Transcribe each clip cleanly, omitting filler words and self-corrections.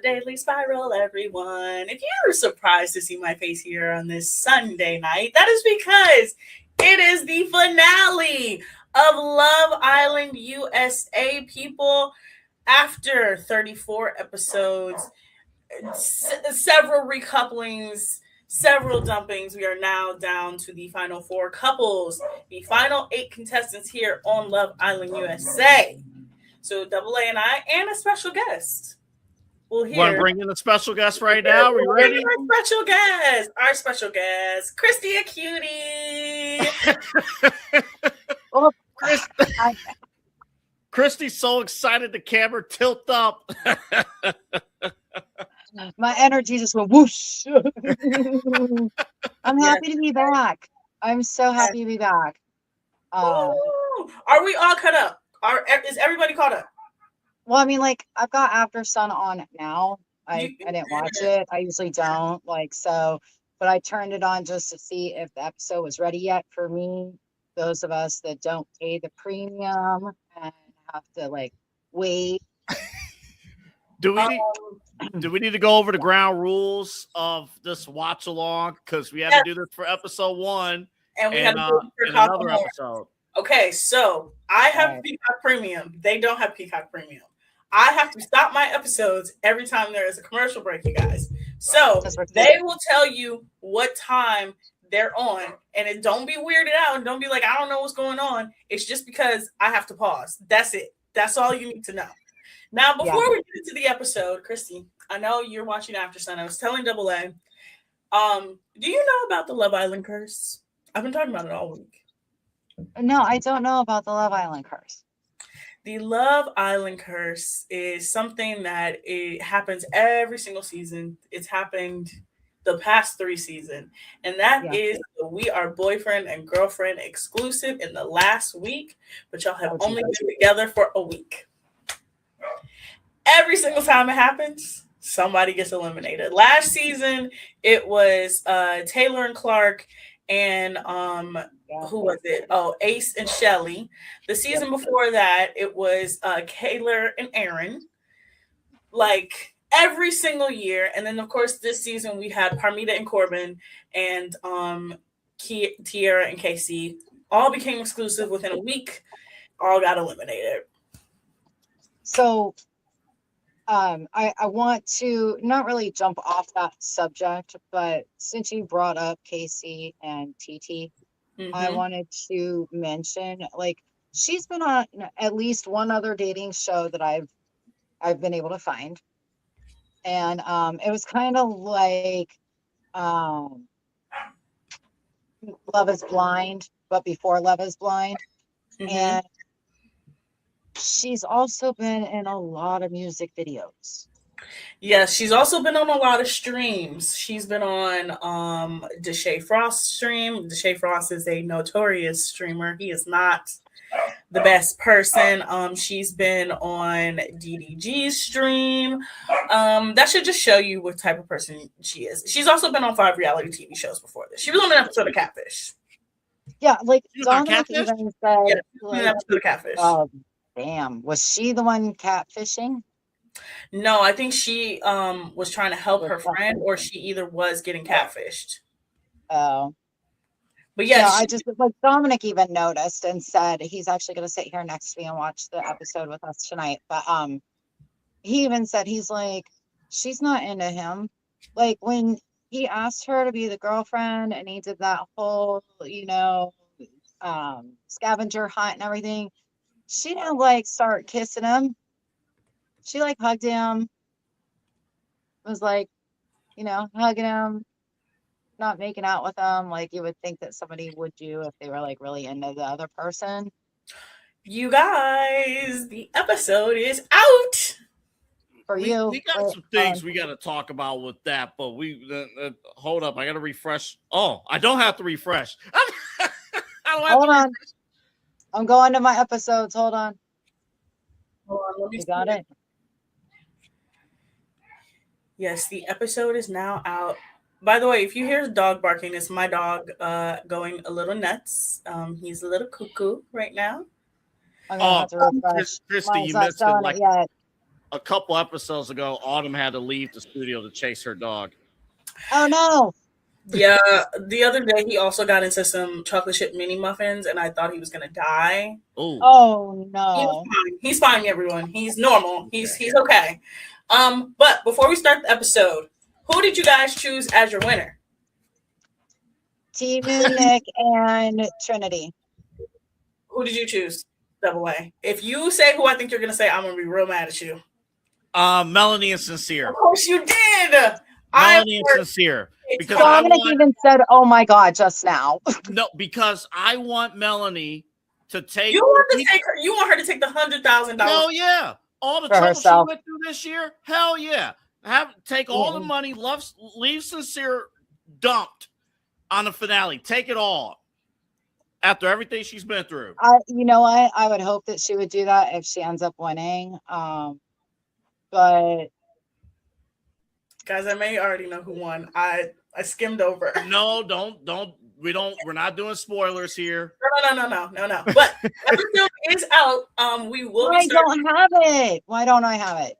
the Daily Spiral, everyone. If you're surprised to see my face here on this Sunday night, that is because it is the finale of Love Island USA, people. After 34 episodes, several recouplings, several dumpings, we are now down to the final four couples, the final 8 contestants here on Love Island USA. So Double A and I, and a special guest. We'll hear. Want to bring in a special guest right now? Are we ready? Our special guest, Kristy Acuti. Oh, Kristy's so excited the camera tilt up. my energy just went whoosh. I'm happy to be back. I'm so happy to be back. Are we all caught up? Is everybody caught up? Well, I mean, like, I've got After Sun on now. I didn't watch it. I usually don't, but I turned it on just to see if the episode was ready yet for me. Those of us that don't pay the premium and have to wait. Do we need to go over the ground rules of this watch along? Because we had to do this for episode 1 and we had to do it for another episode. Okay, so I have Peacock Premium. They don't have Peacock Premium. I have to stop my episodes every time there is a commercial break, you guys. So they will tell you what time they're on, and it don't be weirded out and don't be like, I don't know what's going on. It's just because I have to pause. That's it. That's all you need to know. Now, before we get into the episode, Kristy, I know you're watching After Sun. I was telling Double A, do you know about the Love Island curse? I've been talking about it all week. No, I don't know about the Love Island curse. The Love Island curse is something that it happens every single season. It's happened the past 3 seasons. And that is we are boyfriend and girlfriend exclusive in the last week, but y'all have only been together for a week. Every single time it happens, somebody gets eliminated. Last season, it was Taylor and Clark and who was it? Oh, Ace and Shelly. The season before that, it was Kayla and Aaron. Like every single year. And then of course this season we had Parmita and Corbin and Tiara and Casey. All became exclusive within a week. All got eliminated. So I want to not really jump off that subject, but since you brought up Casey and TT, I wanted to mention, she's been on at least one other dating show that I've been able to find. And it was kind of like Love is Blind, but before Love is Blind. And she's also been in a lot of music videos. Yes, she's also been on a lot of streams. She's been on Deshae Frost's stream. Deshae Frost is a notorious streamer. He is not the best person. She's been on DDG's stream. That should just show you what type of person she is. She's also been on 5 reality TV shows before this. She was on an episode of Catfish. Yeah, Dominic even said, an episode of Catfish. Damn, was she the one catfishing? No, I think she was trying to help her friend, or she either was getting catfished. Oh. But yeah, I just Dominic even noticed and said he's actually going to sit here next to me and watch the episode with us tonight. But he even said he's like, she's not into him. Like when he asked her to be the girlfriend and he did that whole, scavenger hunt and everything, she didn't start kissing him. She hugged him, was hugging him, not making out with him like you would think that somebody would do if they were really into the other person. You guys, the episode is out. For you. We got some things we got to talk about with that, but hold up. I got to refresh. Oh, I don't have to refresh. Hold on. I'm going to my episodes. Hold on. You got it? Yes, the episode is now out. By the way, if you hear dog barking, it's my dog going a little nuts. He's a little cuckoo right now. I'm gonna have to refresh. Kristy, you missed it. a couple episodes ago, Autumn had to leave the studio to chase her dog. Oh no. Yeah, the other day he also got into some chocolate chip mini muffins, and I thought he was gonna die. Ooh. Oh no. He's fine, everyone. He's normal. He's okay. But before we start the episode, who did you guys choose as your winner? Timu, Nick, and Trinity. Who did you choose? Double A. If you say who I think you're gonna say, I'm gonna be real mad at you. Melanie and Sincere. Of course you did. Melanie and Sincere. Because Dominic even said, "Oh my God," just now. No, because I want Melanie to take. You want her to take the $100,000. Hell yeah! All the trouble she went through this year. Hell yeah! Take all the money. Leave Sincere dumped on the finale. Take it all. After everything she's been through. You know what? I would hope that she would do that if she ends up winning. But guys, I may already know who won. I skimmed over. No, don't. We're not doing spoilers here. No. But episode is out. We will. I don't have it. Why don't I have it?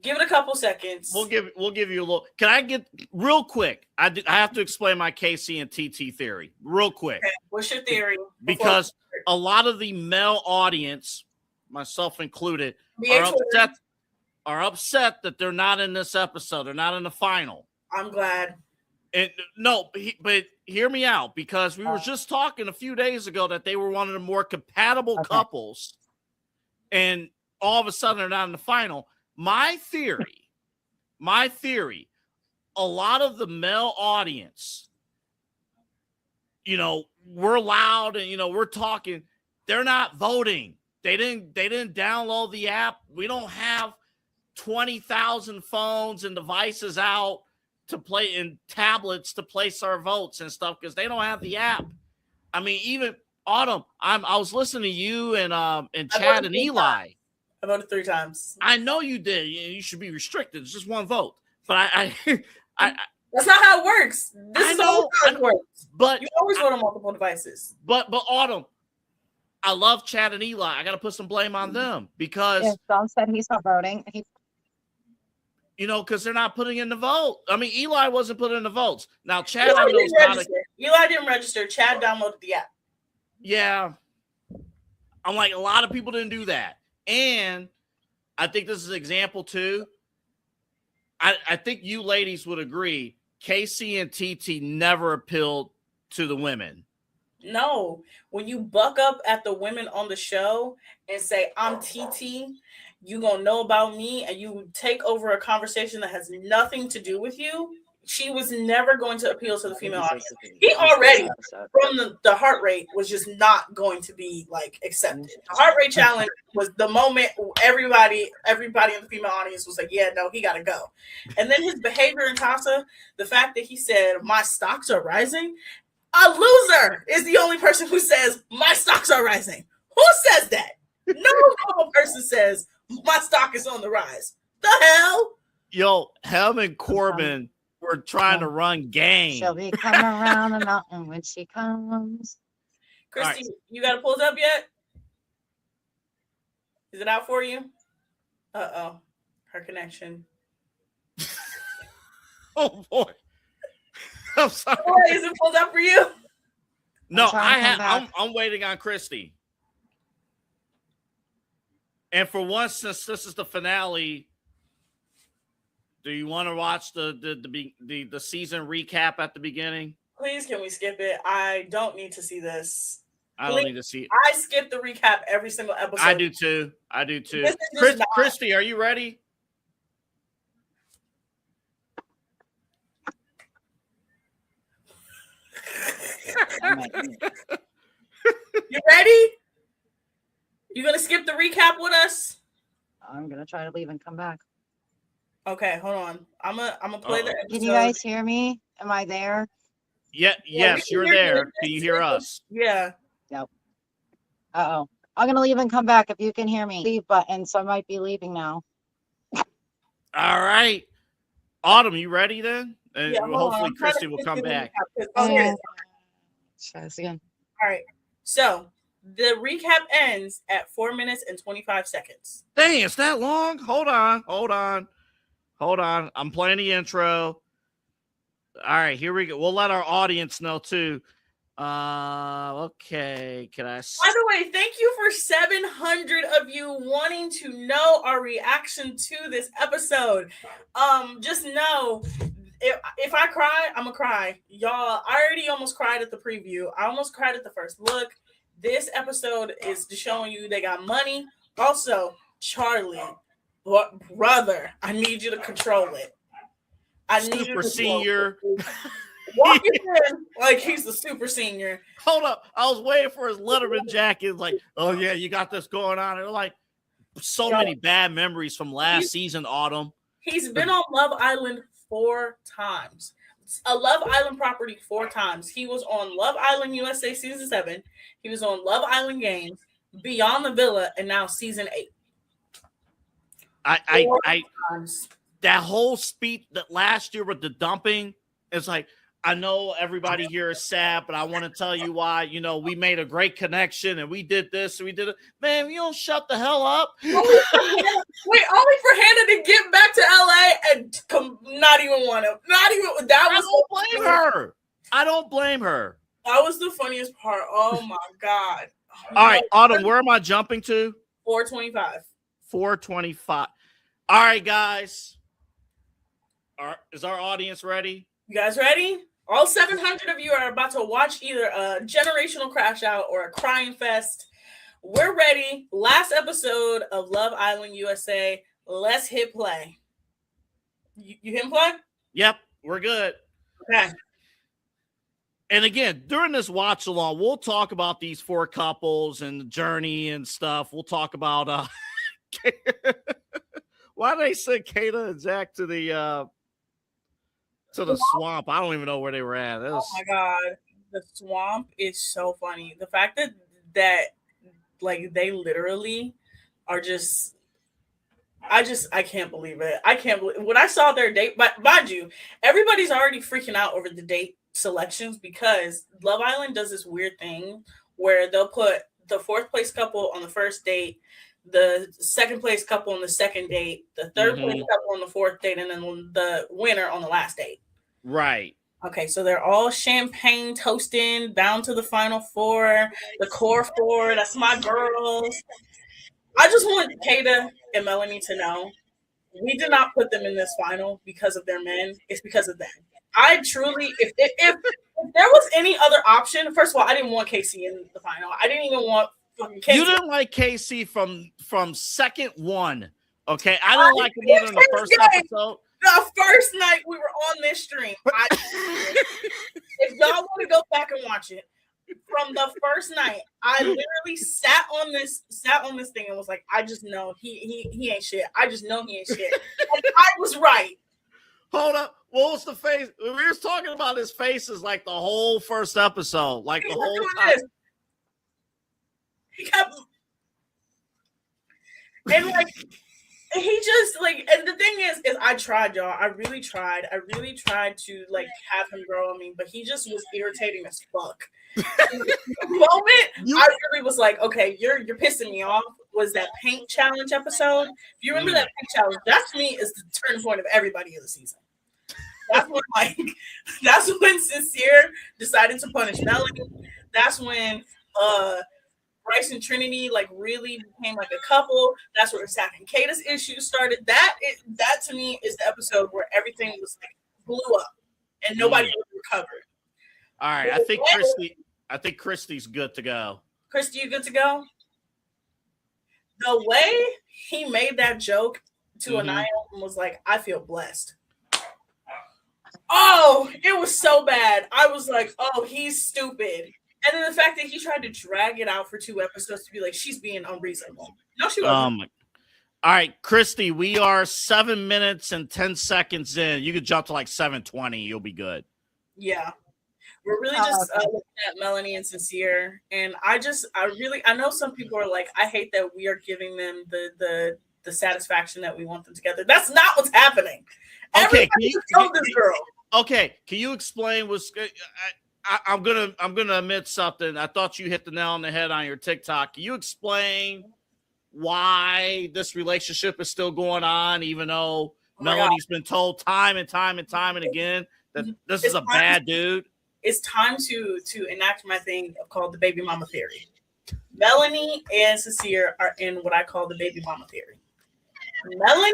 Give it a couple seconds. We'll give you a little. Can I get real quick? I have to explain my KC and TT theory real quick. Okay. What's your theory? Because a lot of the male audience, myself included, are upset that they're not in this episode. They're not in the final. I'm glad. And no, but hear me out, because we were just talking a few days ago that they were one of the more compatible couples, and all of a sudden they're not in the final. My theory, a lot of the male audience, we're loud and we're talking. They're not voting. They didn't download the app. We don't have 20,000 phones and devices out to play in tablets to place our votes and stuff because they don't have the app. I mean, even Autumn, I was listening to you and Chad and Eli. I voted 3 times. I know you did. You should be restricted. It's just one vote. But I that's not how it works. This is how it works. But you always vote on multiple devices. But Autumn, I love Chad and Eli. I got to put some blame on them because Don said he's not voting. Because they're not putting in the vote. I mean, Eli wasn't putting in the votes. Now, Chad, Eli didn't register. Chad downloaded the app. Yeah. I'm like, a lot of people didn't do that. And I think this is an example too. I think you ladies would agree. KC and TT never appealed to the women. No. When you buck up at the women on the show and say, I'm TT, you gonna know about me, and you take over a conversation that has nothing to do with you, she was never going to appeal to the female audience. He already, from the heart rate, was just not going to be accepted. The heart rate challenge was the moment everybody in the female audience was like, yeah, no, he gotta go. And then his behavior in Casa, the fact that he said, my stocks are rising. A loser is the only person who says, my stocks are rising. Who says that? No normal person says, my stock is on the rise. The hell? Yo, him and Corbin were trying to run game. She'll be coming around the mountain when she comes. Kristy, you got it pulled up yet? Is it out for you? Uh-oh. Her connection. Oh, boy. I'm sorry. Is it pulled up for you? No, I'm waiting on Kristy. And for once, since this is the finale, do you want to watch the season recap at the beginning? Please, can we skip it? I don't need to see this. I don't need to see it. I skip the recap every single episode. I do too. Kristy, are you ready? You ready? You gonna skip the recap with us? I'm gonna try to leave and come back. Okay, hold on. I'm gonna play the episode. Can you guys hear me? Am I there? Yeah, yes, you're there. Can you hear us? Yeah. Nope. I'm gonna leave and come back if you can hear me. Leave button, so I might be leaving now. All right. Autumn, you ready then? And yeah, hopefully Kristy will come back. Try this again. All right. So The recap ends at 4 minutes and 25 seconds. Dang, it's that long? Hold on. I'm playing the intro. All right, here we go. We'll let our audience know too. Okay. Can I? By the way, thank you for 700 of you wanting to know our reaction to this episode. Just know, if I cry, I'm gonna cry, y'all. I already almost cried at the preview. I almost cried at the first look. This episode is just showing you they got money. Also, Charlie, brother, I need you to control it. I need Super senior. Walking in like he's the super senior. Hold up. I was waiting for his Letterman jacket. Like, oh yeah, you got this going on. And like so many bad memories from last season, Autumn. He's been on Love Island 4 times. A Love Island property 4 times. He was on Love Island USA season 7. He was on Love Island Games, Beyond the Villa, and now season 8. I that whole speech that last year with the dumping, it's like, I know everybody here is sad, but I want to tell you why. You know, we made a great connection and we did this and we did it. Man, you don't shut the hell up. Wait, only for Hannah to get back to LA and not even want to. Not even that was. I don't blame her. That was the funniest part. Oh my god. All right, Autumn, where am I jumping to? 425. 425. All right, guys. Is our audience ready? You guys ready? All 700 of you are about to watch either a generational crash out or a crying fest. We're ready. Last episode of Love Island USA. Let's hit play. You hit play? Yep, we're good. Okay. And again, during this watch along, we'll talk about these 4 couples and the journey and stuff. We'll talk about why they sent Kata and Zach to the swamp. I don't even know where they were at. Oh my god, the swamp is so funny. The fact that like they literally are just. I can't believe it. I can't believe when I saw their date. But mind you, everybody's already freaking out over the date selections because Love Island does this weird thing where they'll put the 4th place couple on the first date, the 2nd place couple on the 2nd date, the 3rd place couple on the 4th date, and then the winner on the last date. Right. Okay, so they're all champagne toasting, bound to the final 4, the core 4. That's my girls. I just want Kata and Melanie to know we did not put them in this final because of their men. It's because of them. I truly, if there was any other option, first of all, I didn't want Casey in the final. I didn't even want fucking Casey. You didn't like Casey from second one. Okay, I didn't like him either in the first episode. The first night we were on this stream. If y'all want to go back and watch it, from the first night, I literally sat on this thing and was like, I just know he ain't shit. I just know he ain't shit. And I was right. Hold up. What was the face? We were talking about his faces like the whole first episode. Like the whole time. He kept and like he just like, and the thing is I tried, y'all. I really tried to like have him grow on me, but he just was irritating as fuck. The moment I really was like, okay, you're pissing me off was that paint challenge episode. If you remember that paint challenge, that to me is the turning point of everybody in the season. That's when Sincere decided to punish Melanie. That's when Bryce and Trinity like really became like a couple. That's where Zach and Kata's issues started. That to me is the episode where everything was like blew up and nobody recovered. All right, I think Kristy's good to go. Kristy, you good to go? The way he made that joke to Anaya and was like, I feel blessed. Oh, it was so bad. I was like, oh, he's stupid. And then the fact that he tried to drag it out for 2 episodes to be like, she's being unreasonable. No, she wasn't. All right, Kristy, we are 7 minutes and 10 seconds in. You could jump to like 7:20. You'll be good. Yeah. We're really just looking at Melanie and Sincere. And I know some people are like, I hate that we are giving them the satisfaction that we want them together. That's not what's happening. Okay, Everybody told this girl. Okay, can you explain what's I'm gonna admit something. I thought you hit the nail on the head on your TikTok. Can you explain why this relationship is still going on, even though Melanie's been told time and time and again that this is a bad dude? It's time to enact my thing called the baby mama theory. Melanie and Sincere are in what I call the baby mama theory. Melanie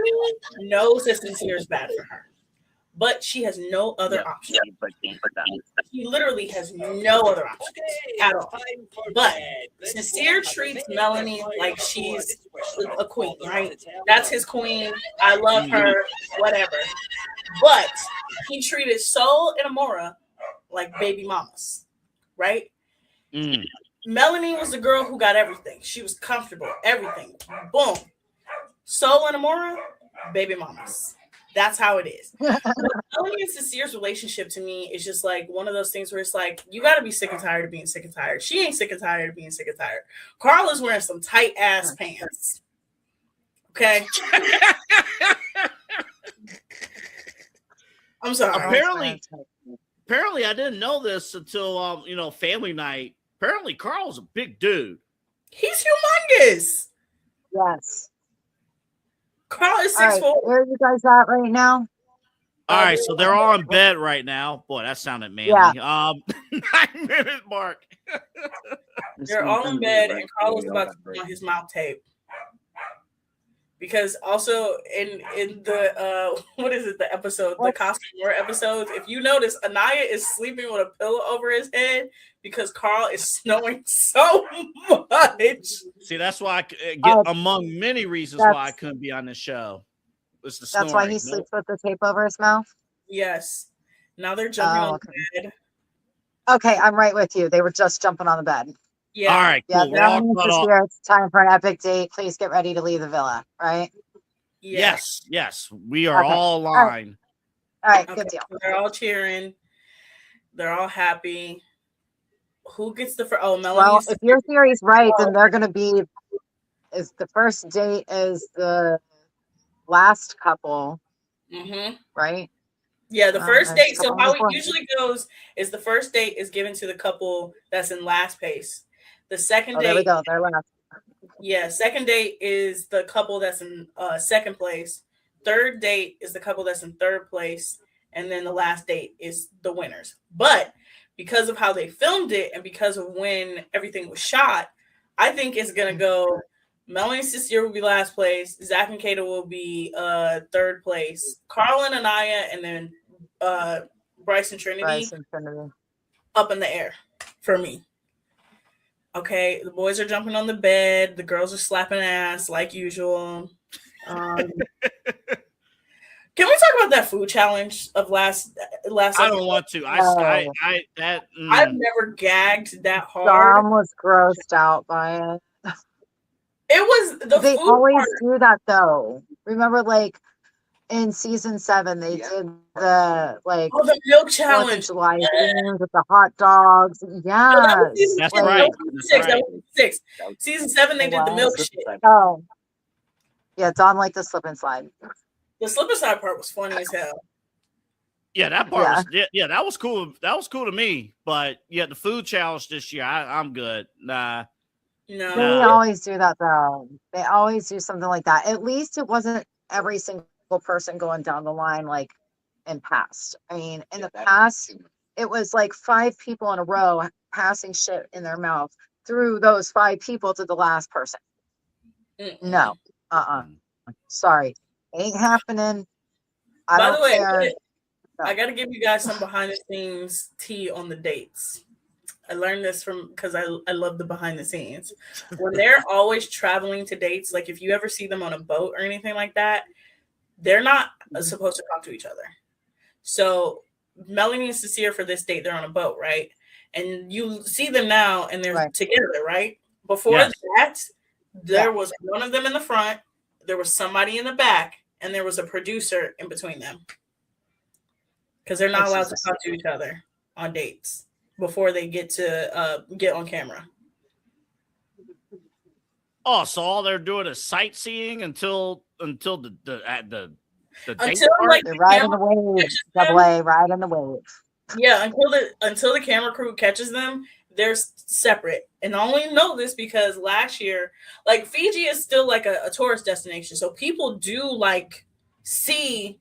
knows that Sincere is bad for her, but she has no other option. She literally has no other options at all. But Sincere treats Melanie like she's a queen, right? That's his queen. I love her, whatever. But he treated Soul and Amora like baby mamas, right? Melanie was the girl who got everything. She was comfortable, everything. Boom. Soul and Amora, baby mamas. That's how it is. Melanie and Sincere's relationship to me is just like one of those things where it's like, you got to be sick and tired of being sick and tired. She ain't sick and tired of being sick and tired. Carl is wearing some tight ass pants. Okay. I'm sorry. Apparently, I didn't know this until family night. Apparently, Carl's a big dude. He's humongous. Yes. Carl is 6'4". Where are you guys at right now? All right, so they're all in bed right now. Boy, that sounded manly. Yeah. 9-minute mark. They're all in bed, and Carl is about to put on his mouth tape. Because also in the what is it, the episode, the costume war episodes, if you notice, Anaya is sleeping with a pillow over his head because Carl is snoring so much. See, that's why I get among many reasons why I couldn't be on this show. It's the snoring. That's why he sleeps with the tape over his mouth? Yes. Now they're jumping on the bed. Okay, I'm right with you. They were just jumping on the bed. Yeah. All right, cool. Yeah, it's time for an epic date. Please get ready to leave the villa, right? Yes. We are all aligned. All right, good deal. They're all cheering. They're all happy. Who gets the first? Oh, Melanie. Well, if your theory's right, then they're going to be, is the first date is the last couple, right? Yeah, the first date. So how it usually goes is the first date is given to the couple that's in last place. The second date. There we go. They're last. Yeah, second date is the couple that's in second place. Third date is the couple that's in third place. And then the last date is the winners. But because of how they filmed it and because of when everything was shot, I think it's going to go Melanie and Sincere will be last place. Zach and Kata will be third place. Carl and Anaya, and then Bryce and Trinity up in the air for me. Okay, the boys are jumping on the bed. The girls are slapping ass like usual. Can we talk about that food challenge of last? I don't want to. I've never gagged that hard. Dom was grossed out by it. It was they always do that though. Remember, like in season 7, they did the the milk challenge, July with the hot dogs. Yeah, that's right. That was 6. Season 7, they did the milk shit. Oh, yeah, Dom liked the slip and slide. The slip and slide part was funny as hell. Yeah, that part was that was cool. That was cool to me. But yeah, the food challenge this year, I'm good. Nah. No. They always do that though. They always do something like that. At least it wasn't every single person going down the line like in past. I mean, in the past, it was like 5 people in a row passing shit in their mouth through those 5 people to the last person. No. Sorry. Ain't happening. By the way, I got to give you guys some behind the scenes tea on the dates. I learned this because I love the behind the scenes. When they're always traveling to dates, like if you ever see them on a boat or anything like that, they're not supposed to talk to each other. So Melanie and Sincere for this date, they're on a boat, right? And you see them now and they're together, right? Before that, there was one of them in the front, there was somebody in the back, and there was a producer in between them. Because they're not allowed to talk to each other on dates before they get to get on camera. Oh, so all they're doing is sightseeing until the until like they're riding the wave, ride in the wave. Yeah, until the camera crew catches them, they're separate. And I only know this because last year, like Fiji is still like a tourist destination, so people do like see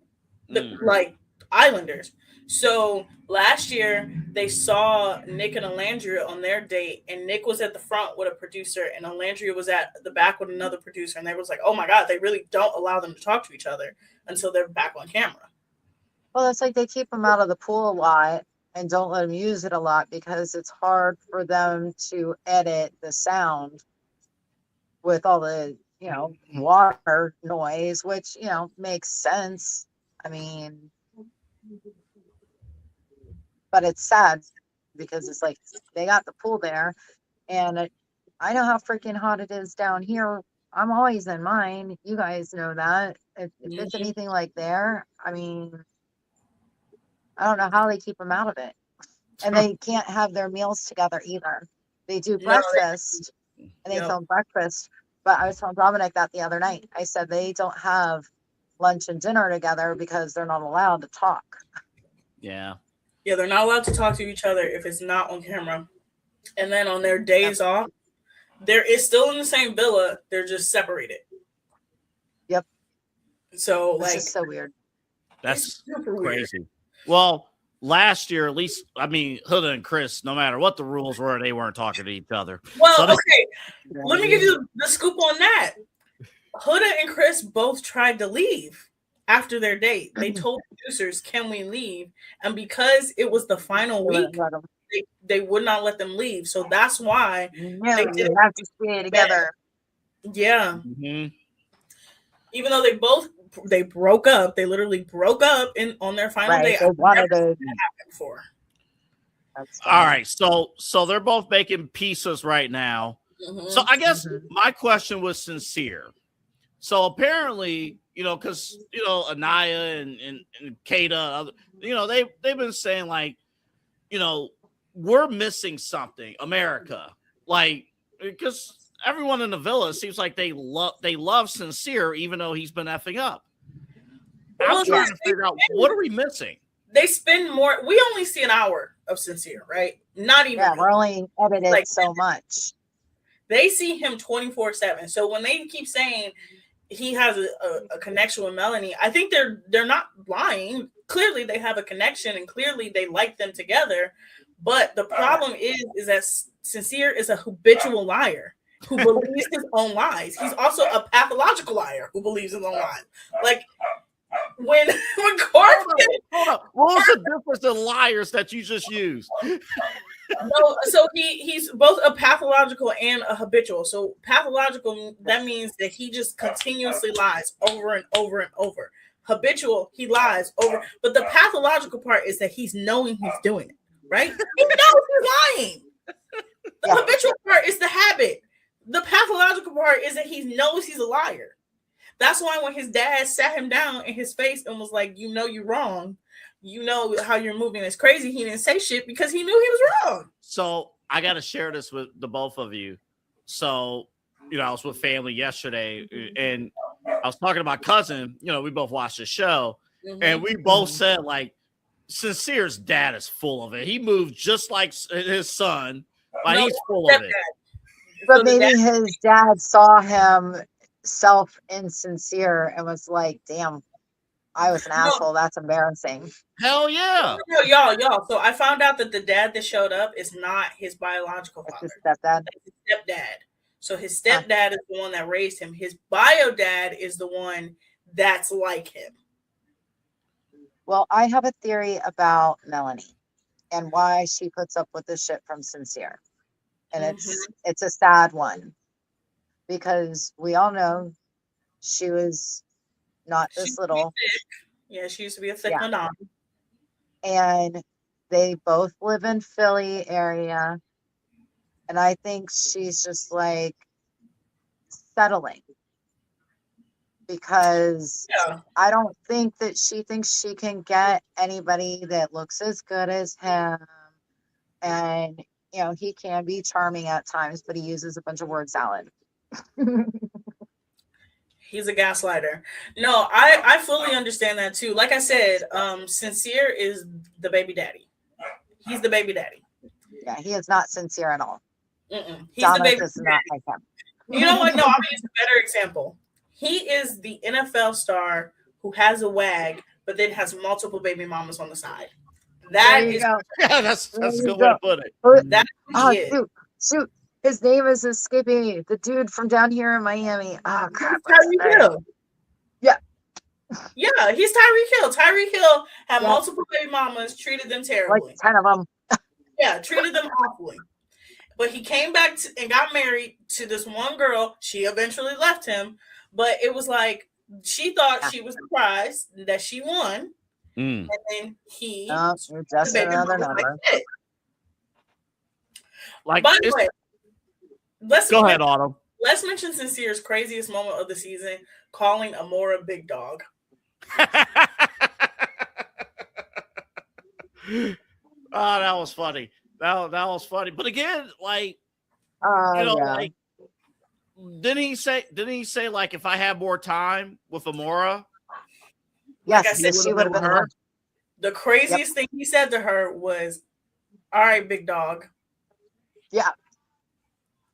the like islanders. So last year they saw Nick and Alandria on their date, and Nick was at the front with a producer, and Alandria was at the back with another producer, and they was like, "Oh my god, they really don't allow them to talk to each other until they're back on camera." Well, it's like they keep them out of the pool a lot and don't let them use it a lot because it's hard for them to edit the sound with all the, water noise, which, makes sense. I mean, but it's sad because it's like they got the pool there, and I know how freaking hot it is down here. I'm always in mine. You guys know that. If it's anything like there, I mean, I don't know how they keep them out of it. And they can't have their meals together either. They do breakfast and they film breakfast. But I was telling Dominic that the other night. I said they don't have lunch and dinner together because they're not allowed to talk. Yeah. Yeah, they're not allowed to talk to each other if it's not on camera. And then on their days off, there is still in the same villa. They're just separated. Yep. So it's just so weird. That's crazy. Weird. Well, last year, at least, I mean, Huda and Chris, no matter what the rules were, they weren't talking to each other. Well, so okay. Let me give you the scoop on that. Huda and Chris both tried to leave after their date. They told producers, "Can we leave?" And because it was the final week, they would not let them leave. So that's why they didn't have to stay together. Yeah. Mm-hmm. Even though they broke up, they literally broke up on their final day. They wanted to happen before. All right, so they're both making pieces right now. Mm-hmm. So I guess my question was sincere. So apparently, because Anaya and Kata, they've been saying like, we're missing something, America, like because everyone in the villa seems like they love Sincere, even though he's been effing up. I'm trying to figure out what are we missing. They spend more. We only see an hour of Sincere, right? Not even. Yeah, we're only edited so much. They see him 24/7. So when they keep saying he has a connection with Melanie, I think they're not lying. Clearly, they have a connection, and clearly they like them together. But the problem is that Sincere is a habitual liar who believes his own lies. He's also a pathological liar who believes his own lies. Like when Hold up. What was the difference in liars that you just used? No, so he's both a pathological and a habitual. So pathological, that means that he just continuously lies over and over and over. Habitual, he lies over. But the pathological part is that he's knowing he's doing it, right? He knows he's lying. The habitual part is the habit. The pathological part is that he knows he's a liar. That's why when his dad sat him down in his face and was like, you're wrong. You know how you're moving is crazy. He didn't say shit because he knew he was wrong. So I got to share this with the both of you. So, I was with family yesterday and I was talking to my cousin. We both watched the show and we both said, like, Sincere's dad is full of it. He moved just like his son, but he's full of it. But maybe his dad saw him self-insincere and was like, damn, I was an asshole. That's embarrassing. Hell yeah. No, y'all. So I found out that the dad that showed up is not his biological father. His stepdad. It's his stepdad. So his stepdad is the one that raised him. His bio dad is the one that's like him. Well, I have a theory about Melanie and why she puts up with this shit from Sincere. And it's a sad one. Because we all know she was not this little. Yeah, she used to be a thick Madonna. And they both live in Philly area. And I think she's just like settling. Because I don't think that she thinks she can get anybody that looks as good as him. And, he can be charming at times, but he uses a bunch of word salad. He's a gaslighter. No, I fully understand that too. Like I said, Sincere is the baby daddy. He's the baby daddy. Yeah, he is not sincere at all. He's Dominic the baby is not daddy. like him. You know what? No, I'm gonna use a better example. He is the NFL star who has a wag, but then has multiple baby mamas on the side. There you go. Yeah, that's a good way to put it. That's who he is. Shoot. His name is escaping the dude from down here in Miami. Oh crap. Tyreek Hill. Yeah. Yeah, he's Tyreek Hill. Tyreek Hill had multiple baby mamas, treated them terribly. Like 10 of them. Yeah, treated them awfully. But he came back and got married to this one girl. She eventually left him, but it was like she thought she was surprised that she won, and then he just another number. Like, by the way, go ahead, Autumn. Let's mention Sincere's craziest moment of the season: calling Amora Big Dog. Oh, that was funny. That was funny. But again, like, like, didn't he say like, if I had more time with Amora? Yes, like I said, she would have been her. The craziest thing he said to her was, "All right, big dog." Yeah.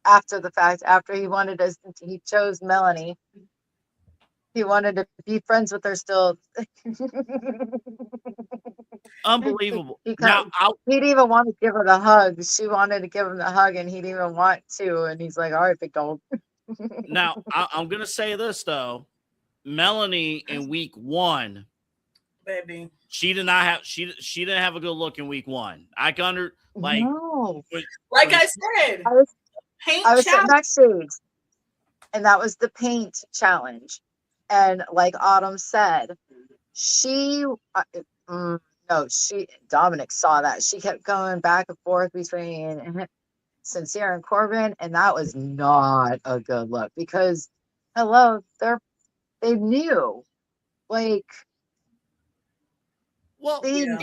After the fact, after he chose Melanie. He wanted to be friends with her still. Unbelievable. He'd even want to give her the hug. She wanted to give him the hug, and he didn't even want to. And he's like, "All right, big dog." Now, I'm going to say this, though. Melanie in week 1, baby, she didn't have a good look in week 1. I can like, no. Like I said, I was sitting backstage, and that was the paint challenge. And like Autumn said, Dominic saw that. She kept going back and forth between Sincere and Corbin, and that was not a good look because, hello, they knew, like, well, from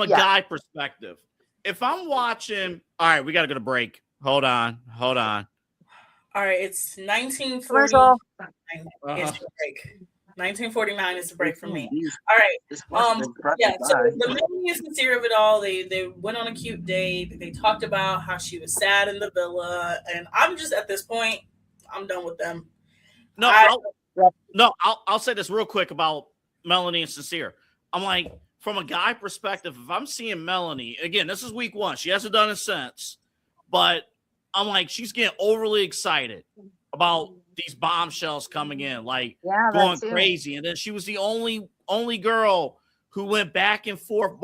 a guy perspective, if I'm watching, all right, we got to go to break. Hold on. All right, it's 1949. It's the break. 1949 is the break for me. All right. So the Melanie and Sincere of it all, they went on a cute date. They talked about how she was sad in the villa, and I'm just at this point, I'm done with them. I'll say this real quick about Melanie and Sincere. I'm like, from a guy perspective, if I'm seeing Melanie, again, this is week 1. She hasn't done it since, but I'm like, she's getting overly excited about these bombshells coming in, like going crazy. And then she was the only girl who went back and forth,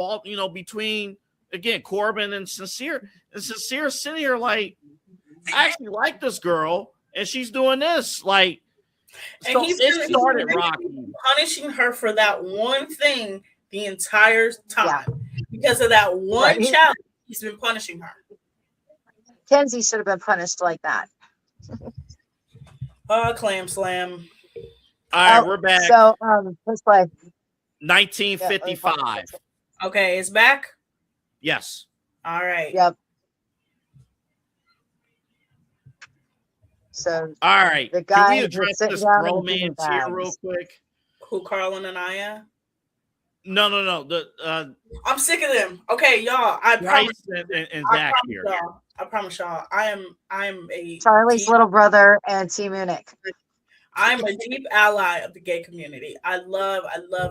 between, again, Corbin and Sincere. And Sincere sitting here like, I actually like this girl, and she's doing this. Like, and he's started punishing her for that one thing the entire time. Because of that one challenge, he's been punishing her. Kenzie should have been punished like that. Clam slam. All right, we're back. So, let's play. 1955. Okay, it's back? Yes. All right. Yep. So, all right. The guy can we address this romance here real quick? Who, Carl and Anaya? No. I'm sick of them. Okay, y'all. I promise. And Zach here. I promise y'all. I am a Charlie's little brother and Team Munich. I'm a deep ally of the gay community. I love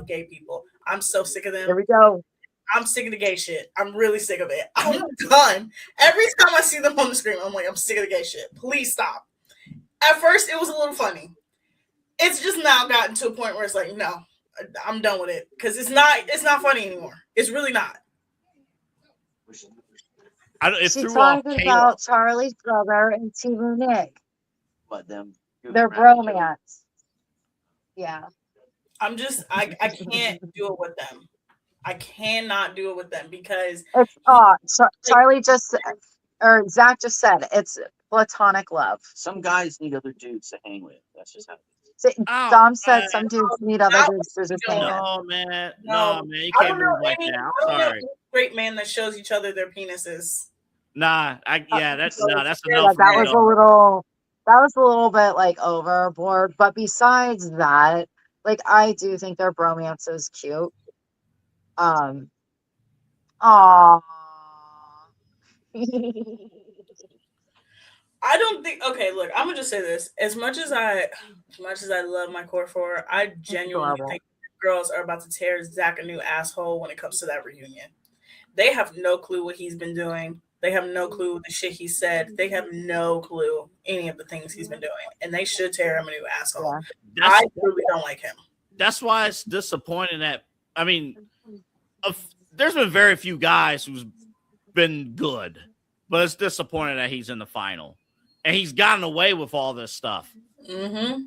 gay people. I'm so sick of them. Here we go. I'm sick of the gay shit. I'm really sick of it. I'm done. Every time I see them on the screen, I'm like, I'm sick of the gay shit. Please stop. At first, it was a little funny. It's just now gotten to a point where it's like, no, I'm done with it because it's not funny anymore. It's really not. She's talking about Charlie's brother and Team Nick. But them, their bromance. Yeah. I'm just, I can't do it with them. I cannot do it with them because it's Charlie just or Zach just said it's platonic love. Some guys need other dudes to hang with. That's just how. Dom said some dudes need other dudes to just hang with. No, man, you can't move like that. I'm sorry. Great man that shows each other their penises. That's enough. That was a little bit like overboard. But besides that, like I do think their bromance is cute. Aww. I don't think. Okay, look, I'm gonna just say this. As much as I love my core four, I genuinely Adorable. think girls are about to tear Zach a new asshole when it comes to that reunion. They have no clue what he's been doing. They have no clue the shit he said. They have no clue any of the things he's been doing, and they should tear him a new asshole. Yeah. That's I truly don't like him. that's why it's disappointing that there's been very few guys who's been good, but it's disappointing that he's in the final and he's gotten away with all this stuff Mm-hmm.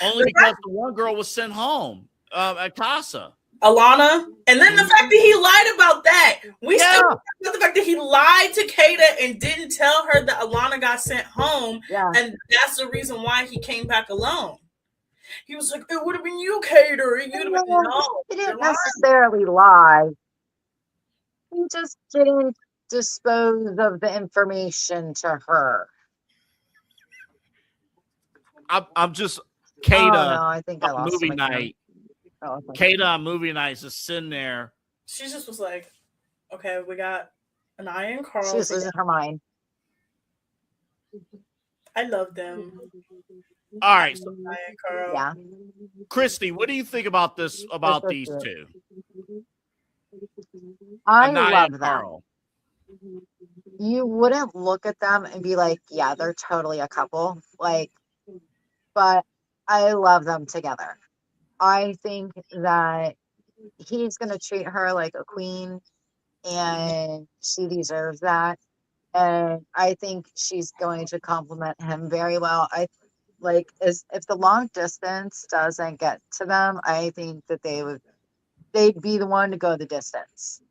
only because the one girl was sent home at Casa. Alana, and then the fact that he lied about that. We Yeah. still talk about the fact that he lied to Kata and didn't tell her that Alana got sent home, Yeah. and that's the reason why he came back alone. He was like, "It would have been you, Cater. It would have been no." He you're didn't lying." necessarily lie. He just didn't dispose of the information to her. I'm just Oh Kata no, I think I on lost movie my train. night. Oh, okay. Kata on movie night is just sitting there. She just was like, "Okay, we got Anaya and Carl. She was losing her mind. I love them. All right, so Anaya and Carl. Yeah. Christy, what do you think about this? About so these cute. two? I Anaya love and them. Carl. You wouldn't look at them and be like, yeah, they're totally a couple. Like, but I love them together. I think that he's going to treat her like a queen and she deserves that. And I think she's going to compliment him very well. If the long distance doesn't get to them, I think that they'd be the one to go the distance.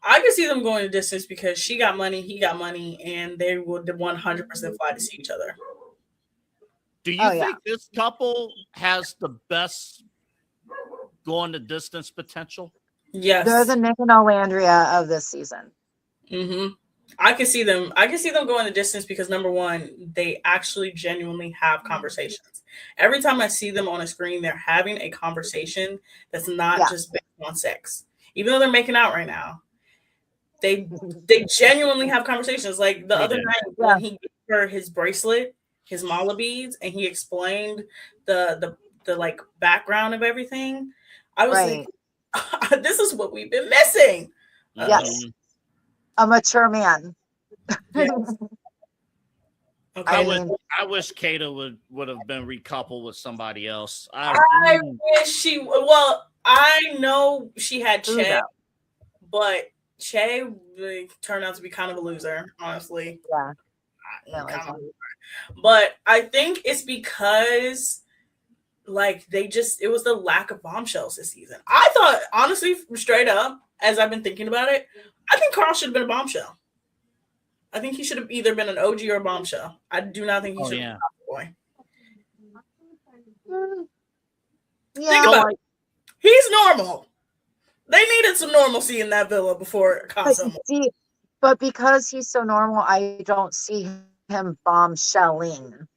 I could see them going the distance because she got money, he got money, and they would 100% fly to see each other. Do you think this couple has the best going the distance potential? Yes. They're the Nick and Olandria of this season. Mm-hmm. I can see them going the distance because number one, they actually genuinely have conversations. Every time I see them on a screen, they're having a conversation that's not just based on sex. Even though they're making out right now, they genuinely have conversations. Like the other night when he gave her his bracelet, his mala beads, and he explained the like background of everything, I was like, this is what we've been missing. Yes. A mature man. Yes. Okay. I wish Kata would have been recoupled with somebody else. I wish she. Well, I know she had Che, but Che turned out to be kind of a loser, honestly. Yeah. But I think it's because, like, it was the lack of bombshells this season. I thought, honestly, straight up, as I've been thinking about it, I think Carl should have been a bombshell. I think he should have either been an OG or a bombshell. I do not think he should have been a boy. Think about it. He's normal. They needed some normalcy in that villa before Casa. But because he's so normal, I don't see him bombshelling.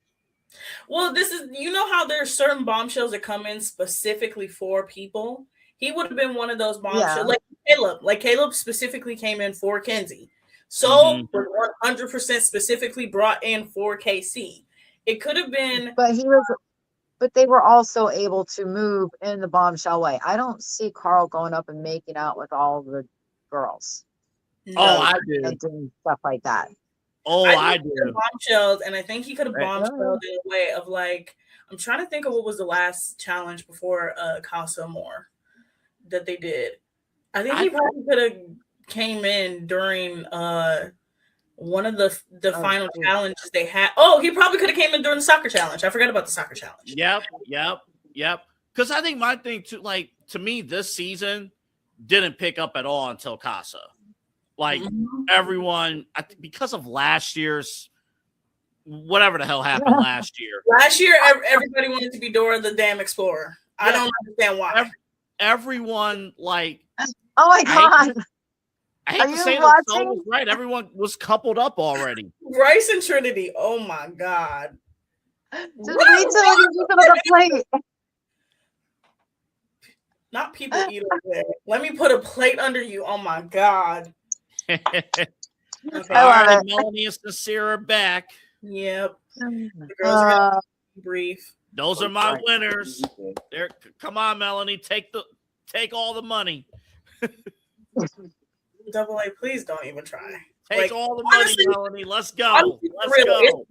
Well, how there's certain bombshells that come in specifically for people. He would have been one of those bombshells, like Caleb. Like Caleb specifically came in for Kenzie. So was 100% specifically brought in for KC. It could have been, but they were also able to move in the bombshell way. I don't see Carl going up and making out with all the girls. I do. And doing stuff like that. I do. Bombshells, and I think he could have bombshelled in a way of like, I'm trying to think of what was the last challenge before Casa More that they did. I think he probably could have came in during one of the final challenges they had. Oh, he probably could have came in during the soccer challenge. I forgot about the soccer challenge. Yep. Because I think my thing too, like to me, this season didn't pick up at all until Casa. Like everyone, because of last year's whatever the hell happened last year. Last year, everybody wanted to be Dora the Damn Explorer. I don't understand why. Everyone like. Oh my god! I hate to say that Soul was right. Everyone was coupled up already. Bryce and Trinity. Oh my god! Just wait till you look at the plate. Not people eat over there. Let me put a plate under you. Oh my God. Okay. I love All right, it. Melanie and Sincere are back. Yep. The girls are gonna be brief. Those are my winners. There, come on, Melanie, take all the money. Double A, please don't even try. Take all the money, Melanie. Let's go. Honestly, Let's go.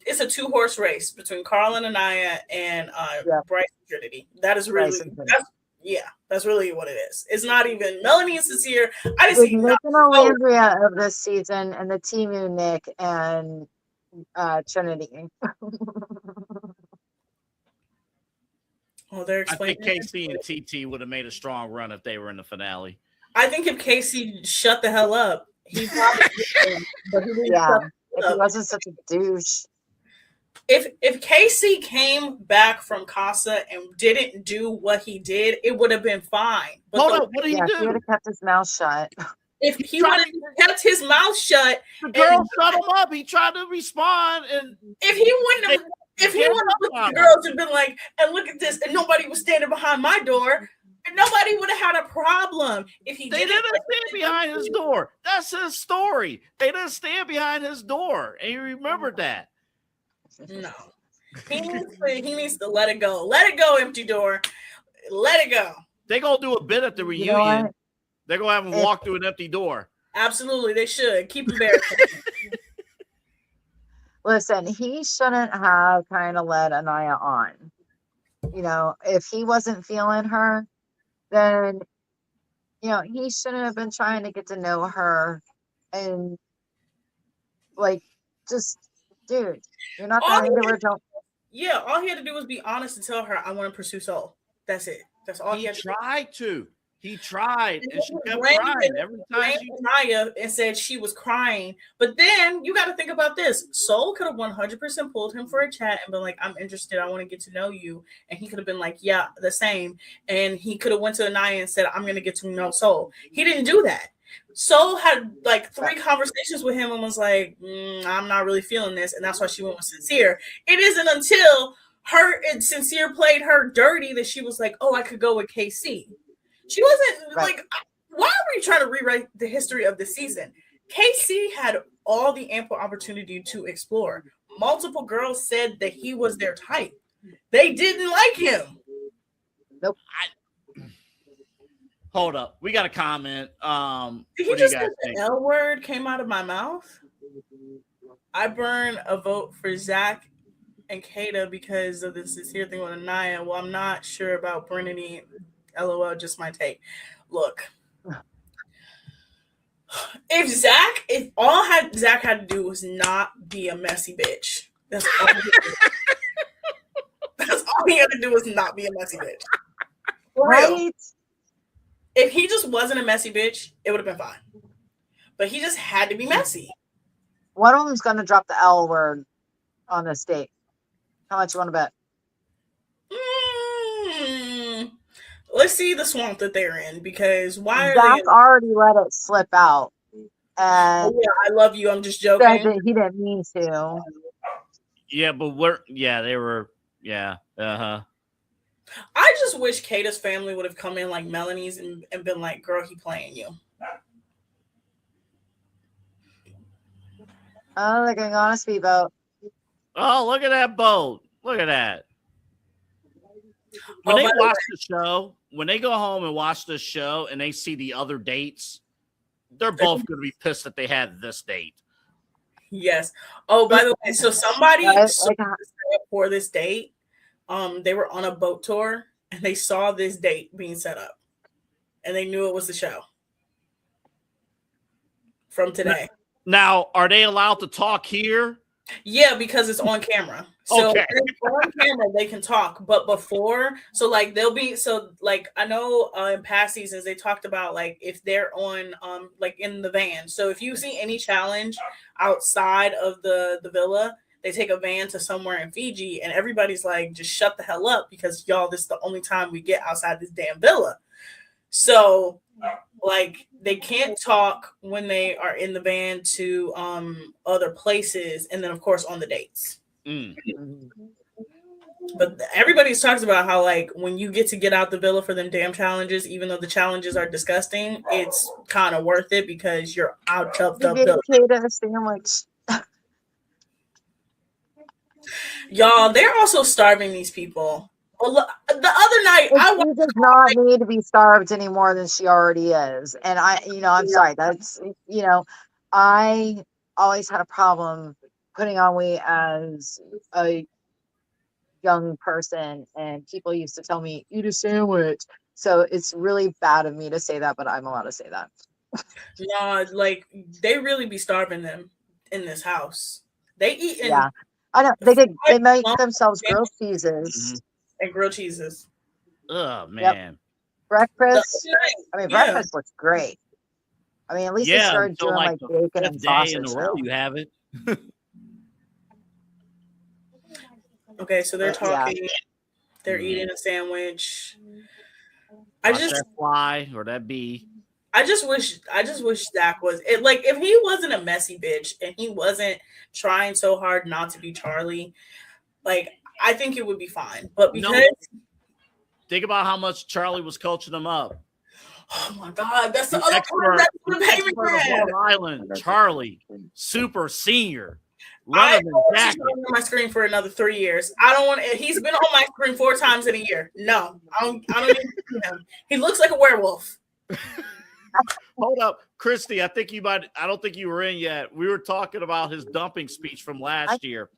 It's a 2-horse race between Carlin and Anaya and Bryce and Trinity. That is really that's really what it is. It's not even Melanie and Sincere. I just see Nick and Olandria of this season, and the Timu Nick and Trinity. Well, they're I think explaining. KC and TT would have made a strong run if they were in the finale. I think if Casey shut the hell up, he probably would, but he didn't shut if he wasn't such a douche. If Casey came back from Casa and didn't do what he did, it would have been fine. But Hold on, what did he do? He would have kept his mouth shut. If he would have kept his mouth shut, the girl shut him up. He tried to respond, and if he wouldn't have, if he would have looked at the girls and been like, "And look at this," and nobody was standing behind my door, nobody would have had a problem. If he didn't stand behind his door. That's his story. They didn't stand behind his door, and he remembered that. No, he needs to let it go. Let it go, empty door. Let it go. They're gonna do a bit at the reunion. You know, they're gonna have him walk through an empty door. Absolutely, they should keep embarrassing. Listen, he shouldn't have kind of led Anaya on. You know, if he wasn't feeling her, then he shouldn't have been trying to get to know her, and just. Dude, you're not that into her. Don't. Yeah, all he had to do was be honest and tell her, "I want to pursue Soul." That's it. That's all he had to do. He tried, and she kept crying every time. Anaya and said she was crying, but then you got to think about this. Soul could have 100% pulled him for a chat and been like, "I'm interested. I want to get to know you," and he could have been like, "Yeah, the same." And he could have went to Anaya and said, "I'm going to get to know Soul." He didn't do that. Soul had like 3 conversations with him and was like, "I'm not really feeling this," and that's why she went with Sincere. It isn't until her and Sincere played her dirty that she was like, "Oh, I could go with KC." She wasn't like, why are we trying to rewrite the history of the season? KC had all the ample opportunity to explore. Multiple girls said that he was their type. They didn't like him. Nope. Hold up. We got a comment. Did he just say the L word came out of my mouth? I burn a vote for Zach and Kata because of the Sincere thing with Anaya. Well, I'm not sure about Brennan. LOL, just my take. Look, if Zach had to do was not be a messy bitch. That's all he had to do. That's all he had to do was not be a messy bitch. For real. If he just wasn't a messy bitch, it would have been fine. But he just had to be messy. One of them's going to drop the L word on this date. How much you want to bet? Let's see the swamp that they're in, because why are Zach already let it slip out. And I love you. I'm just joking. Said that he didn't mean to. Yeah, but they were. I just wish Kata's family would have come in like Melanie's and been like, "Girl, he playing you." Oh, they're going on a speedboat. Oh, look at that boat. Look at that. When they watch the show, when they go home and watch the show and they see the other dates, they're both going to be pissed that they had this date. Yes. Oh, by the way, so somebody for this date, they were on a boat tour and they saw this date being set up and they knew it was the show from today. Now, are they allowed to talk here? Yeah, because it's on camera. So okay. On camera they can talk, but before, so like they'll be I know in past seasons they talked about like if they're on like in the van. So if you see any challenge outside of the villa, they take a van to somewhere in Fiji and everybody's like, just shut the hell up because y'all, this is the only time we get outside this damn villa. So like they can't talk when they are in the van to other places, and then of course on the dates. But everybody talks about how, like, when you get out the villa for them damn challenges, even though the challenges are disgusting, it's kind of worth it because you're out of the You gave villa. Kata a sandwich. Y'all, they're also starving these people. Well, the other night, She does not need to be starved any more than she already is. And I'm sorry. That's, I always had a problem putting on weight as a young person, and people used to tell me, eat a sandwich. So it's really bad of me to say that, but I'm allowed to say that. Nah, like, they really be starving them in this house. They eat Yeah. I know they make themselves grilled cheeses and grilled cheeses. Oh man. Breakfast. Breakfast looks great. I mean, at least they started doing like bacon and sausage in a row. You have it. Okay, so they're talking. Yeah. They're eating a sandwich. Watch that fly or that bee. I just wish Zach was it. Like, if he wasn't a messy bitch and he wasn't trying so hard not to be Charlie, like, I think it would be fine. But because think about how much Charlie was coaching him up. Oh my God, that's the other part. That's the payment Love Island, Charlie, super senior. I don't want him on my screen for another 3 years. I don't want. He's been on my screen 4 times in a year. No, I don't even see him. He looks like a werewolf. Hold up, Kristy. I don't think you were in yet. We were talking about his dumping speech from last year.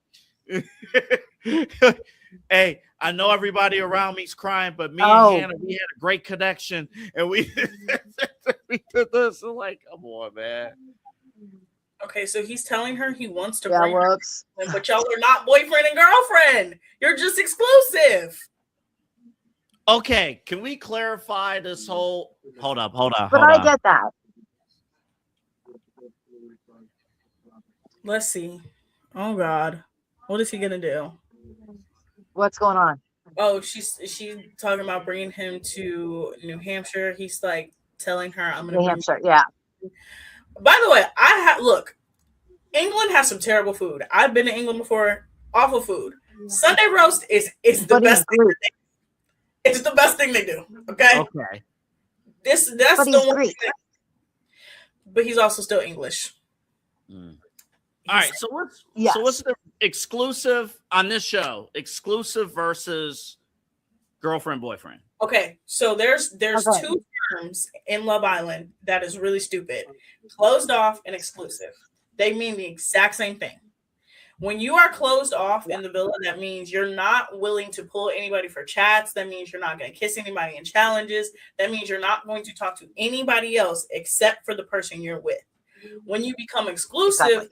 Hey, I know everybody around me's crying, but me and Hannah, we had a great connection, and we did this. I'm like, come on, man. Okay, so he's telling her he wants to bring her, but y'all are not boyfriend and girlfriend. You're just exclusive. Okay, can we clarify this whole? Hold up. But I get that. Let's see. Oh God, what is he gonna do? What's going on? Oh, she's talking about bringing him to New Hampshire. He's like telling her, "I'm gonna New Hampshire." Yeah. By the way, look. England has some terrible food. I've been to England before. Awful food. Sunday roast is the best thing. It's the best thing they do. Okay. Okay. That's the one. But he's also still English. All right. So what's the exclusive on this show? Exclusive versus girlfriend, boyfriend. Okay. So there's 2 terms in Love Island that is really stupid. Closed off and exclusive. They mean the exact same thing. When you are closed off in the villa, that means you're not willing to pull anybody for chats. That means you're not going to kiss anybody in challenges. That means you're not going to talk to anybody else except for the person you're with. When you become exclusive,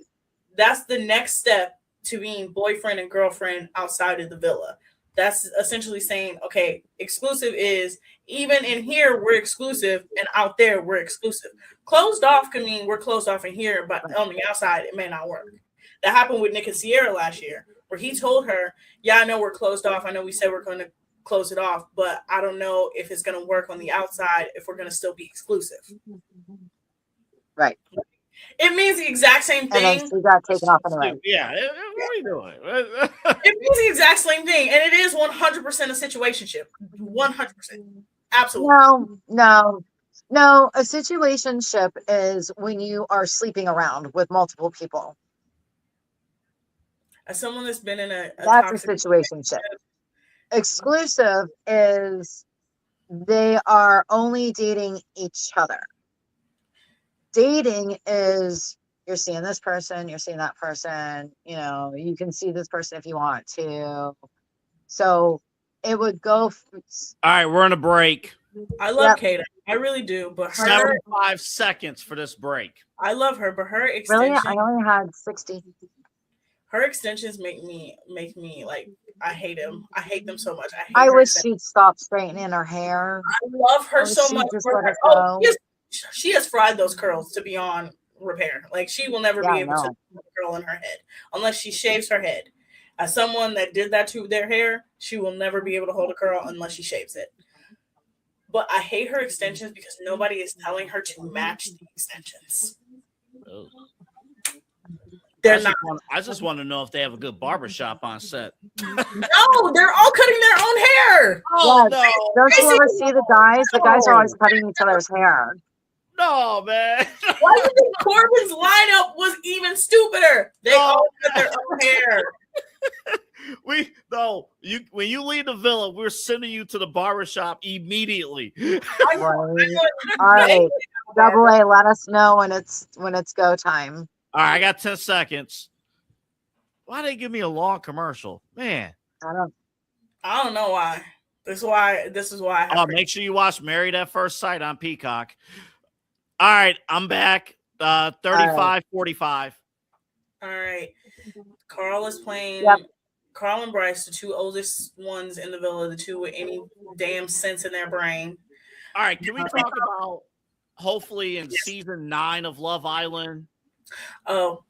that's the next step to being boyfriend and girlfriend outside of the villa. That's essentially saying, okay, exclusive is even in here, we're exclusive, and out there, we're exclusive. Closed off can mean we're closed off in here, but on the outside, it may not work. That happened with Nick and Sierra last year, where he told her, yeah, I know we're closed off. I know we said we're going to close it off, but I don't know if it's going to work on the outside, if we're going to still be exclusive. Right. It means the exact same thing. And then she got taken off anyway. Yeah. What are we doing? It means the exact same thing. And it is 100% a situationship. 100%. Absolutely. No. A situationship is when you are sleeping around with multiple people. As someone that's been in that's a situationship. Exclusive is they are only dating each other. Dating is you're seeing this person, you're seeing that person, you can see this person if you want to. So it would go. All right, we're on a break. I love Kata. I really do. But 75 seconds for this break. I love her, but her extensions. Really? I only had 60. Her extensions make me like, I hate them. I hate them so much. I wish she'd stop straightening her hair. I love her so much. She has fried those curls to be on repair. Like, she will never be able to put a curl in her head unless she shaves her head. As someone that did that to their hair, she will never be able to hold a curl unless she shaves it. But I hate her extensions because nobody is telling her to match the extensions. I just want to know if they have a good barbershop on set. No, they're all cutting their own hair. Oh Yes. no, Don't you Casey, ever see the guys? The guys are always No. cutting each other's hair. no, man. why do you think Corbin's lineup was even stupider? They Oh, all cut their own hair. when you leave the villa, we're sending you to the barbershop immediately. Right. All right. Double A, let us know when it's go time. All right, I got 10 seconds. Why they give me a long commercial, man? I don't know why. This is why. I have Make sure you watch Married at First Sight on Peacock. All right, I'm back. 35-45. All right. Carl is playing. Yep. Carl and Bryce, the two oldest ones in the villa, the two with any damn sense in their brain. All right, can we talk about hopefully in season 9 of Love Island? Oh,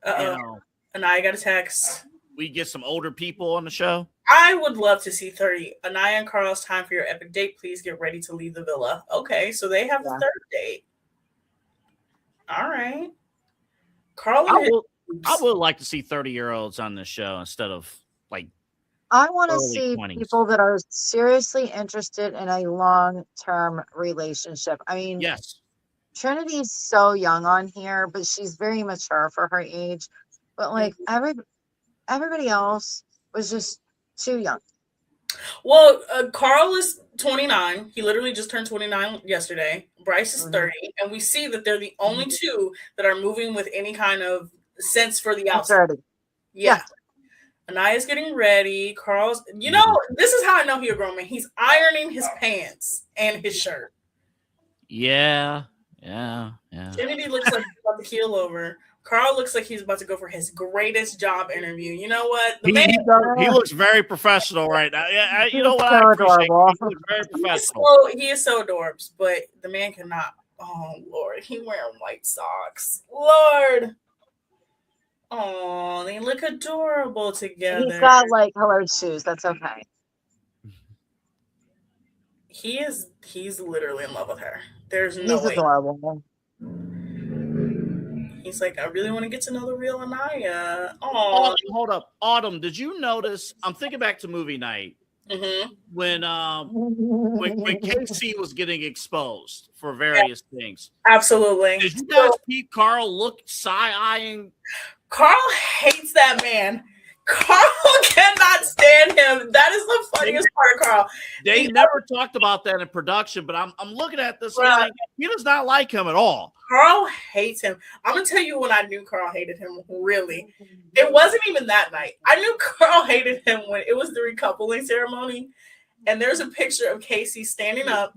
and I got a text. We get some older people on the show. I would love to see 30. Anaya and Carl's time for your epic date. Please get ready to leave the villa. Okay, so they have the third date. All right. Carl, I would like to see 30-year-olds on this show instead of like. I want to see 20s. people that are seriously interested in a long-term relationship. I mean, yes, Trinity's so young on here, but she's very mature for her age. But like everybody else was just too young. Well, Carl is 29. He literally just turned 29 yesterday. Bryce is 30. And we see that they're the only two that are moving with any kind of sense for the outside. Yeah. Anaya's getting ready. Carl's, this is how I know he's a grown man. He's ironing his pants and his shirt. Yeah. Trinity looks like he's about to keel over. Carl looks like he's about to go for his greatest job interview. You know what? He looks very professional right now. Yeah, you know what? So I appreciate. adorable. He looks very professional. He is so adorbs, but the man cannot. Oh Lord, he wearing white socks. Lord. Oh, they look adorable together. He's got like colored shoes. That's okay. He's literally in love with her. There's no way. He's adorable. He's like, I really want to get to know the real Anaya. Oh, hold up, Autumn. Did you notice? I'm thinking back to movie night when KC was getting exposed for various things. Absolutely. Did you guys see Carl look side-eyeing? Carl hates that man. Carl cannot stand him. That is the funniest part of Carl. They never talked about that in production, but I'm looking at this. Like, he does not like him at all. Carl hates him. I'm going to tell you when I knew Carl hated him, really. It wasn't even that night. I knew Carl hated him when it was the recoupling ceremony. And there's a picture of Casey standing up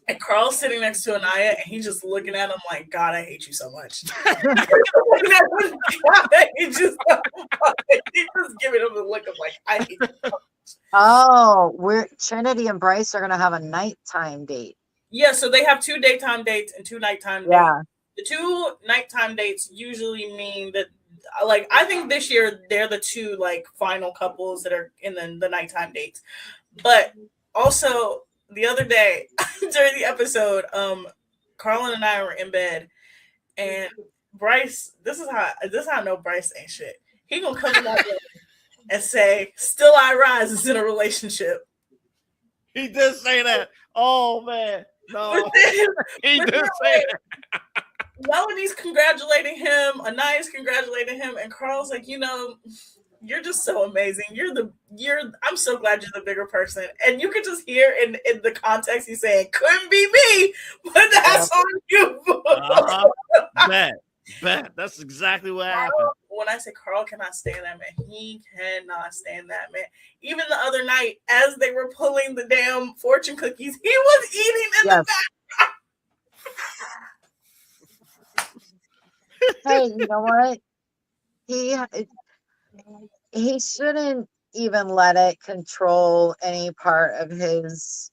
and Carl's sitting next to Anaya, and he's just looking at him like, God, I hate you so much. He's just giving him the look of like, I hate you so much. Oh, Trinity and Bryce are going to have a nighttime date. Yeah, so they have 2 daytime dates and 2 nighttime dates. Yeah. The 2 nighttime dates usually mean that, like, I think this year they're the 2 like final couples that are in the nighttime dates. But also the other day during the episode, Carlin and I were in bed, and Bryce, this is how I know Bryce ain't shit. He gonna come to my bed and say, "Still I rise" is in a relationship. He did say that. Oh man, no, he did say that. Melanie's congratulating him, Anaya's congratulating him, and Carl's like, you're just so amazing. I'm so glad you're the bigger person. And you could just hear in the context he's saying, couldn't be me, but that's on you. Bet. That's exactly what happened. When I say Carl cannot stand that man, he cannot stand that man. Even the other night, as they were pulling the damn fortune cookies, he was eating in the back. Hey, you know what? He shouldn't even let it control any part of his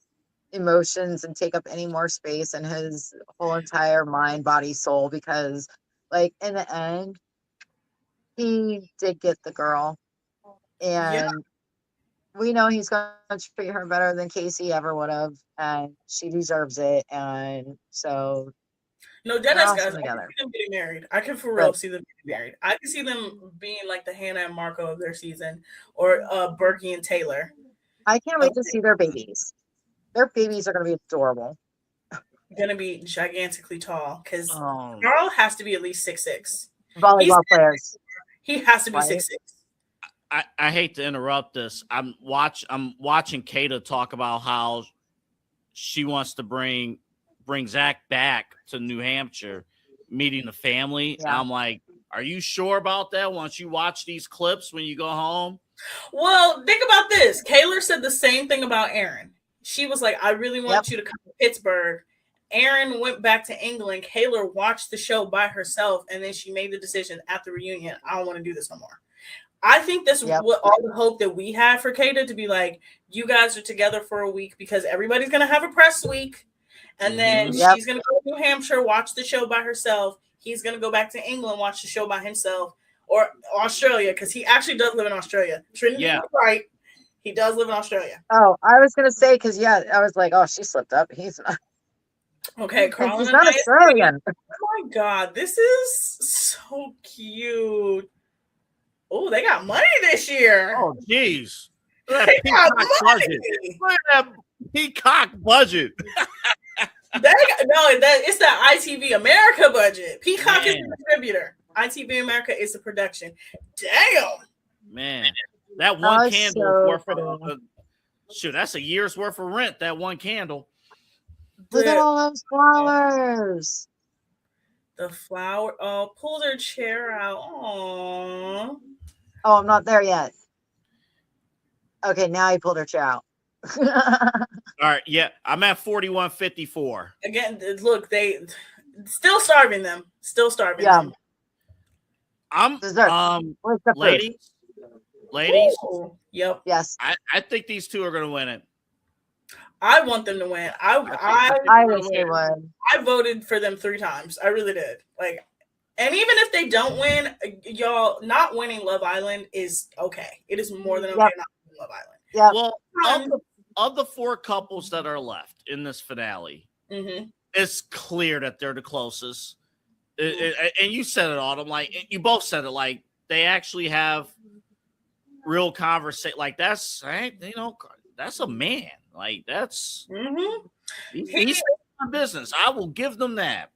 emotions and take up any more space in his whole entire mind, body, soul, because like in the end, he did get the girl, and we know he's going to treat her better than Casey ever would have, and she deserves it. And so No, They're Deadass awesome guys. I can together. see them getting married. I can for real see them getting married. I can see them being like the Hannah and Marco of their season, or Berkey and Taylor. I can't wait to see their babies. Their babies are going to be adorable. Going to be gigantically tall because Oh, Carl has to be at least 6'6". Volleyball players. He has to be Right? 6'6". I hate to interrupt this. I'm watching Kata talk about how she wants to bring Zach back to New Hampshire, meeting the family. Yeah. And I'm like, are you sure about that? Once you watch these clips when you go home. Well, think about this. Kaylor said the same thing about Aaron. She was like, I really want you to come to Pittsburgh. Aaron went back to England. Kaylor watched the show by herself, and then she made the decision at the reunion, I don't want to do this no more. I think that's what all the hope that we had for Kata, to be like, you guys are together for a week because everybody's going to have a press week. And then she's going to go to New Hampshire, watch the show by herself. He's going to go back to England, watch the show by himself, or Australia, because he actually does live in Australia. Trinity was right. He does live in Australia. Oh, I was going to say, because, I was like, oh, she slipped up. He's not. Okay, Carl. He's not Australian. Oh, my God. This is so cute. Oh, they got money this year. Oh, jeez. They got money. Look at that Peacock budget. It's the ITV America budget. Peacock is the distributor. ITV America is the production. Damn. Man, that one candle is worth shoot, that's a year's worth of rent, that one candle. Look at all those flowers. The flower. Oh, pull their chair out. Aww. Oh, I'm not there yet. Okay, now he pulled her chair out. All right, yeah, I'm at 41.54. Again, look, they still starving them. Still starving them. I'm ladies. Ooh, yep. Yes. I think these two are gonna win it. I want them to win. I wish they would. I voted for them 3 times. I really did. Like, and even if they don't win, y'all, not winning Love Island is okay. It is more than okay not winning Love Island. Yeah. Well, of the 4 couples that are left in this finale, it's clear that they're the closest. And you said it, Autumn. Like, you both said it. Like, they actually have real conversation. Like, that's that's a man. Like, that's he's business. I will give them that.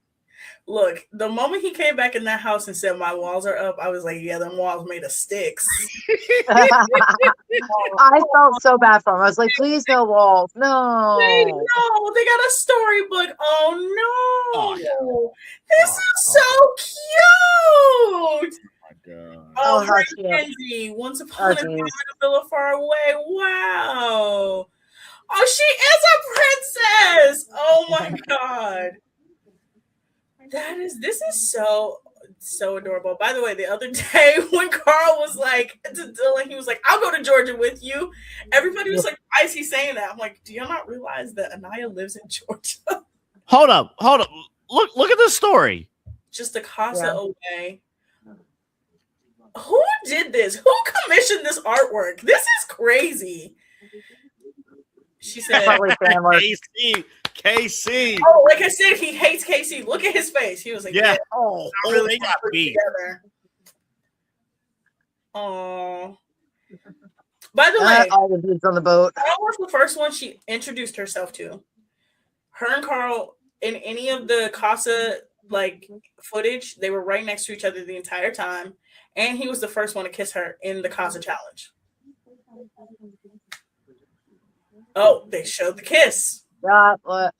Look, the moment he came back in that house and said, my walls are up, I was like, yeah, them walls made of sticks. I felt so bad for him. I was like, please no walls. No. They got a storybook. Oh, no. This is so cute. Oh, her Kenzie. Once upon a time in a villa far away. Wow. Oh, she is a princess. Oh, my God. This is so adorable. By the way, the other day when Carl was like to Dylan, he was like, I'll go to Georgia with you. Everybody was like, why is he saying that? I'm like, do you not realize that Anaya lives in Georgia? Hold up. Look at this story. Just a casa away. Who did this? Who commissioned this artwork? This is crazy. She said, KC. Oh, like I said, he hates KC. Look at his face. He was like, yeah. Really got beat. Oh. By the way, all the dudes on the boat. Carl was the first one she introduced herself to. Her and Carl, in any of the Casa footage, they were right next to each other the entire time. And he was the first one to kiss her in the Casa challenge. Oh, they showed the kiss. Yeah, what?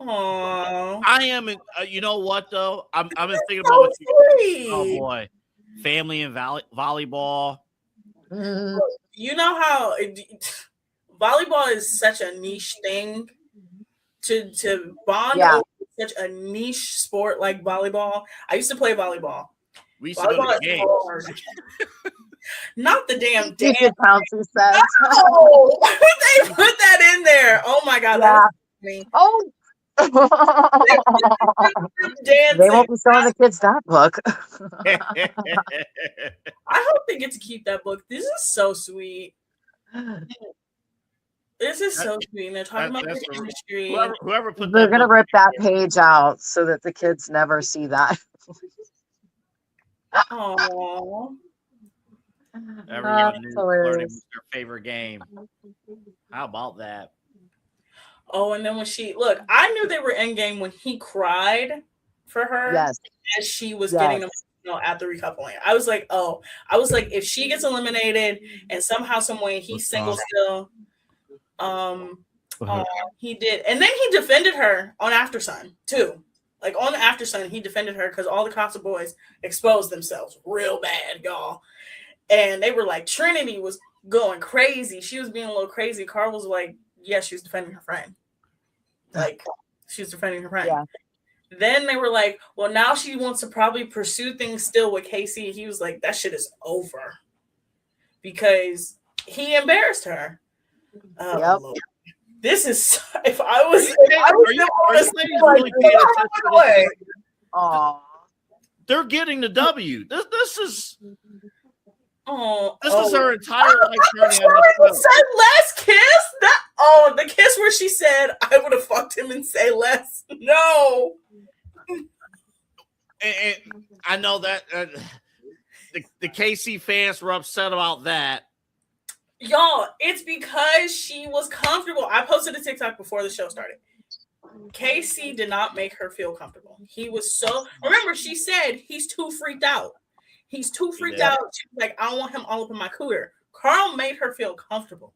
Aww. I am. You know what though? I'm thinking about what you. Oh boy, family and volleyball. You know how volleyball is such a niche thing to bond over such a niche sport like volleyball. I used to play volleyball. We used to go to games. Not the damn dance. Oh, they put that in there. Oh my God. Yeah. Me. Oh. They won't be showing the kids that book. I hope they get to keep that book. This is so sweet. This is so sweet. And they're talking about That's the a- industry. Whoever put They're that gonna book rip that together. page out so that the kids never see that. Aww. Everyone That's knew flirting hilarious. was their favorite game. How about that? Oh, and then when I knew they were in game when he cried for her Yes, as she was getting yes. at the recoupling. I was like, if she gets eliminated and somehow, some way he's single still, he did, and then he defended her on After Sun too. Like on After Sun, he defended her because all the Casa boys exposed themselves real bad, y'all. And they were like, Trinity was going crazy. She was being a little crazy. Carl was like, yeah, she was defending her friend. Like, she was defending her friend. Yeah. Then they were like, well, now she wants to probably pursue things still with Casey. He was like, that shit is over. Because he embarrassed her. Yep. Lord. This is, if I was really paying attention to this? Aw. They're getting the W. This is this is her entire life journey. Said less kiss. The kiss where she said, I would have fucked him and say less. No. And I know that the KC fans were upset about that. Y'all, it's because she was comfortable. I posted a TikTok before the show started. Casey did not make her feel comfortable. He was remember, she said he's too freaked out. He's too freaked out. She's like, I don't want him all up in my cooter. Carl made her feel comfortable.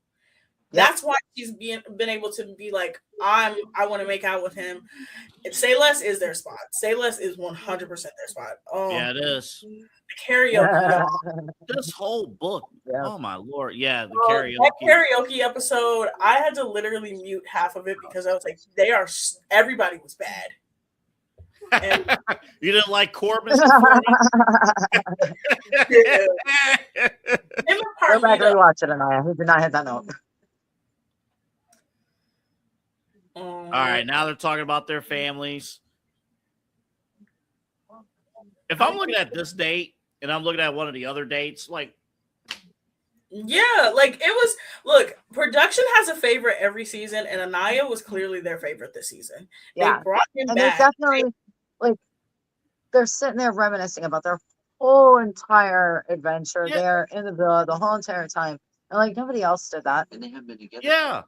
Yep. That's why she's been able to be like, I want to make out with him. And Say Less is their spot. Say Less is 100% their spot. Oh, yeah, it is. The karaoke. This whole book. Yeah. Oh my Lord. Yeah, the karaoke. That karaoke episode, I had to literally mute half of it because I was like, everybody was bad. And you didn't like Corbin's performance? Go back and watch it, Anaya. Who did not hit that note? All right, now they're talking about their families. If I'm looking at this date and I'm looking at one of the other dates, like, yeah, like it was. Look, production has a favorite every season, and Anaya was clearly their favorite this season. Yeah, they brought him and back. They definitely like they're sitting there reminiscing about their whole entire adventure there in the villa the whole entire time, and like nobody else did that. And they haven't been together. Yeah.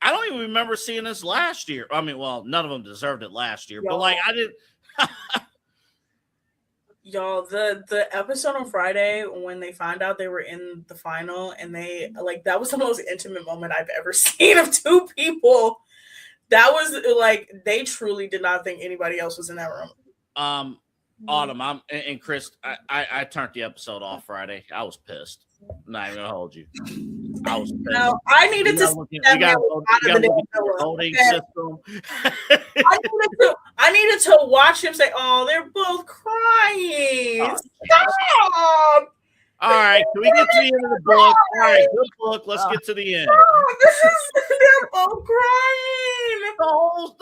I don't even remember seeing this last year. I mean, well, none of them deserved it last year, but like I didn't. Y'all, the episode on Friday when they found out they were in the final and they like that was the most intimate moment I've ever seen of two people. That was like they truly did not think anybody else was in that room. Autumn, and Chris, I turned the episode off Friday. I was pissed. I'm not even gonna hold you. I was pissed. No, I needed to see that man out of the voting system. I needed to watch him say, "Oh, they're both crying." Stop. All right, can we get to the end of the book? All right, good book. Let's get to the end. They're both crying. Stop.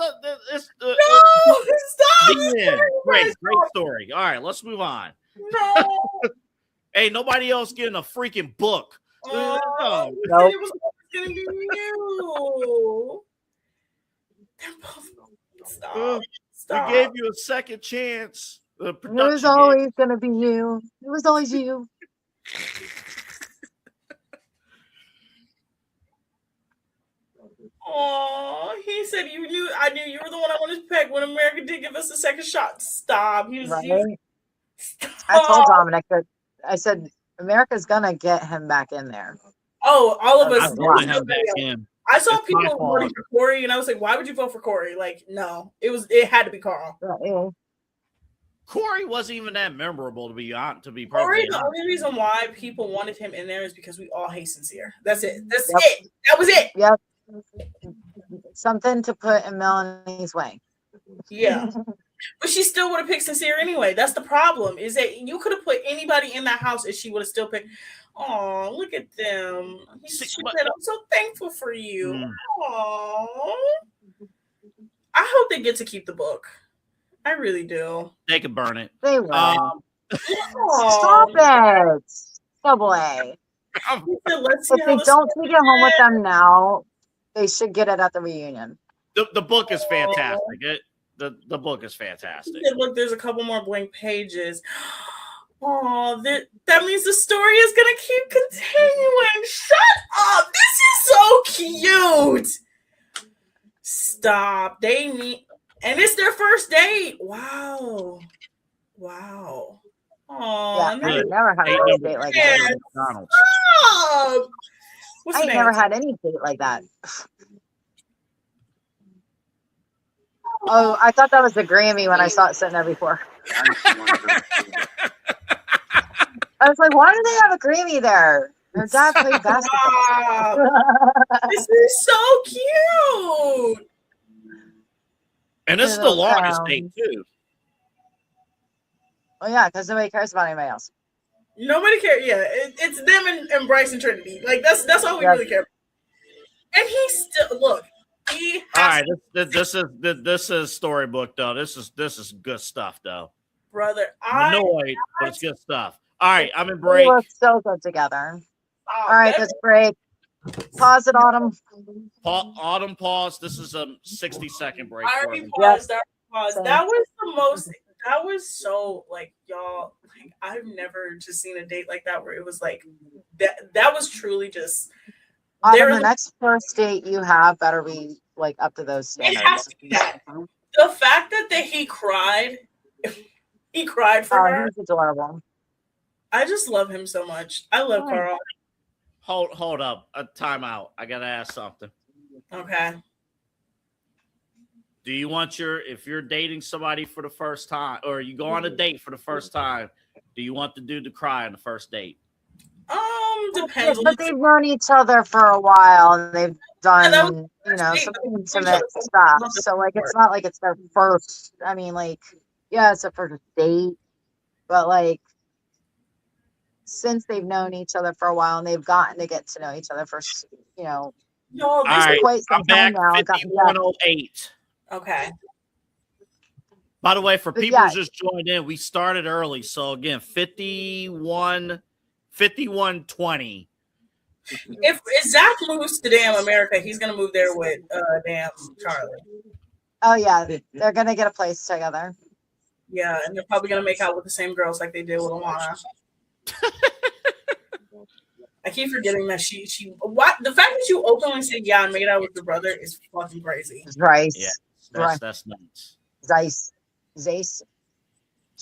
The end. Great story. All right, let's move on. No. Hey, nobody else getting a freaking book. No. It was going to be you. Stop. We gave you a second chance. It was always going to be you. It was always you. Oh, he said I knew you were the one I wanted to pick when America did give us a second shot. Stop. He was right. Stop. I told Dominic that I said America's gonna get him back in there. Oh, all of us. Him back in. I saw people voting for Corey, and I was like, "Why would you vote for Corey?" Like, no, it had to be Carl. Yeah. Corey wasn't even that memorable to be Corey, the only reason why people wanted him in there is because we all hate Sincere. That's it. That's it. That was it. Yep. Something to put in Melanie's way. Yeah. But she still would have picked Sincere anyway. That's the problem, is that you could have put anybody in that house and she would have still picked. Oh, look at them. She said, I'm so thankful for you. Oh. I hope they get to keep the book. I really do. They could burn it. They will. Stop it. Double A. Let's see if they don't take it home with them now, They should get it at the reunion. The book is fantastic. The book is fantastic. Look, there's a couple more blank pages. Oh, that means the story is gonna keep continuing. Shut up! This is so cute. Stop. They meet, and it's their first date. Wow. Oh, Yeah, I ain't never had a date like that. McDonald's. Stop. I ain't never had any date like that. Oh, I thought that was the Grammy when I saw it sitting there before. I was like, why do they have a Grammy there? Her dad played basketball. This is so cute. And this is the longest date too. Oh yeah, because nobody cares about anybody else. Nobody cares. Yeah, it's them and Bryce and Trinity. Like that's all we really care about. And he still look. He has this is storybook though. This is good stuff though. Brother, I'm annoyed, but it's good stuff. All right, I'm in break. We work so good together. All right, that's break. Pause it, Autumn. Autumn, pause. This is a 60-second break. I already paused. That was the most. That was so like y'all. Like I've never just seen a date like that where it was like that. That was truly just. Autumn, the next first date you have better be like up to those standards. The fact that he cried. He cried for her. He's adorable. I just love him so much. I love Carl. Hold up. A timeout. I gotta ask something. Okay. Do you want if you're dating somebody for the first time, or you go on a date for the first time, do you want the dude to cry on the first date? Depends. But they've known each other for a while and they've done, some intimate stuff. So like, it's not like it's their first. I mean, like, yeah, it's a first date, but like, since they've known each other for a while and they've gotten to get to know each other for, quite some time now. 5108. Okay. By the way, for people who just joined in, we started early. So again, 5120. If Zach moves to damn America, he's gonna move there with damn Charlie. Oh yeah, they're gonna get a place together. Yeah, and they're probably gonna make out with the same girls like they did with Alana. I keep forgetting that she what the fact that you openly said yeah and made out with your brother is fucking crazy. Right. Yeah, that's nuts. Zeiss.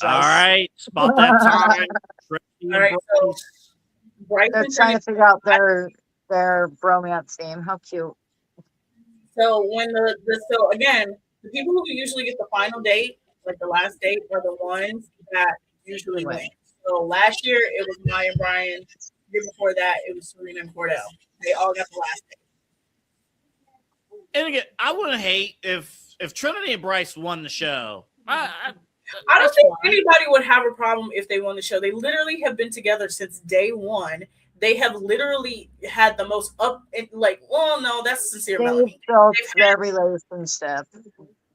All right, it's about that time. All right, so they're trying to figure out their bromance name. How cute. So when so again, the people who usually get the final date, like the last date, are the ones that usually win. So last year it was Maya and Brian. The year before that it was Serena and Cordell. They all got the last date. And again, I wouldn't hate if Trinity and Bryce won the show. I don't think anybody would have a problem if they won the show. They literally have been together since day one. They have literally had the most no, that's sincere. They built their relationship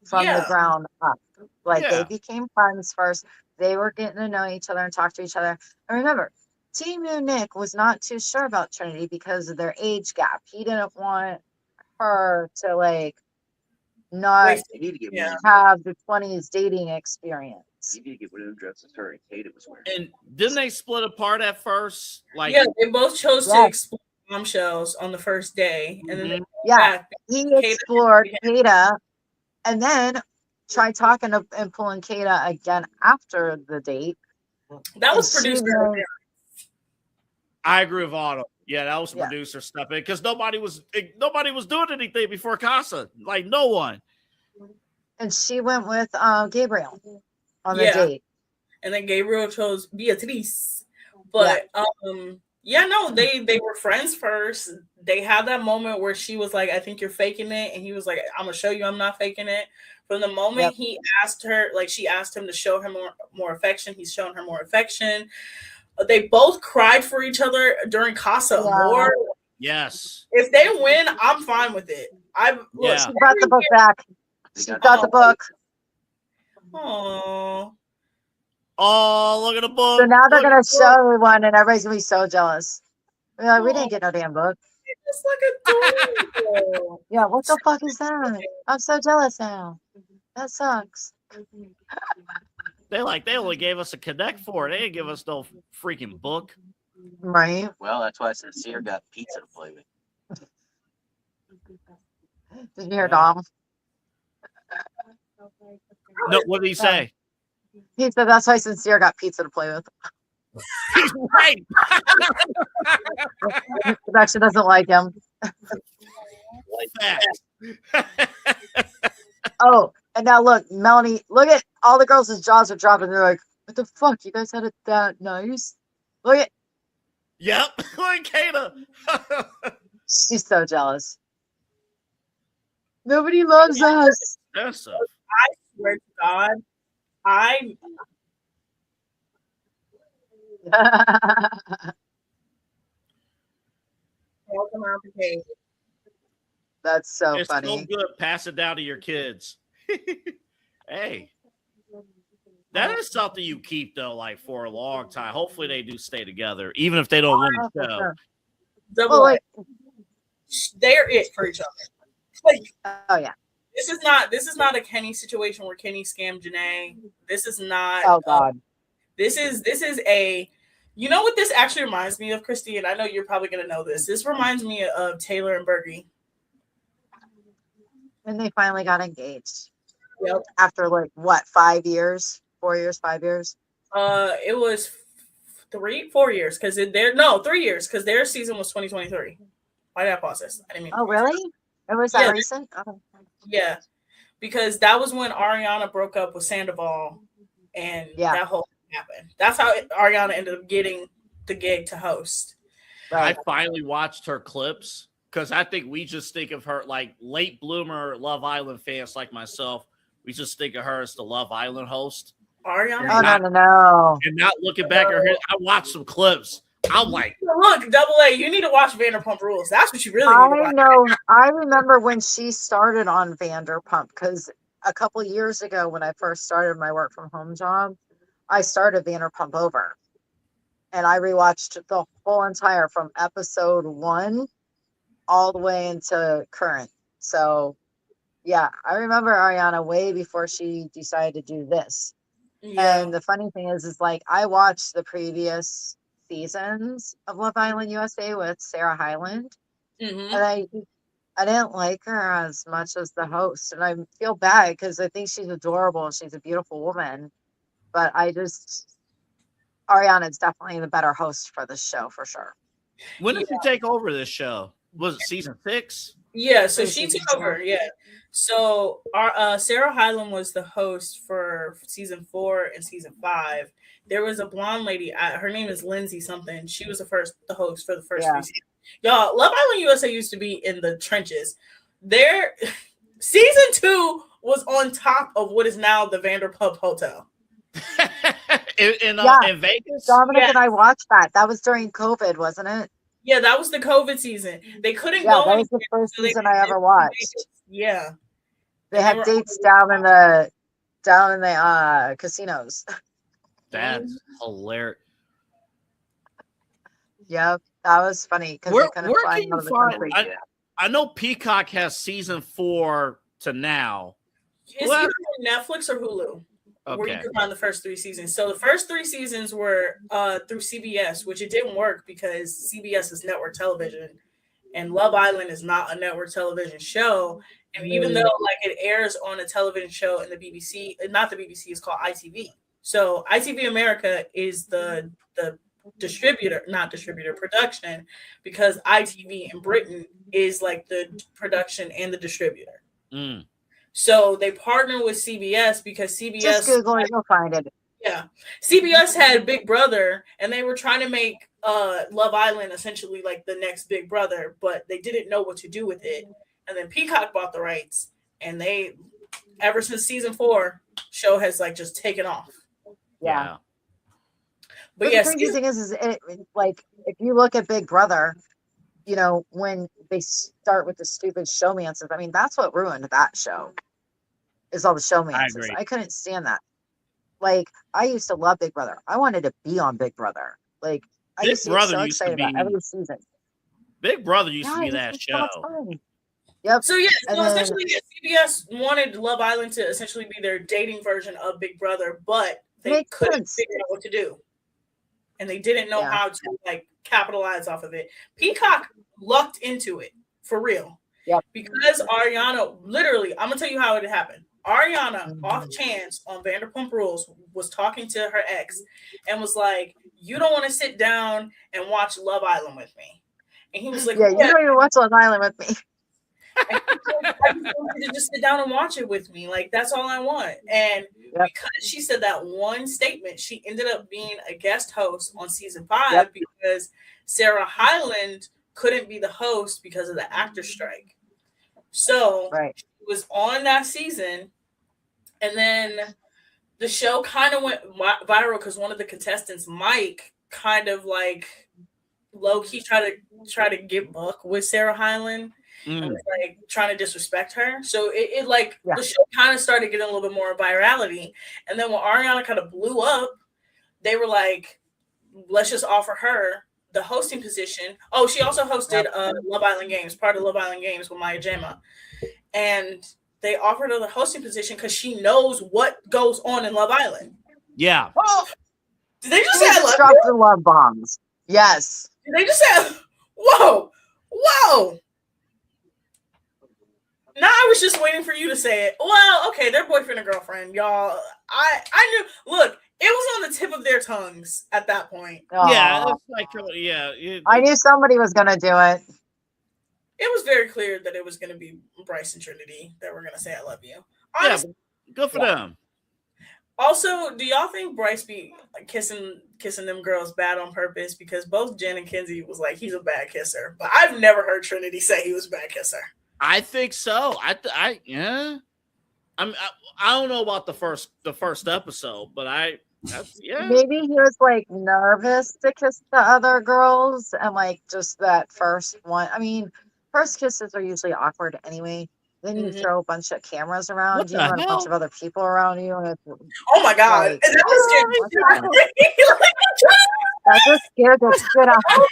from the ground up. They became friends first. They were getting to know each other and talk to each other. And remember, Team New Nick was not too sure about Trinity because of their age gap. He didn't want her to not have the 20s dating experience. You need to get one of the dresses her and Kate was wearing. And didn't they split apart at first? They both chose to explore bombshells on the first day, and then he explored Kata, and then tried talking and pulling Kata again after the date. That was producer. I agree with Autumn. Yeah, that was producer stuff because nobody was doing anything before Casa. Like no one. And she went with Gabriel on the date. And then Gabriel chose Beatrice. But they were friends first. They had that moment where she was like, I think you're faking it. And he was like, I'm gonna show you I'm not faking it. From the moment he asked her, she asked him to show her more affection, he's shown her more affection. They both cried for each other during Casa Award. Yes. If they win, I'm fine with it. She brought the book back. She got the book. Oh, look at the book. So now they're going to show everyone and everybody's going to be so jealous. We didn't get no damn book. It's like adorable. Yeah, what the fuck is that? I'm so jealous now. That sucks. They only gave us a connect for it. They didn't give us no freaking book. Right? Well, that's why Sincere got pizza to play with. Did you hear Dom? No, what did he say? He said that's why Sincere got pizza to play with. He's right. Production doesn't like him. Oh, and now look, Melanie, look at all the girls' jaws are dropping. They're like, what the fuck? You guys had it that nice? Look at, Yep. Look, Kata. she's so jealous. Nobody loves us. Impressive. I swear to God, I welcome out the cave. That's so It's funny. so good. Pass it down to your kids. Hey, that is something you keep though, like for a long time. Hopefully, they do stay together, even if they don't win Oh, the for show. sure. Double Well, A. like, They're it for each other. Like, oh yeah. this is not a Kenny situation where Kenny scammed Janae. This is not. Oh god. This is a. You know what this actually reminds me of, Christy, and I know you're probably gonna know this. This reminds me of Taylor and Bergie. And they finally got engaged. Yep. After like what, 5 years? 4 years, 5 years? It was 4 years because 3 years because their season was 2023. Why did I pause this? I didn't mean. Oh really? It was that recent? Okay. Yeah, because that was when Ariana broke up with Sandoval, and that whole thing happened. That's how Ariana ended up getting the gig to host. Right. I finally watched her clips because I think we just think of her like late bloomer Love Island fans like myself. We just think of her as the Love Island host. Ariana. Oh no. And not looking back at her. I watched some clips. I'm like, look, Double A, you need to watch Vanderpump Rules. That's what you really need to watch. I know. I remember when she started on Vanderpump because a couple years ago when I first started my work from home job, I started Vanderpump Over. And I rewatched the whole entire from episode 1 all the way into current. So yeah, I remember Ariana way before she decided to do this. Yeah. And the funny thing is like I watched the previous seasons of Love Island USA with Sarah Hyland, Mm-hmm. and I didn't like her as much as the host, and I feel bad because I think she's adorable. She's a beautiful woman, but Ariana's definitely the better host for this show for sure. when did you take over this show? Was it season 6? Yeah, so she took over. Yeah, so our Sarah Hyland was the host for season 4 and season 5. There was a blonde lady. Her name is Lindsay something. She was the host for the first 3 seasons. Y'all, Love Island USA used to be in the trenches. Their season 2 was on top of what is now the Vanderpump Hotel. in Vegas? Dominic and I watched that. That was during COVID, wasn't it? Yeah, that was the COVID season. They couldn't go. That was the first season I ever watched. Yeah. They had dates down in the casinos. That's hilarious. Yep, that was funny because they couldn't fly out of the country. I know Peacock has season 4 to now. It's either Netflix or Hulu. Okay. Where you can find the first 3 seasons. So the first 3 seasons were through CBS, which it didn't work because CBS is network television, and Love Island is not a network television show. And even though like it airs on a television show in the BBC, not the BBC, it's called ITV. So ITV America is the production, because ITV in Britain is like the production and the distributor. Mm. So they partner with CBS because CBS. Just Google it, you'll find it. Yeah, CBS had Big Brother, and they were trying to make Love Island essentially like the next Big Brother, but they didn't know what to do with it. And then Peacock bought the rights, and they, ever since season 4, show has like just taken off. Yeah. But the crazy thing is it, like if you look at Big Brother, you know, when they start with the stupid showmances, I mean, that's what ruined that show. Is all the showmances. I couldn't stand that. Like, I used to love Big Brother. I wanted to be on Big Brother. Like, I used to get so excited about every season. Big Brother used to Yeah, be it that was so much show. fun. Yep. So yeah, And so then essentially CBS wanted Love Island to essentially be their dating version of Big Brother, but they makes couldn't sense. figure out what to do. And they didn't know Yeah. how to like capitalize off of it. Peacock lucked into it for real. Yep. Because Ariana, literally, I'm gonna tell you how it happened. Ariana, off chance on Vanderpump Rules, was talking to her ex and was like, "You don't want to sit down and watch Love Island with me?" And he was like, Yeah, you don't even watch Love Island with me. I just want you to just sit down and watch it with me. Like, that's all I want. And Yep. because she said that one statement, she ended up being a guest host on season 5 Yep. because Sarah Hyland couldn't be the host because of the actor strike. So Right. she was on that season, and then the show kind of went viral because one of the contestants, Mike, kind of like low key try to get buck with Sarah Hyland. And was like trying to disrespect her. So it like the show kind of started getting a little bit more virality. And then when Ariana kind of blew up, they were like, let's just offer her the hosting position. Oh, she also hosted Love Island Games, part of Love Island Games with Maya Jama. And they offered her the hosting position because she knows what goes on in Love Island. Yeah. Oh, did they just They say I love dropped you? the love bombs. Yes. Did they just say, whoa? Now I was just waiting for you to say it. Well, okay, they're boyfriend and girlfriend, y'all. I knew. Look, it was on the tip of their tongues at that point. Yeah, Aw. it's like I knew somebody was gonna do it. It was very clear that it was going to be Bryce and Trinity that were going to say "I love you." yeah, Honestly, good for them. also, do y'all think Bryce be kissing them girls bad on purpose? Because both Jen and Kenzie was like, he's a bad kisser, but I've never heard Trinity say he was a bad kisser. I think so. Yeah. I don't know about the first episode, but yeah. Maybe he was like nervous to kiss the other girls, and like just that first one. I mean, first kisses are usually awkward anyway. Then you throw a bunch of cameras around What you the and a bunch of other people around you, and it's Oh my god, like, that was scary. that just scared the shit out of me.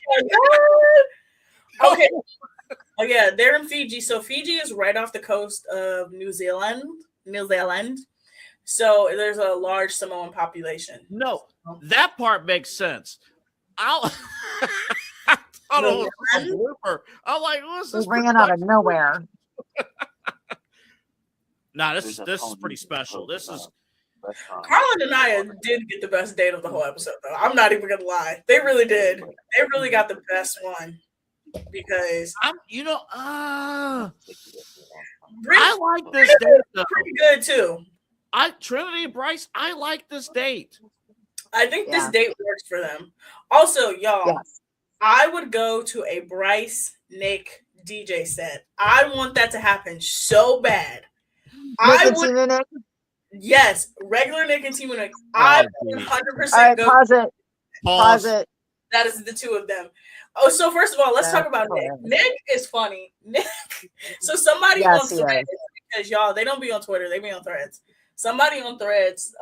Oh my god. Okay. Oh yeah, they're in Fiji. So Fiji is right off the coast of New Zealand. So there's a large Samoan population. No, that part makes sense. I don't know. I'm like, what's We're this? bringing out of nowhere. Nah, this is pretty special. This is Carlin and I did get the best date of the whole episode, though. I'm not even gonna lie. They really did. They really got the best one because I like this date though. pretty good too. Trinity and Bryce, I like this date. I think this date works for them. Also, y'all, Yes. I would go to a Bryce Nick DJ set. I want that to happen so bad. Nick? Yes, regular Nick and Team Nick. I would 100% All right, go. pause it. Pause it. That is the two of them. Oh, so first of all, let's talk about Nick. Nick is funny. Nick. So somebody on Threads, because y'all, they don't be on Twitter, they be on Threads. Somebody on Threads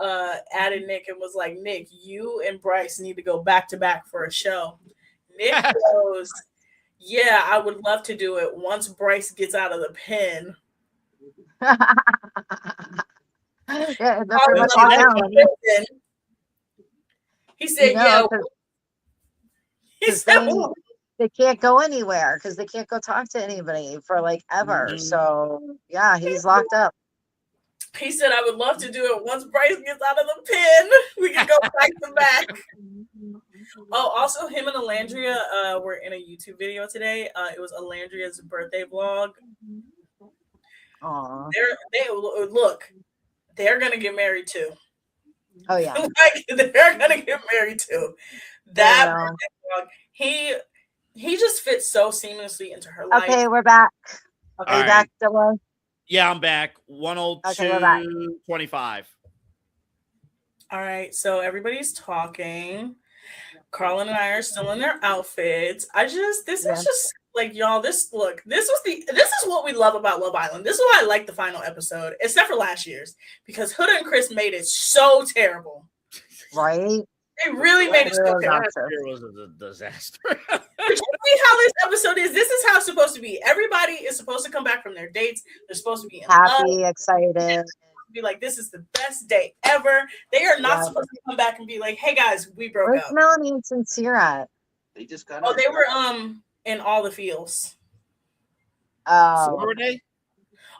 added Nick and was like, Nick, you and Bryce need to go back to back for a show. Nick goes, yeah, I would love to do it once Bryce gets out of the pen. Yeah, that's pretty much all down. He said, No, yeah. He said, they can't go anywhere because they can't go talk to anybody for like ever. Mhm. So yeah, he's locked up. He said, I would love to do it once Bryce gets out of the pen. We can go back to back. Oh, also, him and Alandria were in a YouTube video today. It was Alandria's birthday vlog. Aww. They're gonna get married too. Oh yeah. Like, they're gonna get married too. That birthday vlog, he just fits so seamlessly into her life. Okay, we're back. Okay, All right. back, Dylan. Yeah, I'm back. 102.25. All right, so everybody's talking. Carlin and I are still in their outfits. This is just like, y'all, this is what we love about Love Island. This is why I like the final episode, except for last year's, because Huda and Chris made it so terrible. Right? They really made it so Real bad. Last obnoxious. year was a disaster. But you see how this episode is? This is how it's supposed to be. Everybody is supposed to come back from their dates. They're supposed to be in love. Happy, excited. Be like, this is the best day ever. They are not Yeah. supposed to come back and be like, hey guys, we broke Where's up. Melanie and Sincere at? They just got Oh, out. they were in all the fields. Oh, Where were they?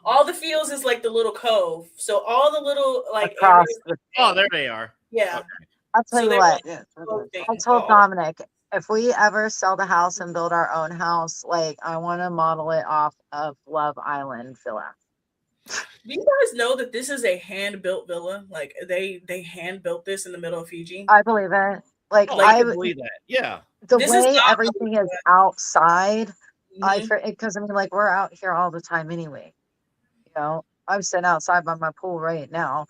All the fields is like the little cove. So all the little like across areas, the. Oh, there they are. yeah. Okay. I'll tell So you they what. Yeah. I told Dominic, if we ever sell the house and build our own house, like I want to model it off of Love Island Villa. Do you guys know that this is a hand-built villa? Like they hand built this in the middle of Fiji. I believe it. Like Oh, I I, can believe that. Yeah. the This is way not- everything is outside, Mhm. because I mean, like we're out here all the time anyway. You know, I'm sitting outside by my pool right now.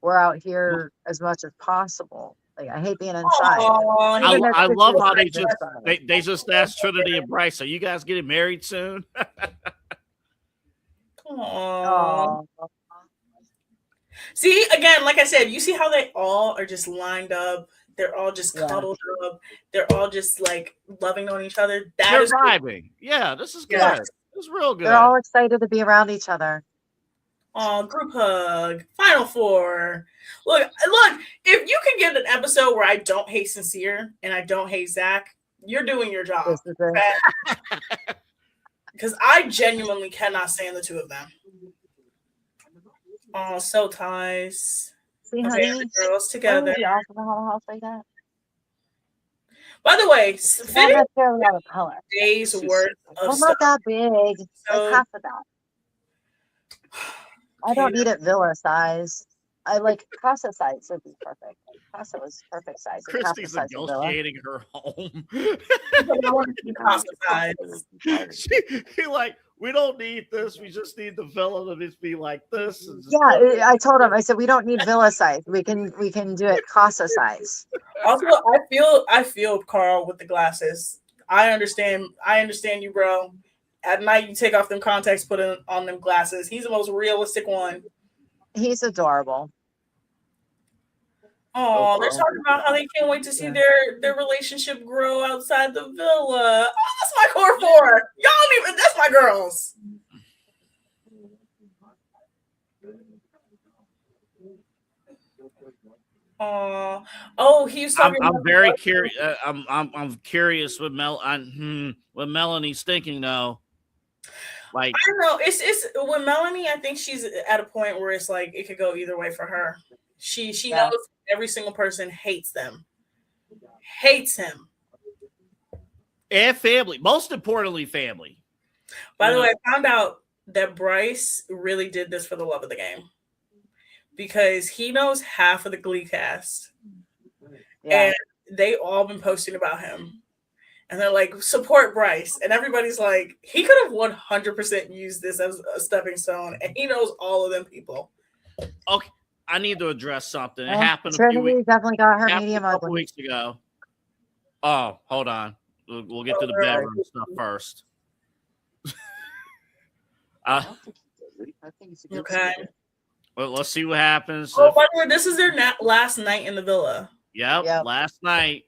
We're out here as much as possible. Like I hate being inside. Aw, Even I if love it's how they inside. just they just asked Trinity and Bryce, "Are you guys getting married soon?" Aw. Oh, See, again, like I said, you see how they all are just lined up. They're all just Yeah. cuddled up. They're all just like loving on each other. That They're is vibing. Yeah, this is good. Yes. This is real good. they're all excited to be around each other. group hug. Final four. Look, if you can get an episode where I don't hate Sincere and I don't hate Zach, you're doing your job. This is it. Because I genuinely cannot stand the two of them. Oh, so ties. See, Okay, honey, the girls why together. would you also have a house like that? By the way, Not fitting necessarily out of color. days worth of Well, stuff. not that big. So- Like half of that. I don't need it villa size. I like Casa size would be perfect. Casa was perfect size. It's half the Christy's size of villa. negotiating her home. I want to be Casa size. He like, we don't need this. We just need the villa to just be like this. And just Yeah, I told him. I said we don't need villa size. We can do it Casa size. Also, I feel Carl with the glasses. I understand you, bro. At night, you take off them contacts, put on them glasses. He's the most realistic one. He's adorable. Oh, they're talking about how they can't wait to see their relationship grow outside the villa. Oh, that's my core four. Y'all don't even. That's my girls. Oh, he was talking. I'm about very curious. I'm curious what what Melanie's thinking though. Like, I don't know. It's with Melanie. I think she's at a point where it's like it could go either way for her. She knows every single person hates them, hates him. and family. Most importantly, family. By the way, I found out that Bryce really did this for the love of the game because he knows half of the Glee cast, Yeah. and they all been posting about him. And they're like, support Bryce. And everybody's like, he could have 100% used this as a stepping stone. And he knows all of them people. Okay, I need to address something. It Well, happened a few Trinity weeks. definitely got her Happened medium a couple ugly. weeks ago. Oh, hold on. We'll get to the bedroom stuff first. I think it's a good Okay. season. Well, let's see what happens. Oh, by the way, this is their last night in the villa. Yep, last night.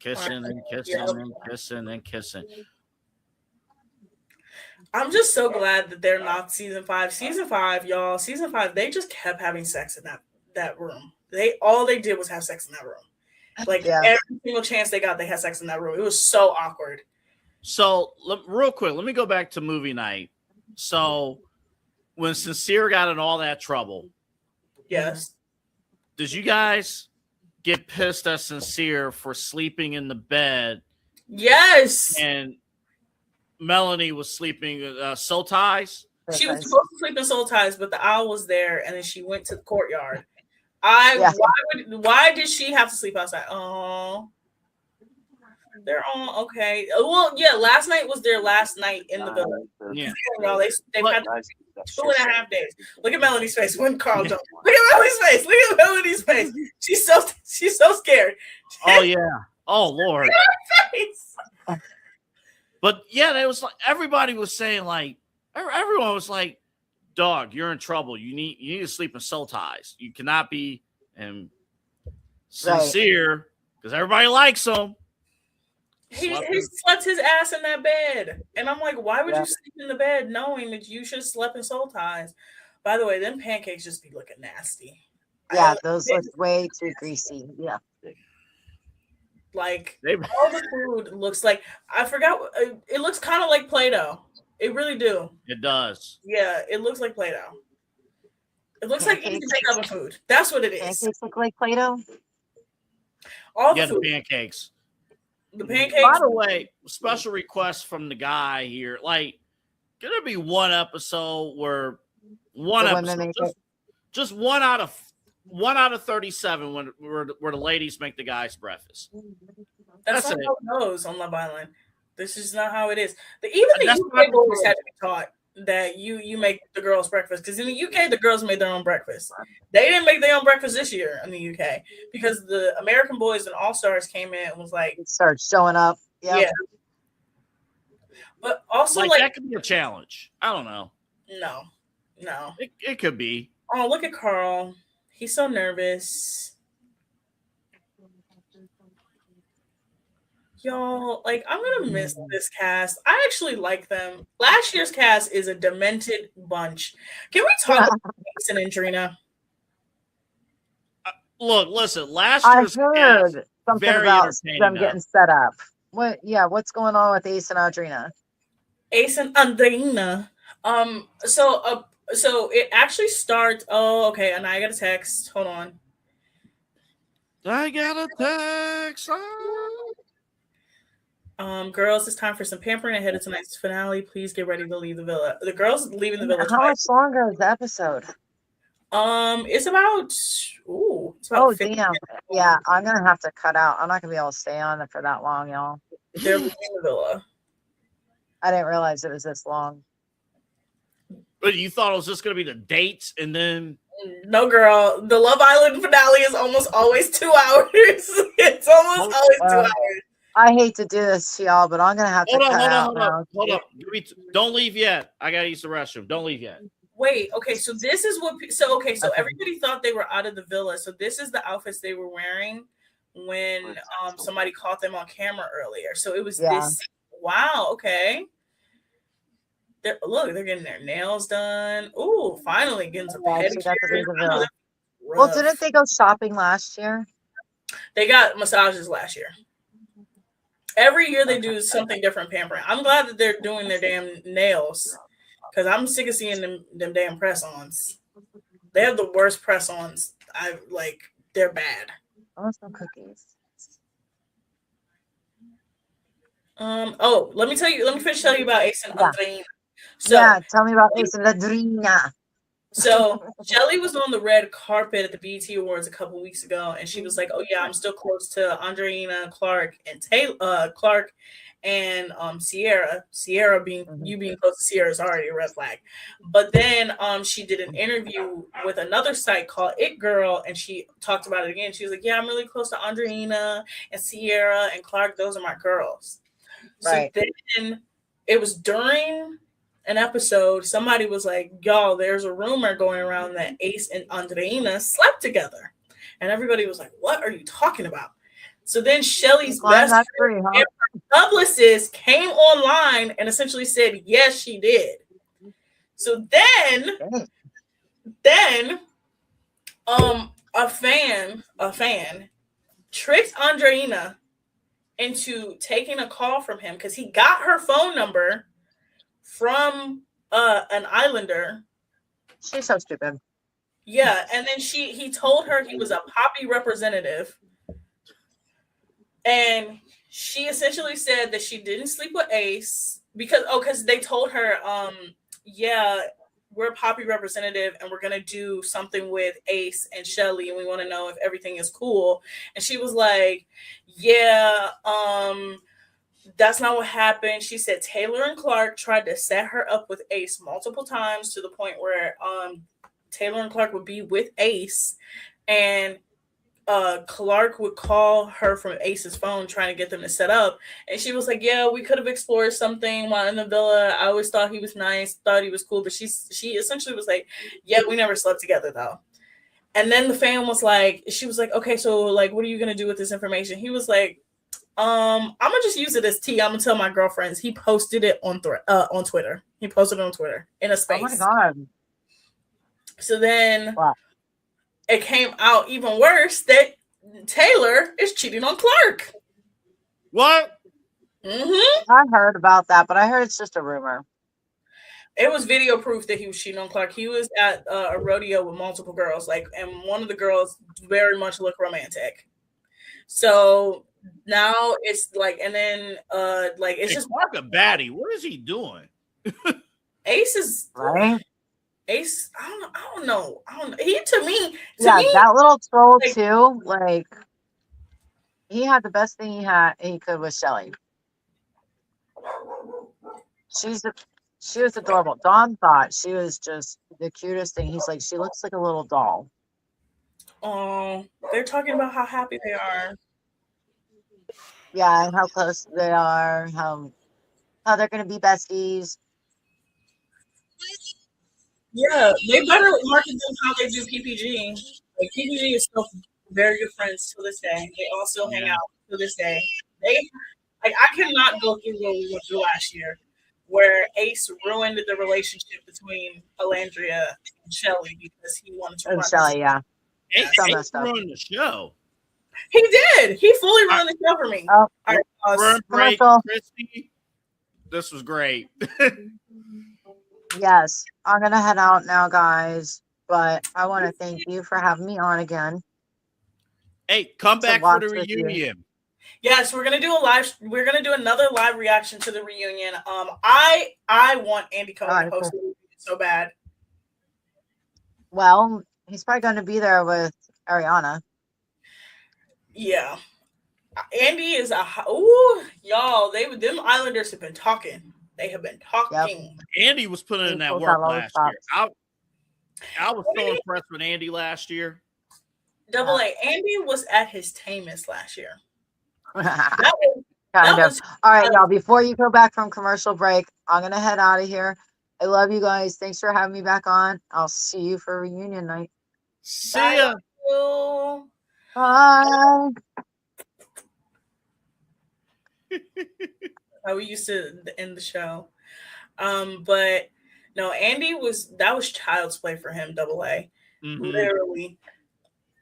Kissing and kissing Yep. and kissing and kissing. I'm just so glad that they're not season 5. Season 5, y'all. Season 5, they just kept having sex in that room. All they did was have sex in that room. Like every single chance they got, they had sex in that room. It was so awkward. So, real quick, let me go back to movie night. So, when Sincere got in all that trouble, Yes. did you guys get pissed at Sincere for sleeping in the bed? Yes. And Melanie was sleeping soul ties? She was supposed to sleep in soul ties, but the owl was there, and then she went to the courtyard. Why did she have to sleep outside? Oh, they're all okay. Well, yeah. Last night was their last night in the villa. Yeah. Y'all, they've had 2.5 days. Look at Melanie's face when Carl jumped. Look at Melanie's face. Look at Melanie's face. She's so scared. Oh yeah. Oh Lord. But yeah, it was like everybody was saying like everyone was like, "Dog, you're in trouble. You need to sleep in soul ties. You cannot be." And Sincere, because everybody likes him. He slept his ass in that bed. And I'm like, why would you sleep in the bed knowing that you should have slept in soul ties? By the way, them pancakes just be looking nasty. Yeah, those look way too greasy. Yeah. Like, all the food looks like, I forgot, it looks kind of like Play-Doh. It really do. It does. Yeah, it looks like Play-Doh. It looks like anything type of food. That's what it is. Pancakes look like Play-Doh? All the food. The pancakes. The pancakes. By the way, special request from the guy here. Like, could there be one episode where just one out of 37 where the ladies make the guys breakfast? That's not how it goes on Love Island. This is not how it is. Even the UK boys had to be taught that you make the girls breakfast, because in the UK the girls made their own breakfast. They didn't make their own breakfast this year in the UK because the American boys and All Stars came in and was like, start showing up. Yep. Yeah, but also like that could be a challenge. I don't know. No, it could be. Oh, look at Carl. He's so nervous. Y'all, like, I'm gonna miss this cast. I actually like them. Last year's cast is a demented bunch. Can we talk about Mason and Drina? Look, listen. Last year's I heard something about them getting set up. What? Yeah, what's going on with Ace and Audrina? Ace and Audrina. So it actually starts. Oh, okay. And I got a text. Hold on. I got a text. Girls, it's time for some pampering ahead of tonight's finale. Please get ready to leave the villa. The girls leaving the villa. How much longer is the episode? It's about. Oh, damn. Yeah, I'm gonna have to cut out. I'm not gonna be able to stay on it for that long, y'all. They're leaving the villa. I didn't realize it was this long. But you thought it was just gonna be the dates and then. No, girl. The Love Island finale is almost always 2 hours. It's almost always 2 hours. I hate to do this to y'all, but I'm gonna have to cut out now. Hold up. Don't leave yet. I gotta use the restroom. Don't leave yet. Wait. Okay. So this is what. So everybody thought they were out of the villa. So this is the outfits they were wearing when somebody caught them on camera earlier. So it was this. Wow. Okay. They're getting their nails done. Ooh, finally getting some pedicures. Well, didn't they go shopping last year? They got massages last year. Every year they do something different pampering. I'm glad that they're doing their damn nails because I'm sick of seeing them damn press-ons. They have the worst press-ons. They're bad. I want some cookies. Let me finish telling you about Ace and Audrina. Tell me about Ace and Audrina. So Shelly was on the red carpet at the BET Awards a couple weeks ago, and she was like, "Oh yeah, I'm still close to Andreina, Clark, and Clark, and Sierra. Sierra being close to Sierra is already a red flag." But then she did an interview with another site called It Girl, and she talked about it again. She was like, "Yeah, I'm really close to Andreina and Sierra and Clark. Those are my girls." Right. So then it was during an episode, somebody was like, y'all, there's a rumor going around that Ace and Andreina slept together. And everybody was like, what are you talking about? So then Shelly's best friend, publicist came online and essentially said, yes, she did. So then a fan tricked Andreina into taking a call from him because he got her phone number from an Islander. She's so stupid. Yeah, and then he told her he was a Poppy representative. And she essentially said that she didn't sleep with Ace because they told her, we're a Poppy representative and we're gonna do something with Ace and Shelly and we want to know if everything is cool. And she was like, that's not what happened. She said Taylor and Clark tried to set her up with Ace multiple times to the point where Taylor and Clark would be with Ace and Clark would call her from Ace's phone trying to get them to set up. And she was like, yeah, we could have explored something while in the villa. I always thought he was nice, thought he was cool. But she essentially was like, yeah, we never slept together though. And then the fan was like, she was like, okay, so like, what are you gonna do with this information? He was like, I'm gonna just use it as tea. I'm gonna tell my girlfriends. He posted it on Twitter. He posted it on Twitter in a space. Oh my god! So then Wow. it came out even worse that Taylor is cheating on Clark. What? I heard about that, but I heard it's just a rumor. It was video proof that he was cheating on Clark. He was at a rodeo with multiple girls, like, and one of the girls very much looked romantic. So now it's like, and then like it's just Clark a baddie. What is he doing? Ace is right. Ace, I don't know. He to me, that little troll like, too. Like he had the best thing he could with Shelly. She was adorable. Dawn thought she was just the cutest thing. He's like, she looks like a little doll. Oh, they're talking about how happy they are. Yeah, and how close they are. How they're gonna be besties. Yeah, they better market them how they do PPG. Like PPG is still very good friends to this day. They all still hang out to this day. They like I cannot go through what we went through last year, where Ace ruined the relationship between Alandria and Shelly because he wanted to run Shelly, yeah. Ace ruined the show. He did. He fully ruined the show for me. Oh, all right, break, Kristy. This was great. Yes, I'm gonna head out now, guys. But I want to thank you for having me on again. Hey, come back for the reunion. Yes, we're gonna do a live. We're gonna do another live reaction to the reunion. I want Andy Cohen to host it so bad. Well, he's probably going to be there with Ariana. Yeah, Andy is y'all. Them Islanders have been talking. They have been talking. Yep. Andy was putting in that work last year. I was so impressed with Andy last year. Double A. Andy was at his tamest last year. That was, all right, y'all. Before you go back from commercial break, I'm gonna head out of here. I love you guys. Thanks for having me back on. I'll see you for reunion night. See ya. Bye. How we used to end the show. But no, Andy that was child's play for him, Double A. Mm-hmm. Literally.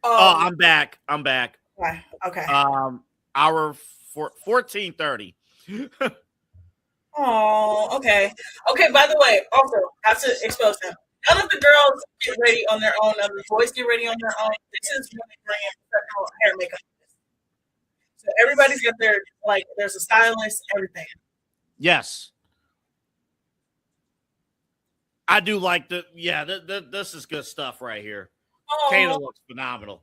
I'm back. Okay. Hour 14:30. Oh, okay. Okay, by the way, also have to expose them. None of the girls get ready on their own. None of the boys get ready on their own. This is when they bring in professional hair and makeup. So everybody's got their, like, there's a stylist, everything. Yes. I do like this is good stuff right here. Kata looks phenomenal.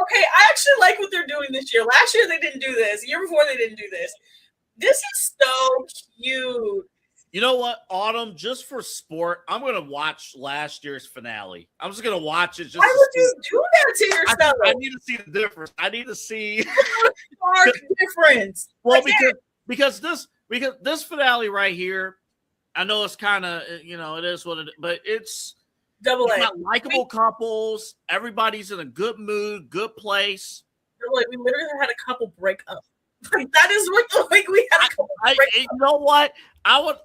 Okay, I actually like what they're doing this year. Last year they didn't do this. The year before they didn't do this. This is so cute. You know what, Autumn? Just for sport, I'm going to watch last year's finale. I'm just going to watch it. Why would you do that to yourself? I need to see the difference. I need to see stark difference. Well, because this finale right here, I know it's kind of, it is what it is, but it's Double A. Likable couples. Everybody's in a good mood, good place. Double A. We literally had a couple break up. Like, that is what we had a couple break up. You know what? I want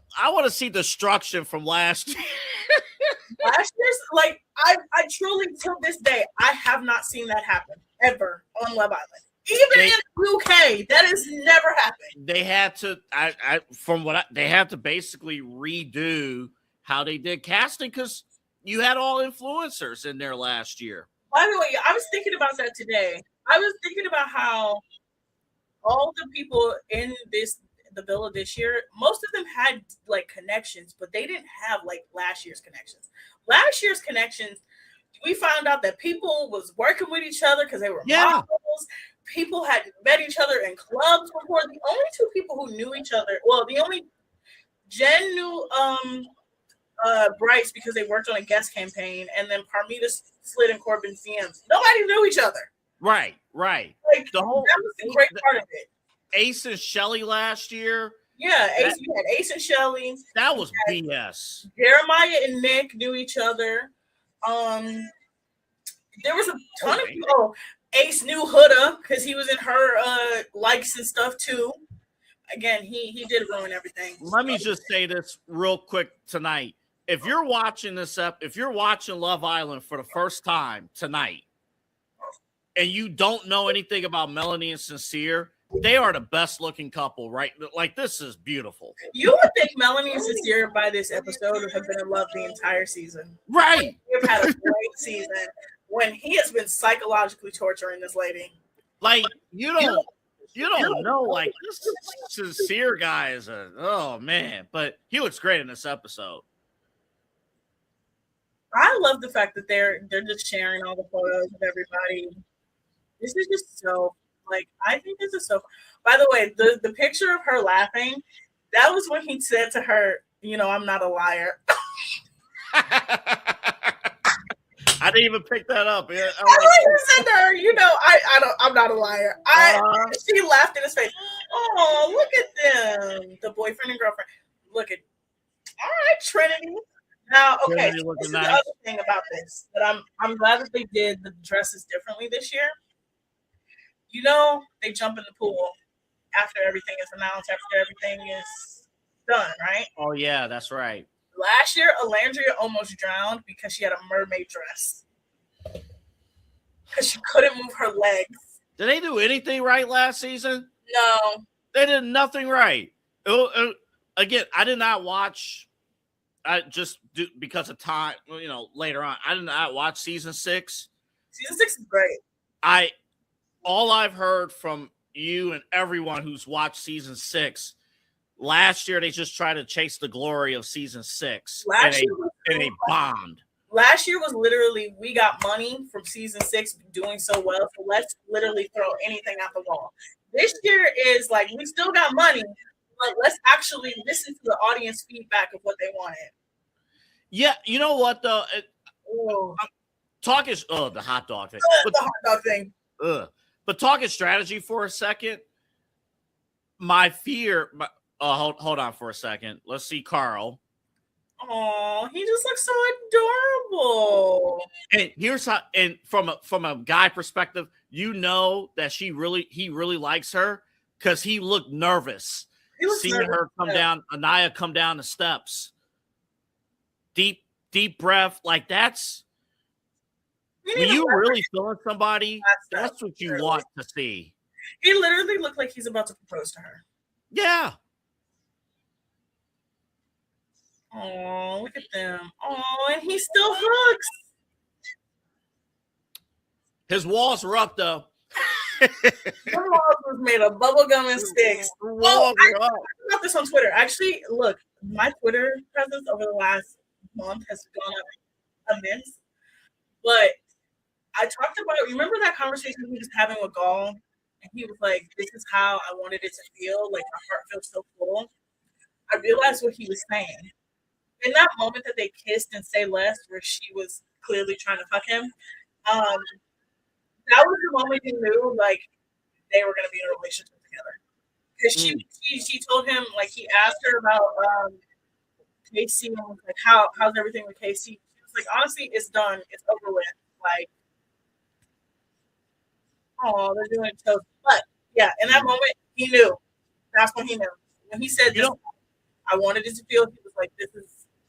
to see destruction from last year. Last year's, like, I truly, till this day, I have not seen that happen ever on Love Island. Even in the UK, that has never happened. They had to, they had to basically redo how they did casting because you had all influencers in there last year. By the way, I was thinking about that today. I was thinking about how all the people in the villa this year, most of them had like connections, but they didn't have like last year's connections. Last year's connections, we found out that people was working with each other because they were models. People had met each other in clubs before. The only two people who knew each other, well, the only Jen knew Bryce because they worked on a guest campaign, and then Parmita slid in Corbin's DMs. Nobody knew each other. Right. Like, that was the great part of it. Ace and Shelly last year. Yeah, we had Ace and Shelly. That was BS. Jeremiah and Nick knew each other. there was a ton of people. Oh, Ace knew Huda because he was in her likes and stuff too. Again, he did ruin everything. Let me just say this real quick tonight. If you're watching if you're watching Love Island for the first time tonight, and you don't know anything about Melanie and Sincere, they are the best looking couple, right? Like, this is beautiful. You would think Melanie and Sincere by this episode have been in love the entire season. Right. They've had a great season when he has been psychologically torturing this lady. Like, you don't know, like, this Sincere guy is oh man, but he looks great in this episode. I love the fact that they're just sharing all the photos of everybody. This is just so, like, I think this is so. By the way, the picture of her laughing, that was when he said to her, I'm not a liar. I didn't even pick that up. Yeah, I said to her, I'm not a liar. She laughed in his face. Oh, look at them, the boyfriend and girlfriend. Look at, all right, Trinity. Now, okay, so this is the other thing about this that I'm glad that they did the dresses differently this year. They jump in the pool after everything is announced, after everything is done, right? Oh yeah, that's right. Last year, Alandria almost drowned because she had a mermaid dress. Because she couldn't move her legs. Did they do anything right last season? No. They did nothing right. Again, I did not watch. I just do because of time. Later on, I did not watch season 6. Season 6 is great. All I've heard from you and everyone who's watched season 6. Last year, they just tried to chase the glory of season 6, and they bombed. Last year was literally, we got money from season 6 doing so well, so let's literally throw anything at the wall. This year is like, we still got money, but let's actually listen to the audience feedback of what they wanted. Yeah, you know what, though? Talk is, the hot dog thing. The hot dog thing. But talking strategy for a second, my fear... hold on for a second. Let's see Carl. Oh, he just looks so adorable. And here's how. And from a guy perspective, that he really likes her because he looked nervous seeing her come down. Anaya come down the steps. Deep breath. Like, that's when you really feeling somebody. That's what you want to see. He literally looked like he's about to propose to her. Yeah. Oh, look at them. Oh, and he still hooks. His walls were up, though. The walls was made of bubblegum and sticks. I got this on Twitter. Actually, look, my Twitter presence over the last month has gone up immense. But I talked about, remember that conversation we was having with Gall? And he was like, this is how I wanted it to feel. Like, my heart feels so full. I realized what he was saying. In that moment that they kissed and Say Less, where she was clearly trying to fuck him, that was the moment he knew, like, they were going to be in a relationship together. Because she told him, like, he asked her about Casey and was like, how's everything with Casey? She was like, honestly, it's done. It's over with. Like, oh, they're doing it so. But yeah, in that moment, he knew. That's when he knew. When he said, I wanted it to feel, he was like,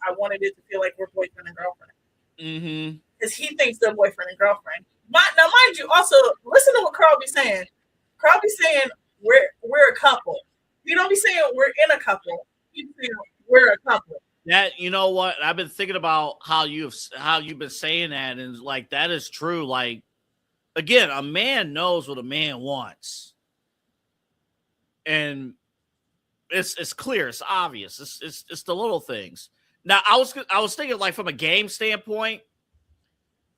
I wanted it to feel like we're boyfriend and girlfriend. Mm-hmm. Because he thinks they're boyfriend and girlfriend. Now, mind you, also, listen to what Carl be saying. Carl be saying, we're a couple. You don't be saying we're in a couple. He's saying we're a couple. That, you know what? I've been thinking about how you've been saying that, and like, that is true. Like, again, a man knows what a man wants. And it's clear, it's obvious. It's the little things. Now, I was thinking, like, from a game standpoint,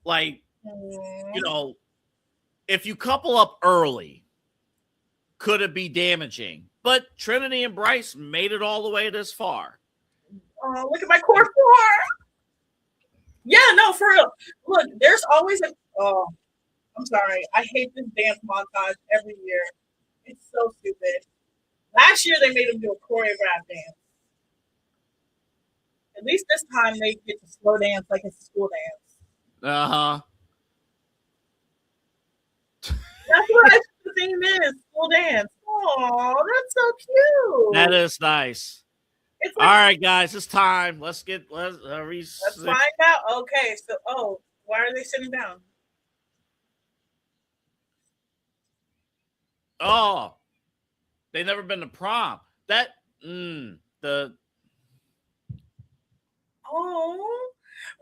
like, if you couple up early, could it be damaging? But Trinity and Bryce made it all the way this far. Oh, look at my core 4. Yeah, no, for real. Look, there's always I'm sorry. I hate this dance montage every year. It's so stupid. Last year, they made him do a choreographed dance. At least this time, they get to slow dance like it's a school dance. Uh-huh. sing this school dance. Oh, that's so cute. That is nice. It's All like, right, guys, it's time. Let's find out. Okay, so why are they sitting down? Oh, they never been to prom. The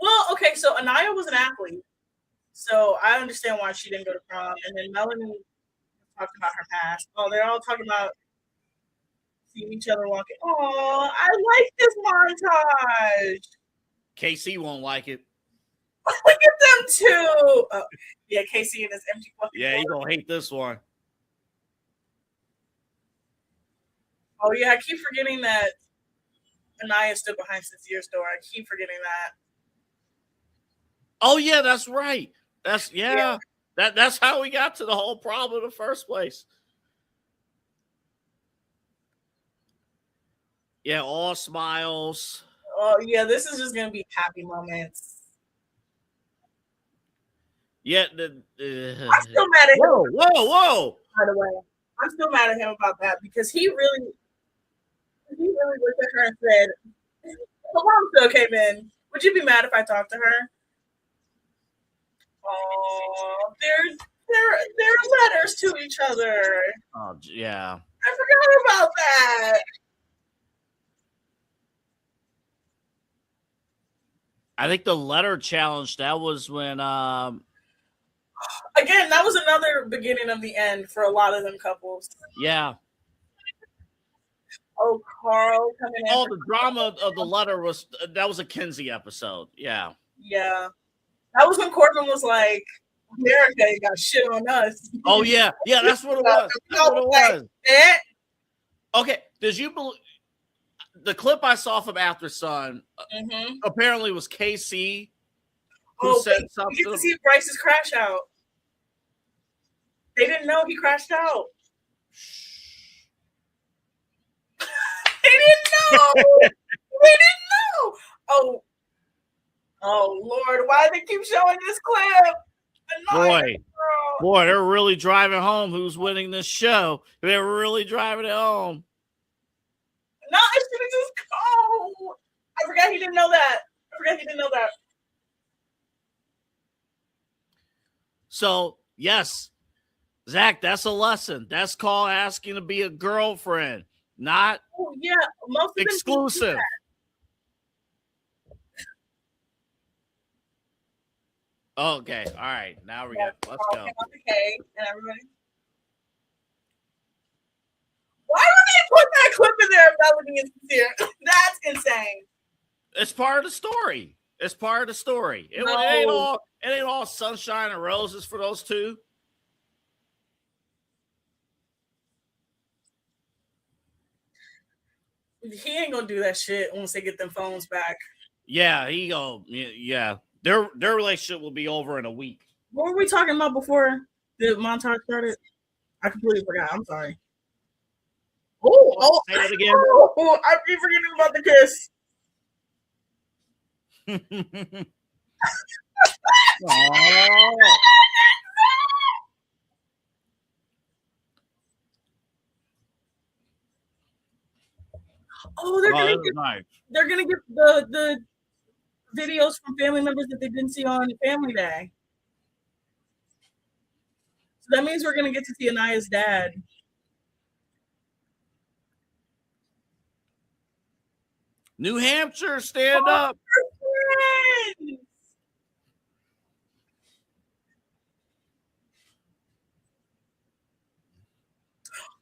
Well, okay, so Anaya was an athlete, so I understand why she didn't go to prom. And then Melanie talked about her past. Oh, they're all talking about seeing each other walking. Oh, I like this montage. KC won't like it. Look at them too. Yeah, Casey and his empty fucking. Yeah, he gonna hate this one. Oh yeah, I keep forgetting that Anaya stood behind Sincere's door. I keep forgetting that. Oh yeah, that's right. That's That's how we got to the whole problem in the first place. Yeah, all smiles. Oh yeah, this is just gonna be happy moments. Yeah, I'm still mad at him. Whoa! By the way, I'm still mad at him about that because he really looked at her and said, "The mom still came in. Would you be mad if I talked to her?" Oh, they're letters to each other. Oh yeah. I forgot about that. I think the letter challenge, that was when Again, that was another beginning of the end for a lot of them couples. yeah. Oh, Carl coming in. Oh, the drama of the letter was a Kinsey episode. Yeah. Yeah. That was when Corbin was like, America got shit on us. Oh yeah. Yeah, that's what it was. That's what it was. Okay. Did you believe the clip I saw from After Sun apparently was KC who said something? You get to see Bryce's crash out. They didn't know he crashed out. They didn't know. They didn't know. Oh Lord, why do they keep showing this clip? Boy, they're really driving home who's winning this show. They're really driving it home. No, it should have just go. I forgot he didn't know that. So, yes, Zach, that's a lesson. That's called asking to be a girlfriend, not most exclusive. Okay, all right. Now we got. Let's go. Okay, and everybody. Why would they put that clip in there if Melanie is sincere? That's insane. It's part of the story. It's part of the story. It ain't all sunshine and roses for those two. He ain't gonna do that shit once they get them phones back. Yeah, yeah. Their relationship will be over in a week. What were we talking about before the montage started? I completely forgot. I'm sorry. Say it again. I keep forgetting about the kiss. They're gonna get the videos from family members that they didn't see on Family Day. So that means we're gonna get to see Anaya's dad. New Hampshire, stand up.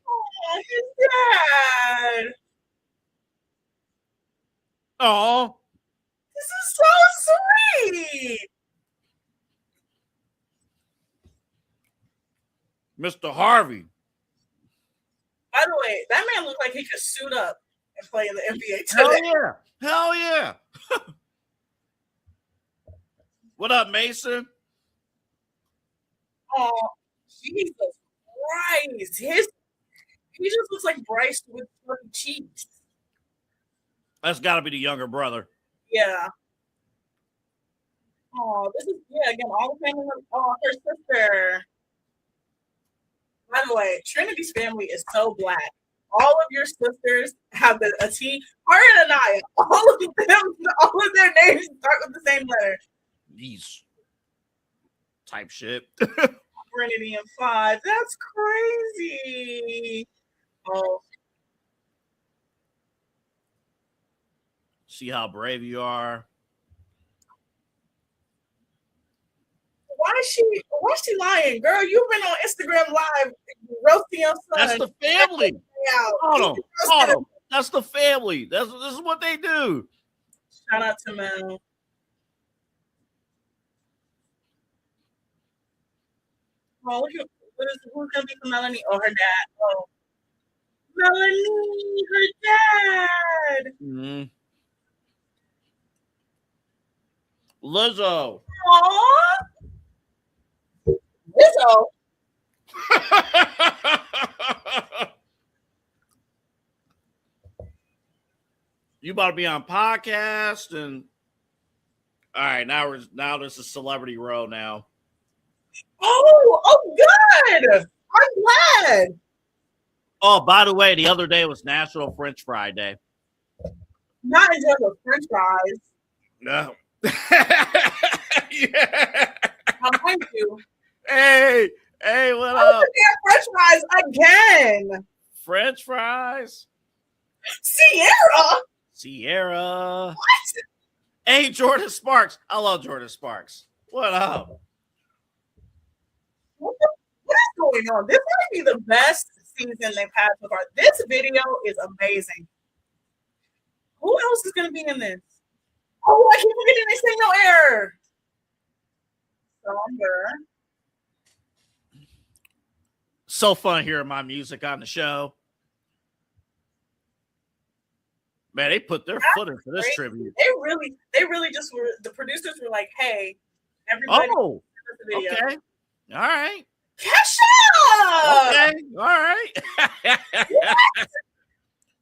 Oh, his dad. Oh, this is so sweet. Mr. Harvey. By the way, that man looked like he could suit up and play in the NBA today. Hell yeah. What up, Mason? Oh, Jesus Christ. He just looks like Bryce with fluffy cheeks. That's got to be the younger brother. Yeah. Oh, this is, again, all the family members. Oh, her sister. By the way, Trinity's family is so black. All of your sisters have a T. Her and Anaya, all of their names start with the same letter. These type shit. Trinity and 5. That's crazy. Oh. See how brave you are. Why is she lying? Girl, you've been on Instagram Live roasting your son. That's the family. Hold on. That's the family. This is what they do. Shout out to Mel. Oh, who's gonna be for Melanie? Oh, her dad. Oh, Melanie, her dad. Mm-hmm. Lizzo. Aww. Lizzo. You about to be on podcast and all right, now this is Celebrity Row now. Oh, good. I'm glad. Oh, by the way, the other day was National French Fry Day. Not in terms of French fries. No. Yeah. Thank you. Hey, what up? French fries again. French fries. Sierra. What? Hey, Jordan Sparks. I love Jordan Sparks. What up? What is going on? This might be the best season they've had so far. This video is amazing. Who else is going to be in this? Oh, I keep forgetting they say no error. Somber. So fun hearing my music on the show. Man, they put their foot in for this tribute. They really just were. The producers were like, "Hey, everybody, oh, the video. Okay, all right, Kesha, okay, all right."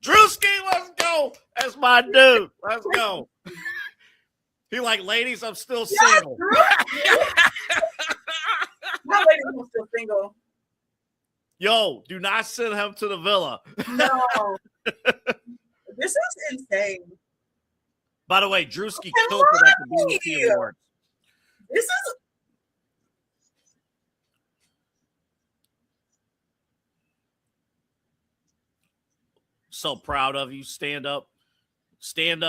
Drewski, let's go. That's my dude. Let's go. He like, ladies, I'm still single. My ladies, I'm still single. Yo, do not send him to the villa. No. This is insane. By the way, Drewski killed it at the BET Awards. This is so proud of you. Stand up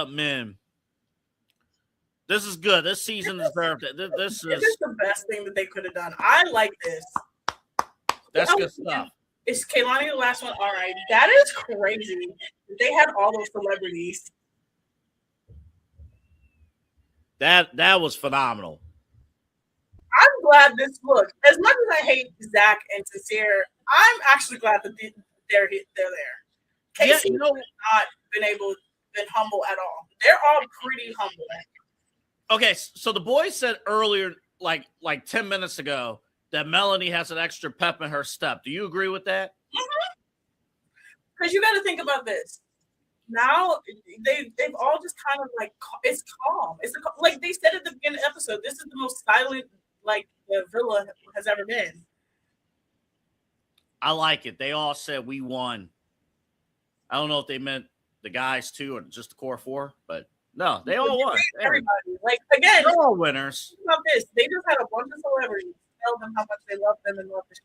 men. This is good. This season deserved it. This is the best thing that they could have done. I like this. That's good stuff. Is Kehlani the last one? All right. That is crazy. They had all those celebrities. That was phenomenal. I'm glad this look. As much as I hate Zach and Sincere, I'm actually glad that they're there. Casey has not been humble at all. They're all pretty humble. Okay, so the boys said earlier, like 10 minutes ago, that Melanie has an extra pep in her step. Do you agree with that? Because you got to think about this. Now they've all just kind of like, it's calm. It's like they said at the beginning of the episode, this is the most silent like the villa has ever been. I like it. They all said we won. I don't know if they meant the guys too or just the core four, but no, they all won. Everybody, like again, they're all winners. About this, they just had a bunch of celebrities tell them how much they love them and love the show.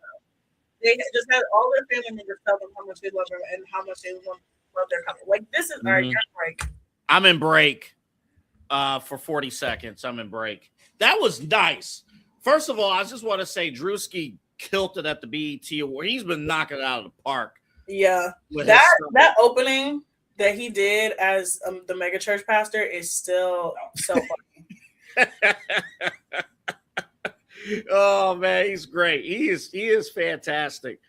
They just had all their family members tell them how much they love them and how much they love their company. Like this is all right. You're in break. I'm in break For 40 seconds. I'm in break. That was nice. First of all, I just want to say Drewski killed it at the BET Award. He's been knocking it out of the park. Yeah, that opening that he did as the mega church pastor is still so funny. Oh man, he's great. He is fantastic.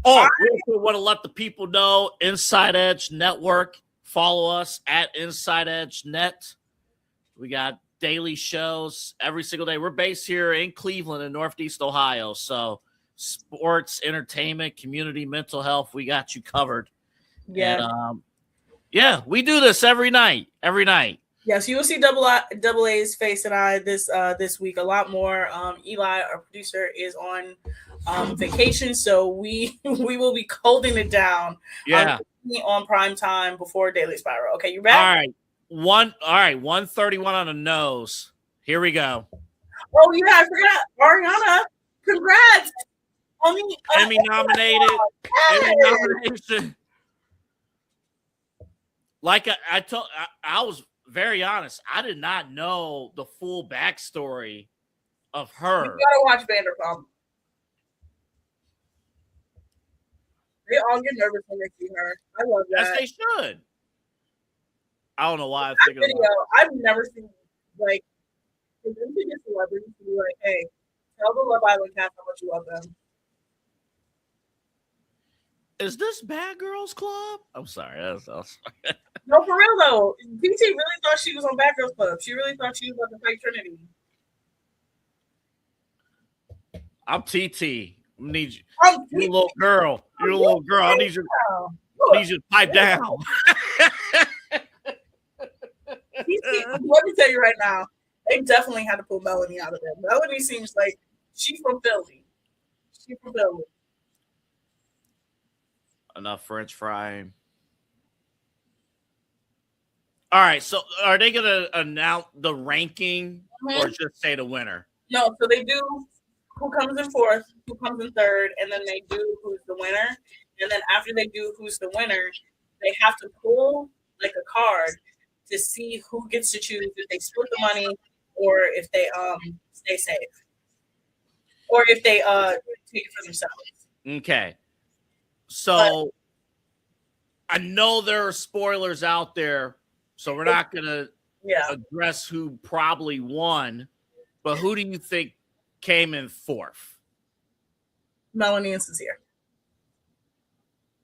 Oh, we want to let the people know Inside Edge Network. Follow us at Inside Edge Net. We got daily shows every single day. We're based here in Cleveland in Northeast Ohio. So sports, entertainment, community, mental health, we got you covered. Yeah. And, yeah, we do this every night. Yes, you will see Double A's face and I this week a lot more. Eli, our producer, is on vacation, so we we will be holding it down. Yeah. On prime time before Daily Spiral. Okay, you All back? right. 131 on the nose. Here we go. Oh yeah, I forgot. Ariana, congrats. Emmy nominated. Emmy nomination. Like I told, I was very honest. I did not know the full backstory of her. You gotta watch Vanderpump. They all get nervous when they see her. I love that. Yes, they should. I don't know why I figured video. I've never seen like for them to get celebrities to be like, hey, tell the Love Island cast how much you love them. Is this Bad Girls Club? I'm sorry. No, for real though. PT really thought she was on Bad Girls Club. She really thought she was about to fight Trinity. I'm TT. I need you. You're a little girl. You're a little girl. I need you to pipe down. Let me tell you right now, they definitely had to pull Melanie out of there. Melanie seems like she's from Philly. She's from Philly. Enough French frying. All right, so are they going to announce the ranking or just say the winner? No, so they do who comes in fourth, who comes in third, and then they do who's the winner. And then after they do who's the winner, they have to pull like a card to see who gets to choose if they split the money or if they stay safe. Or if they take it for themselves. Okay. So I know there are spoilers out there, so we're not going to address who probably won, but who do you think came in fourth? Melanie and Sincere.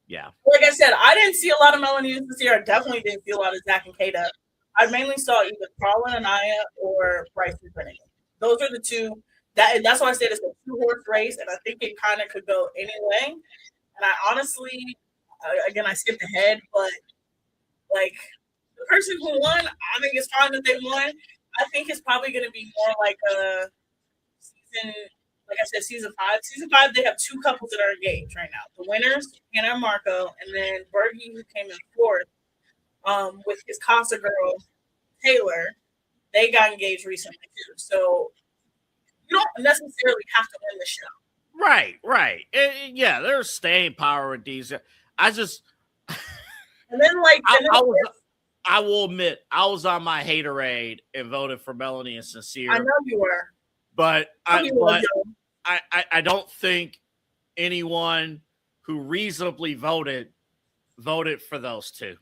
Yeah. Like I said, I didn't see a lot of Melanie and Sincere. I definitely didn't see a lot of Zach and Kata. I mainly saw either Carl and Anaya or Bryce and Trinity. Those are the two. That's why I said it's a two-horse race, and I think it kind of could go any way. And I honestly, again, I skipped ahead, but like the person who won, I think it's fine that they won. I think it's probably going to be more like a season, like I said, season 5. Season 5, they have two couples that are engaged right now. The winners, Hannah and Marco, and then Bergie, who came in fourth with his Casa girl, Taylor. They got engaged recently too. So you don't necessarily have to win the show. Right. Yeah, there's staying power with these. I just and then like I will admit I was on my haterade and voted for Melanie and Sincere. I know you were. But I don't think anyone who reasonably voted for those two.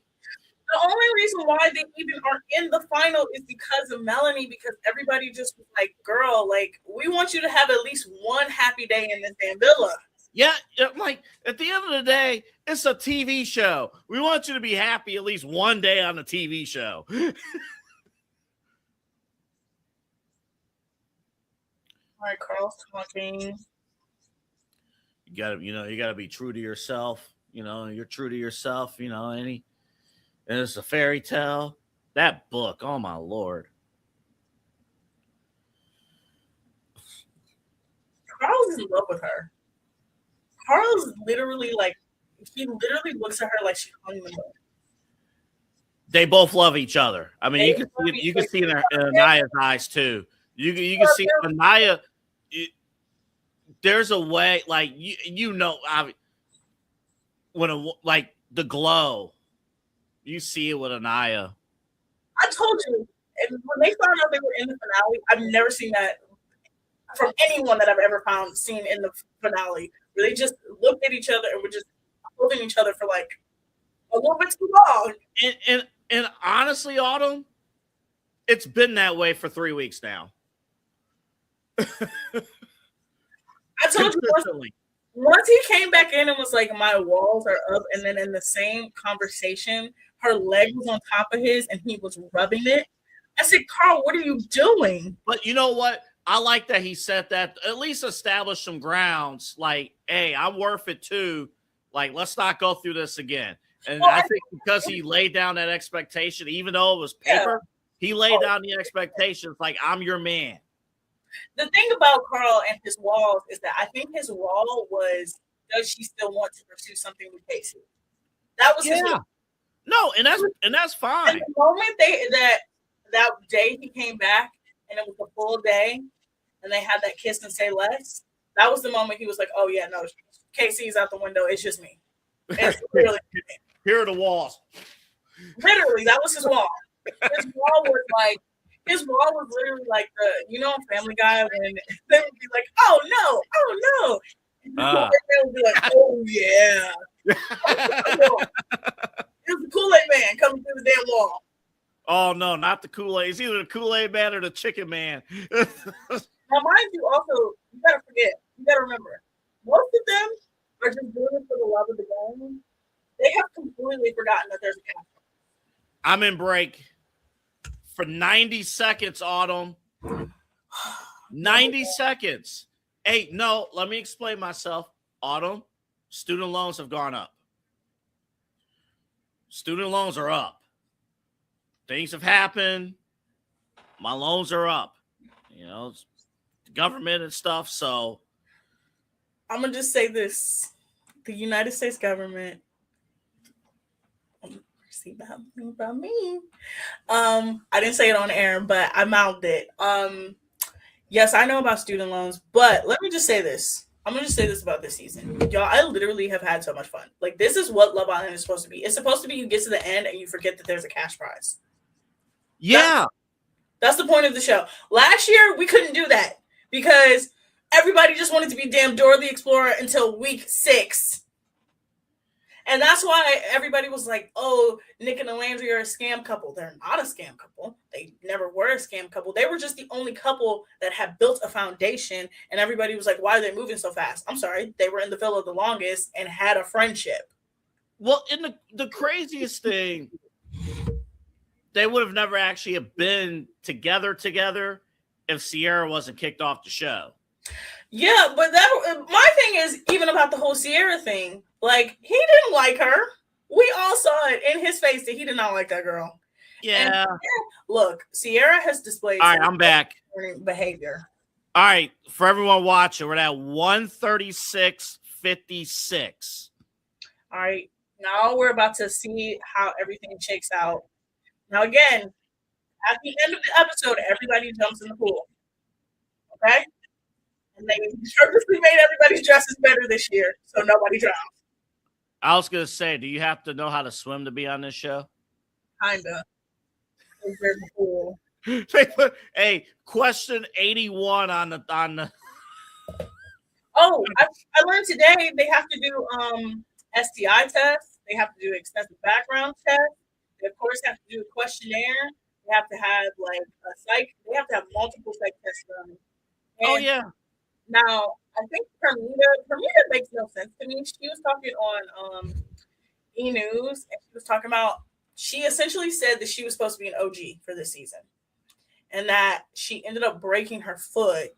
The only reason why they even are in the final is because of Melanie, because everybody just was like, girl, like, we want you to have at least one happy day in this damn villa. Yeah, like, at the end of the day, it's a TV show. We want you to be happy at least one day on the TV show. All right, Carl's talking. You gotta be true to yourself. You're true to yourself, and it's a fairy tale. That book, oh my Lord. Carl's in love with her. Carl's literally like, he literally looks at her like she's on the moon. They both love each other. I mean, you can see in Anaya's eyes too. You can see Anaya. There's a way, like when like the glow, you see it with Anaya. I told you, and when they found out they were in the finale, I've never seen that from anyone that I've ever seen in the finale. Where they just looked at each other and were just holding each other for like a little bit too long. And honestly, Autumn, it's been that way for 3 weeks now. I told you once he came back in and was like, my walls are up, and then in the same conversation, her leg was on top of his and he was rubbing it. I said, Carl, what are you doing? But you know what? I like that he said that. At least establish some grounds. Like, hey, I'm worth it too. Like, let's not go through this again. And I think because he laid down that expectation, even though it was paper, He laid down the expectations like, I'm your man. The thing about Carl and his walls is that I think his wall was, does she still want to pursue something with Casey? That was his wall. No, and that's fine. And the moment that day he came back and it was a full day and they had that kiss and say less, that was the moment he was like, oh yeah, no, Casey's out the window. It's just me. It's literally Here are the walls. Literally, that was his wall. His wall was literally like Family Guy when they would be like, oh no. And they would be like, oh yeah. It was the Kool-Aid man coming through the damn wall. Oh no, not the Kool-Aid. It's either the Kool-Aid man or the chicken man. Now, mind you, also, you gotta remember, most of them are just doing it for the love of the game. They have completely forgotten that there's a cap. I'm in break for 90 seconds, Autumn. 90 seconds. Hey, no, let me explain myself. Autumn, student loans have gone up. Student loans are up. Things have happened. My loans are up. The government and stuff. So I'm going to just say this. The United States government, see about me. I didn't say it on air, but I mouthed it. Yes, I know about student loans, but let me just say this. I'm going to just say this about this season. Y'all, I literally have had so much fun. Like, this is what Love Island is supposed to be. It's supposed to be you get to the end and you forget that there's a cash prize. yeah. That's the point of the show. Last year, we couldn't do that because everybody just wanted to be damn Dora the Explorer until week 6. And that's why everybody was like, oh, Nick and Landry are a scam couple. They're not a scam couple. They never were a scam couple. They were just the only couple that had built a foundation. And everybody was like, why are they moving so fast? I'm sorry. They were in the villa the longest and had a friendship. Well, in the craziest thing, they would have never actually have been together if Sierra wasn't kicked off the show. Yeah, but my thing is even about the whole Sierra thing. Like, he didn't like her. We all saw it in his face that he did not like that girl. Yeah. And, look, Sierra has displayed all right, I'm back. Behavior. All right, for everyone watching, we're at 136.56. All right, now we're about to see how everything shakes out. Now, again, at the end of the episode, everybody jumps in the pool. Okay? And they purposely made everybody's dresses better this year, so nobody drowns. I was going to say, do you have to know how to swim to be on this show? Kinda. It's very cool. They put, hey, question 81 on the. Oh, I learned today they have to do STI tests. They have to do extensive background tests. They, of course, have to do a questionnaire. They have to have, like, a psych. They have to have multiple psych tests done. Oh, yeah. Now, I think Permita makes no sense to me. She was talking on E! News, and she was talking about, she essentially said that she was supposed to be an OG for this season, and that she ended up breaking her foot,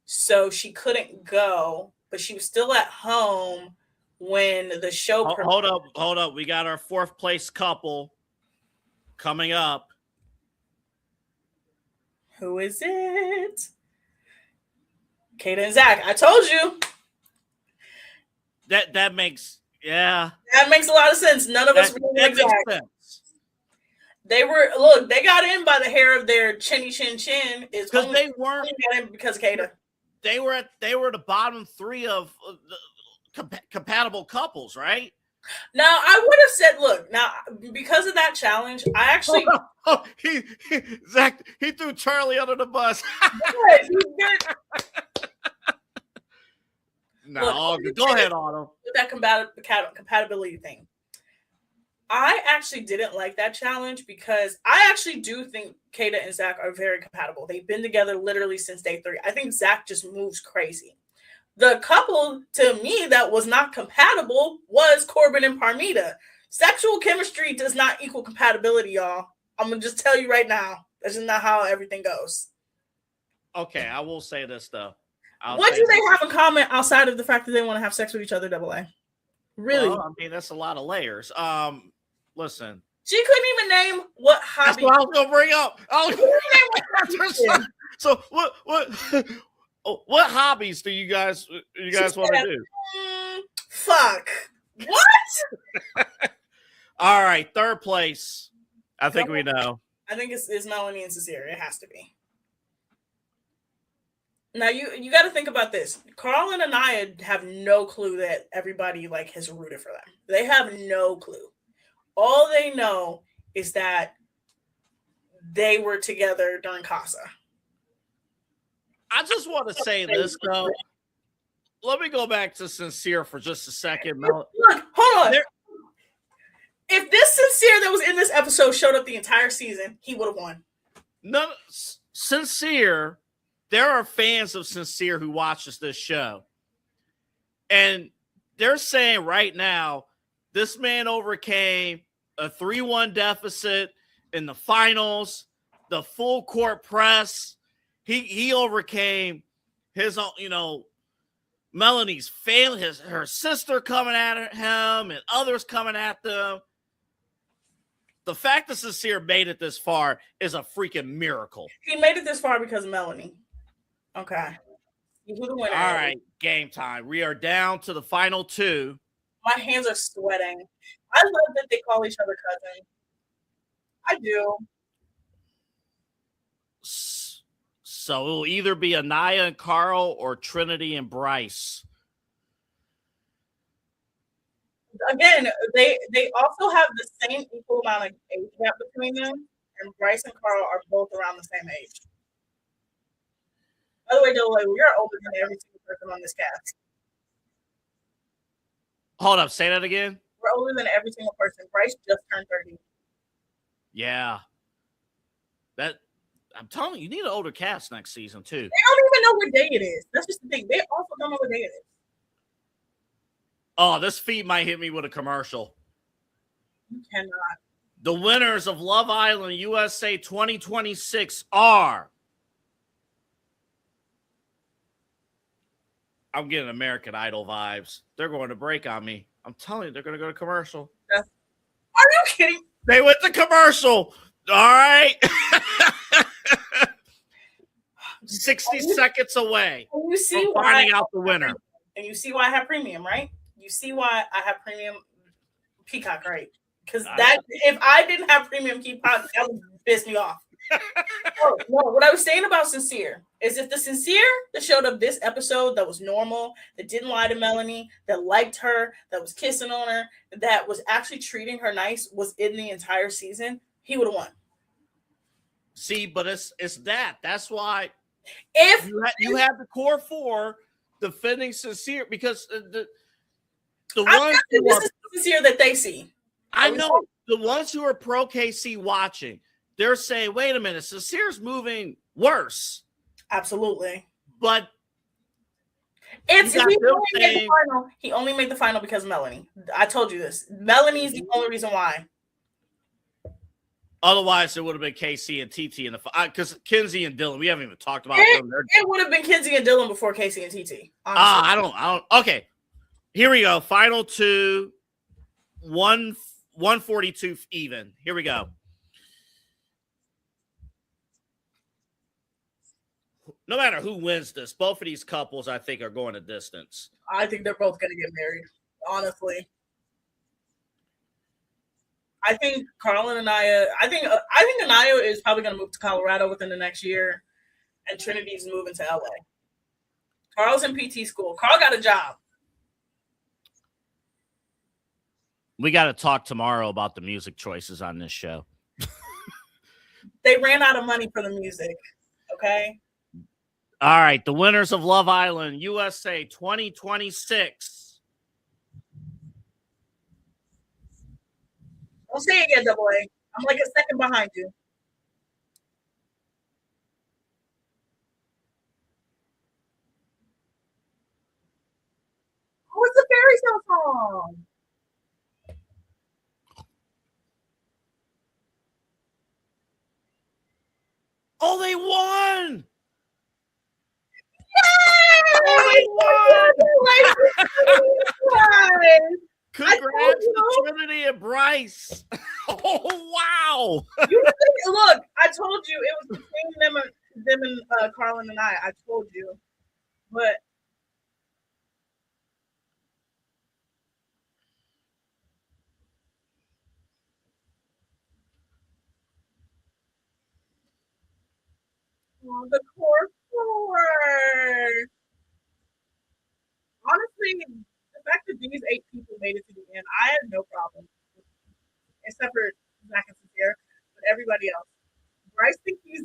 so she couldn't go, but she was still at home when the show. Hold up. We got our 4th place couple coming up. Who is it? Kata and Zach. I told you. That makes, yeah. That makes a lot of sense. None of us really like Zach. Sense. They got in by the hair of their chinny chin chin. Because they weren't got in because Kata. They were the bottom 3 of compatible couples, right? Now, I would have said, look, now, because of that challenge, I actually... Zach, he threw Charlie under the bus. He did. No, look, go ahead, Otto. With that compatibility thing. I actually didn't like that challenge because I actually do think Kata and Zach are very compatible. They've been together literally since day 3. I think Zach just moves crazy. The couple, to me, that was not compatible was Corbin and Parmita. Sexual chemistry does not equal compatibility, y'all. I'm going to just tell you right now. That's just not how everything goes. Okay, I will say this, though. What do they have in common outside of the fact that they want to have sex with each other, AA? Really? Well, I mean, that's a lot of layers. Listen. She couldn't even name what That's hobby. what I was gonna bring up. So what hobbies do you guys want to do? Fuck. What? All right, third place. I think we know. I think it's Melanie and Sincere. It has to be. Now you got to think about this. Carl and Anaya have no clue that everybody like has rooted for them. They have no clue. All they know is that they were together during Casa. I just want to say this though. Let me go back to Sincere for just a second. Look, hold on. If this Sincere that was in this episode showed up the entire season, he would have won. None Sincere. There are fans of Sincere who watches this show. And they're saying right now, this man overcame a 3-1 deficit in the finals, the full court press. He overcame his, Melanie's family, her sister coming at him and others coming at them. The fact that Sincere made it this far is a freaking miracle. He made it this far because of Melanie. Okay. Who's the winner? All right, game time. We are down to the final two. My hands are sweating. I love that they call each other cousin. I do. So it'll either be Anaya and Carl or Trinity and Bryce. Again, they also have the same equal amount of age gap between them, and Bryce and Carl are both around the same age. By the way, Dole, you're older than every single person on this cast. Hold up, say that again. We're older than every single person. Bryce just turned 30. Yeah. I'm telling you, you need an older cast next season, too. They don't even know what day it is. That's just the thing. They also don't know what day it is. Oh, this feed might hit me with a commercial. You cannot. The winners of Love Island USA 2026 are... I'm getting American Idol vibes. They're going to break on me. I'm telling you, they're going to go to commercial. Are you kidding? They went to commercial. All right. 60 seconds away And you see from why finding out the winner. And you see why I have premium, right? You see why I have premium Peacock, right? Because if I didn't have premium Peacock, that would piss me off. No, what I was saying about Sincere is if the Sincere that showed up this episode that was normal, that didn't lie to Melanie, that liked her, that was kissing on her, that was actually treating her nice, was in the entire season, he would have won. See, but it's that. That's why if you have the core four defending Sincere because the ones who are Sincere that they see. I know the ones who are pro KC watching. They're saying, wait a minute, Sincere's moving worse. Absolutely. But he only made the final because of Melanie. I told you this. Melanie's the only reason why. Otherwise, it would have been KC and TT in the because Kinsey and Dylan, we haven't even talked about them. It would have been Kinsey and Dylan before KC and TT. I don't. Okay, here we go. Final two, 142 even. Here we go. No matter who wins this, both of these couples, I think, are going a distance. I think they're both going to get married, honestly. I think Carl and Anaya, I think Anaya is probably going to move to Colorado within the next year, and Trinity's moving to LA. Carl's in PT school. Carl got a job. We got to talk tomorrow about the music choices on this show. They ran out of money for the music, okay? All right, the winners of Love Island USA 2026. Don't say it yet, Double A. I'm like a second behind you. What's the fairy tale song? Oh, they won! Congrats to Trinity and Bryce. Oh, know. You look, I told you it was between them and Carlin and I told you. But the core four. Honestly, the fact that these 8 people made it to the end, I had no problem. Except for Zach and Sincere, but everybody else. Bryce thinks he's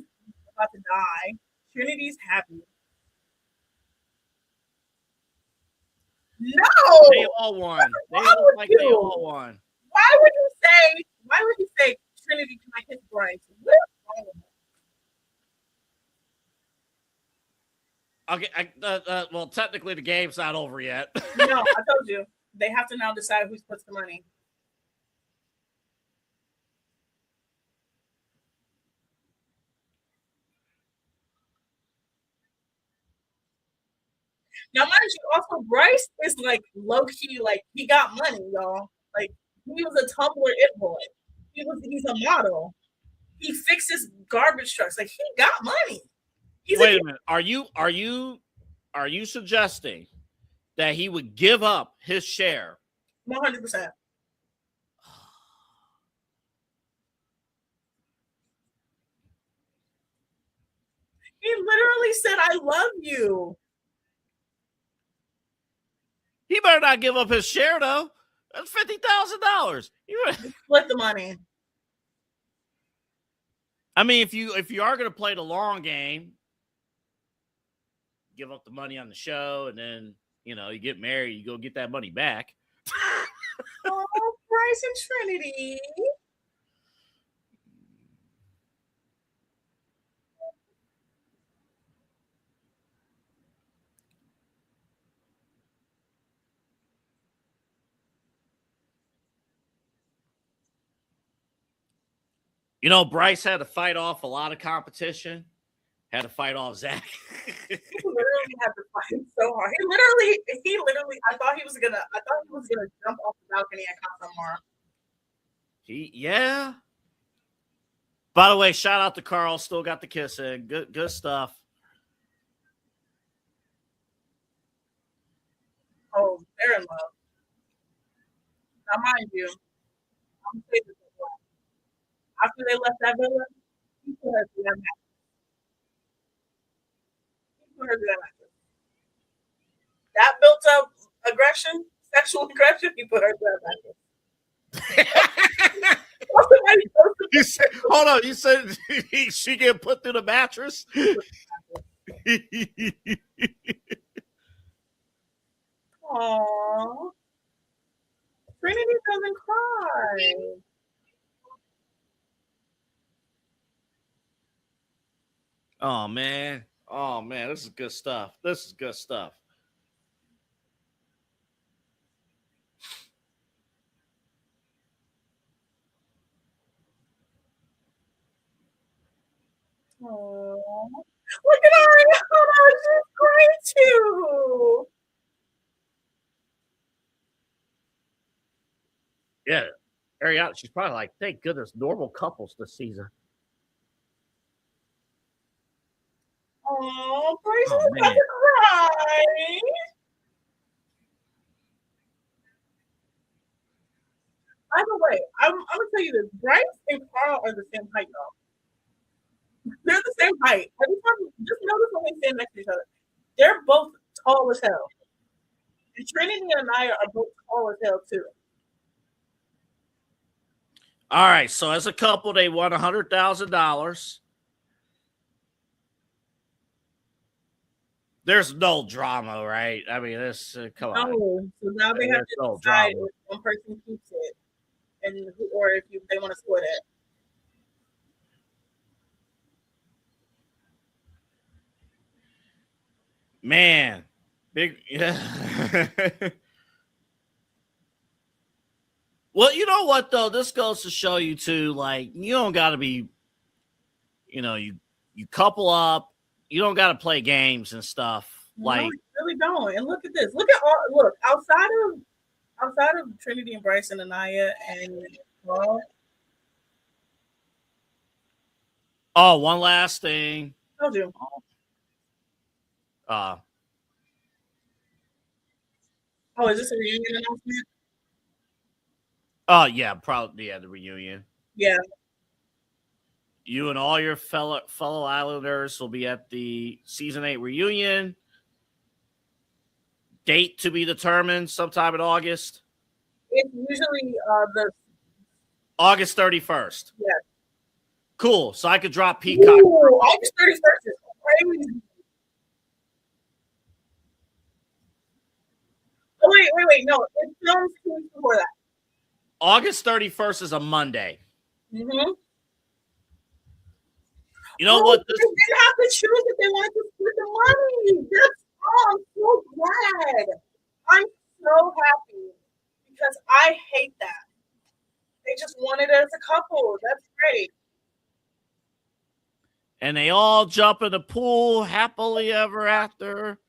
about to die. Trinity's happy. No! They all won. They look like they all won. Why would you say Trinity can I kiss Bryce? What's wrong with Okay, well, technically the game's not over yet. No, I told you. They have to now decide who splits the money. Now, mind you, also Bryce is like low key, like he got money, y'all. Like he was a Tumblr it boy. He's a model. He fixes garbage trucks. Like he got money. Wait a minute. Are you suggesting that he would give up his share? 100%. He literally said, "I love you." He better not give up his share though. That's $50,000. Split the money. I mean, if you are going to play the long game, give up the money on the show, and then you get married, you go get that money back. Oh, Bryce and Trinity. Bryce had to fight off a lot of competition. Had to fight off Zach. He literally had to fight so hard. He literally. I thought he was gonna jump off the balcony at Casamar. Yeah. By the way, shout out to Carl. Still got the kiss in. Good stuff. Oh, they're in love. Now, mind you, I'm gonna say this after they left that villa, he put her through that mattress. He put her through that mattress. That built up aggression, sexual aggression, he put her through that mattress. You said, hold on. You said she get put through the mattress? Aww. Trinity doesn't cry. Oh man, this is good stuff. Aww. Look at Ariana, she's great too. Yeah, Ariana, she's probably like, thank goodness, normal couples this season. Oh, Bryce is about to cry. By the way, I'm gonna tell you this: Bryce and Carl are the same height, though. They're the same height. Every time, just notice when they stand next to each other, they're both tall as hell. And Trinity and I are both tall as hell too. All right, so as a couple, they won $100,000. There's no drama, right? I mean, this come on. No, so now they have to decide if one person keeps it, or if they want to split it. Man, big. Yeah. Well, you know what though? This goes to show you too. Like, you don't got to be, you couple up. You don't got to play games and stuff. No, you really don't. And look at this. Look outside of Trinity and Bryce and Anaya and Carl, Oh, one last thing. Told you. Uh, Oh, is this a reunion announcement? oh yeah, probably the reunion. Yeah. You and all your fellow Islanders will be at the season 8 reunion. Date to be determined sometime in August. It's usually the August 31st. Yeah. Cool. So I could drop Peacock. Ooh, August 31st is crazy. Oh, wait. No, it films 2 weeks before that. August 31st is a Monday. Mm-hmm. You know what? They didn't have to choose if they wanted to split the money. I'm so glad. I'm so happy because I hate that. They just wanted it as a couple. That's great. And they all jump in the pool happily ever after.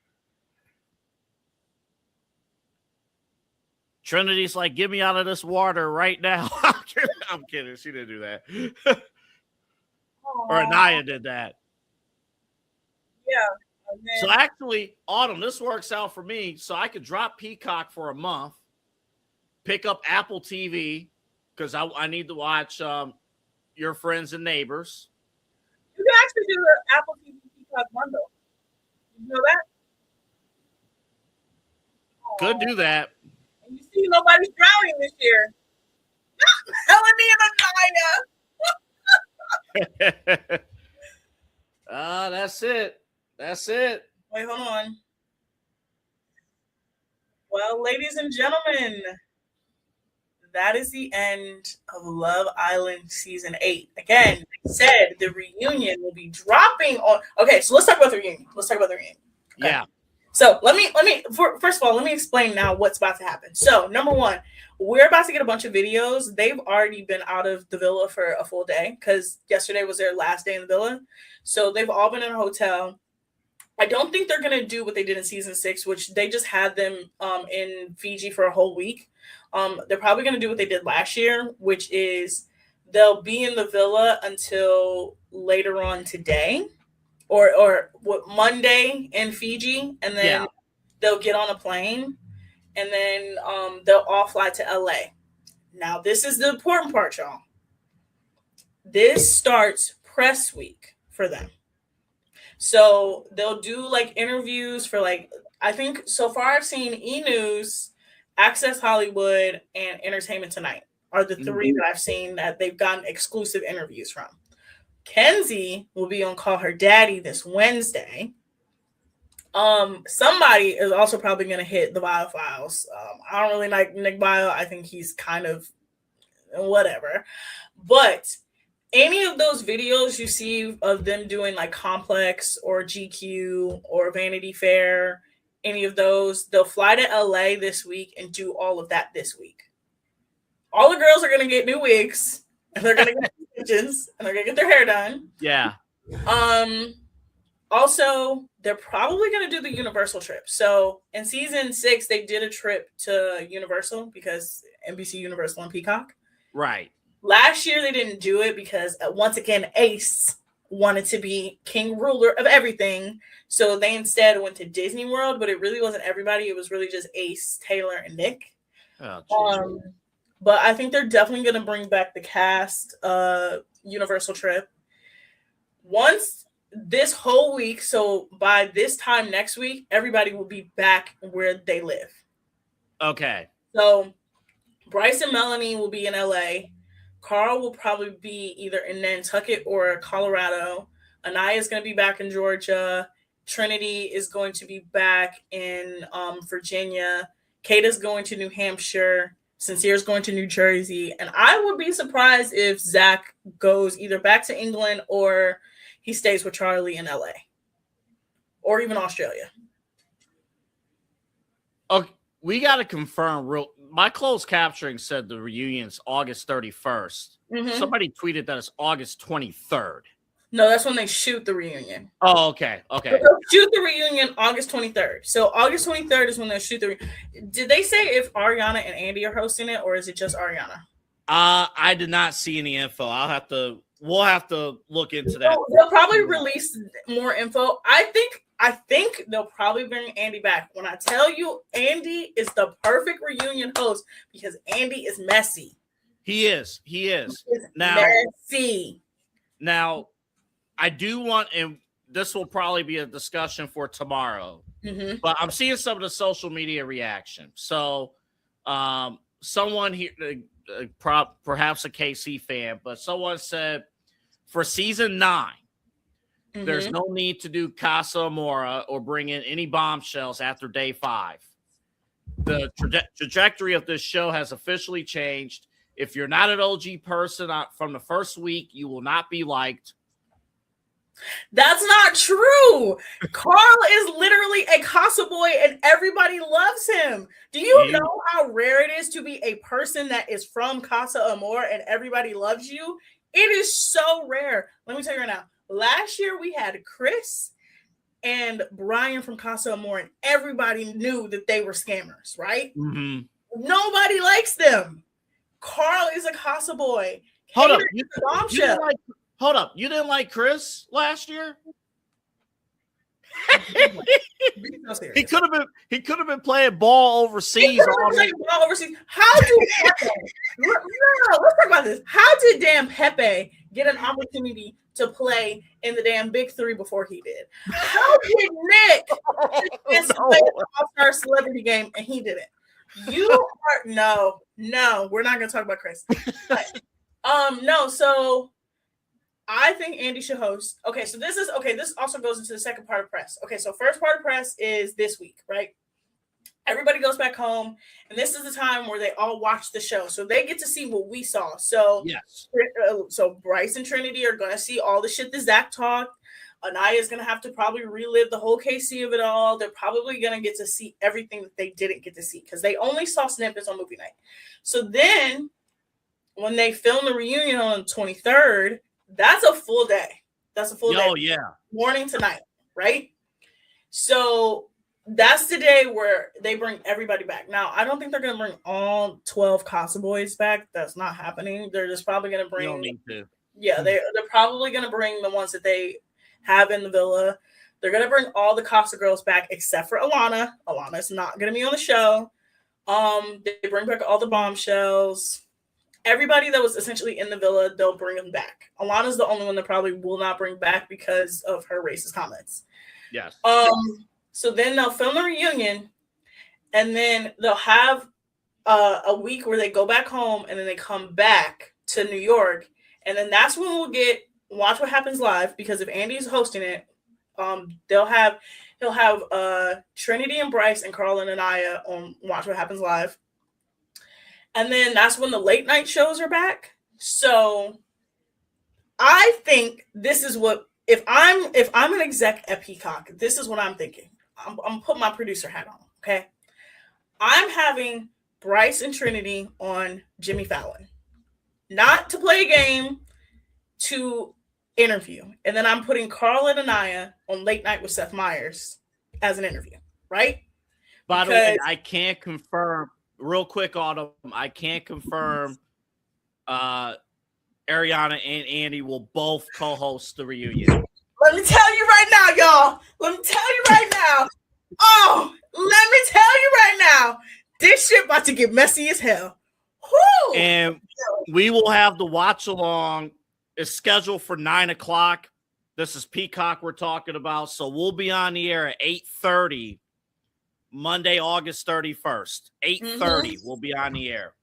Trinity's like, get me out of this water right now. I'm kidding. She didn't do that. Or Anaya did that. Yeah. So actually, Autumn, this works out for me. So I could drop Peacock for a month, pick up Apple TV, because I need to watch Your Friends and Neighbors. You can actually do the Apple TV Peacock bundle. You know that? Could do that. And you see nobody's drowning this year. Melanie and Anaya. That's it. That's it. Wait, hold on. Well, ladies and gentlemen, that is the end of Love Island Season 8. Again, like I said, the reunion will be dropping on... Okay, so let's talk about the reunion. Okay. Yeah. So first of all, let me explain now what's about to happen. So number one, we're about to get a bunch of videos. They've already been out of the villa for a full day because yesterday was their last day in the villa. So they've all been in a hotel. I don't think they're going to do what they did in season 6, which they just had them in Fiji for a whole week. They're probably going to do what they did last year, which is they'll be in the villa until later on today. Or what, Monday in Fiji, and then they'll get on a plane, and then they'll all fly to LA. Now, this is the important part, y'all. This starts press week for them. So they'll do like interviews for like, I think so far I've seen E! News, Access Hollywood, and Entertainment Tonight are the three that I've seen that they've gotten exclusive interviews from. Kenzie will be on Call Her Daddy this Wednesday. Somebody is also probably going to hit the Bio Files. I don't really like Nick Bio. I think he's kind of whatever. But any of those videos you see of them doing like Complex or GQ or Vanity Fair, any of those, they'll fly to LA this week and do all of that this week. All the girls are going to get new wigs. And they're gonna get stitches, and they're gonna get their hair done. Yeah. Also, they're probably gonna do the Universal trip. So in season 6, they did a trip to Universal because NBC, Universal, and Peacock. Right. Last year they didn't do it because once again Ace wanted to be king ruler of everything. So they instead went to Disney World, but it really wasn't everybody. It was really just Ace, Taylor, and Nick. Oh, but I think they're definitely going to bring back the cast Universal trip. Once this whole week, so by this time next week, everybody will be back where they live. Okay. So Bryce and Melanie will be in LA. Carl will probably be either in Nantucket or Colorado. Anaya is going to be back in Georgia. Trinity is going to be back in Virginia. Kate is going to New Hampshire. Sincere is going to New Jersey. And I would be surprised if Zach goes either back to England or he stays with Charlie in LA. Or even Australia. Okay, we got to confirm my closed capturing said the reunion's August 31st. Mm-hmm. Somebody tweeted that it's August 23rd. No, that's when they shoot the reunion. Oh, okay. Okay. So they'll shoot the reunion August 23rd. So August 23rd is when they'll shoot the Did they say if Ariana and Andy are hosting it, or is it just Ariana? I did not see any info. I'll have to we'll have to look into that. They'll probably release more info. I think they'll probably bring Andy back. When I tell you, Andy is the perfect reunion host because Andy is messy. He is. Now, messy. Now, I do want, and this will probably be a discussion for tomorrow, but I'm seeing some of the social media reaction. So, someone here, perhaps a KC fan, but someone said for season 9, there's no need to do Casa Amora or bring in any bombshells after day 5. The trajectory of this show has officially changed. If you're not an OG person from the first week, you will not be liked. That's not true. Carl is literally a Casa boy and everybody loves him. Do you know how rare it is to be a person that is from Casa Amor and everybody loves you? It is so rare. Let me tell you right now. Last year we had Chris and Brian from Casa Amor and everybody knew that they were scammers, right? Nobody likes them. Carl is a Casa boy. Hold up. You didn't like Chris last year? He could have been playing ball overseas. How do let's talk about this. How did damn Pepe get an opportunity to play in the damn Big 3 before he did? How did Nick play the All-Star Celebrity Game and he didn't? No, we're not gonna talk about Chris. But, no, so I think Andy should host. Okay, so this also goes into the second part of press. Okay, so first part of press is this week, right? Everybody goes back home, and this is the time where they all watch the show, so they get to see what we saw. So yes, so Bryce and Trinity are gonna see all the shit that Zach talked. Anaya is gonna have to probably relive the whole KC of it all. They're probably gonna get to see everything that they didn't get to see because they only saw snippets on movie night. So then, when they film the reunion on the 23rd, that's a full day. That's a full day. Oh yeah, morning to night, right? So that's the day where they bring everybody back. Now, I don't think they're gonna bring all 12 Casa boys back. That's not happening. They're just probably gonna bring. You don't need to. Yeah, they're probably gonna bring the ones that they have in the villa. They're gonna bring all the Casa girls back except for Alana. Alana's not gonna be on the show. They bring back all the bombshells. Everybody that was essentially in the villa, they'll bring them back. Alana's the only one that probably will not bring back because of her racist comments. Yes. So then they'll film the reunion, and then they'll have a week where they go back home, and then they come back to New York, and then that's when we'll get Watch What Happens Live, because if Andy's hosting it, he'll have Trinity and Bryce and Carl and Anaya on Watch What Happens Live. And then that's when the late night shows are back. So I think this is what, if I'm an exec at Peacock, this is what I'm thinking. I'm putting my producer hat on, okay? I'm having Bryce and Trinity on Jimmy Fallon. Not to play a game, to interview. And then I'm putting Carl and Anaya on Late Night with Seth Meyers as an interview, right? By the way, I can't confirm, real quick, Autumn, I can't confirm Ariana and Andy will both co-host the reunion. Let me tell you right now, y'all. Let me tell you right now. Oh, let me tell you right now. This shit about to get messy as hell. Whew. And we will have the watch along. It's scheduled for 9:00. This is Peacock we're talking about. So we'll be on the air at 8:30, Monday, August 31st. 8:30, we'll be on the air.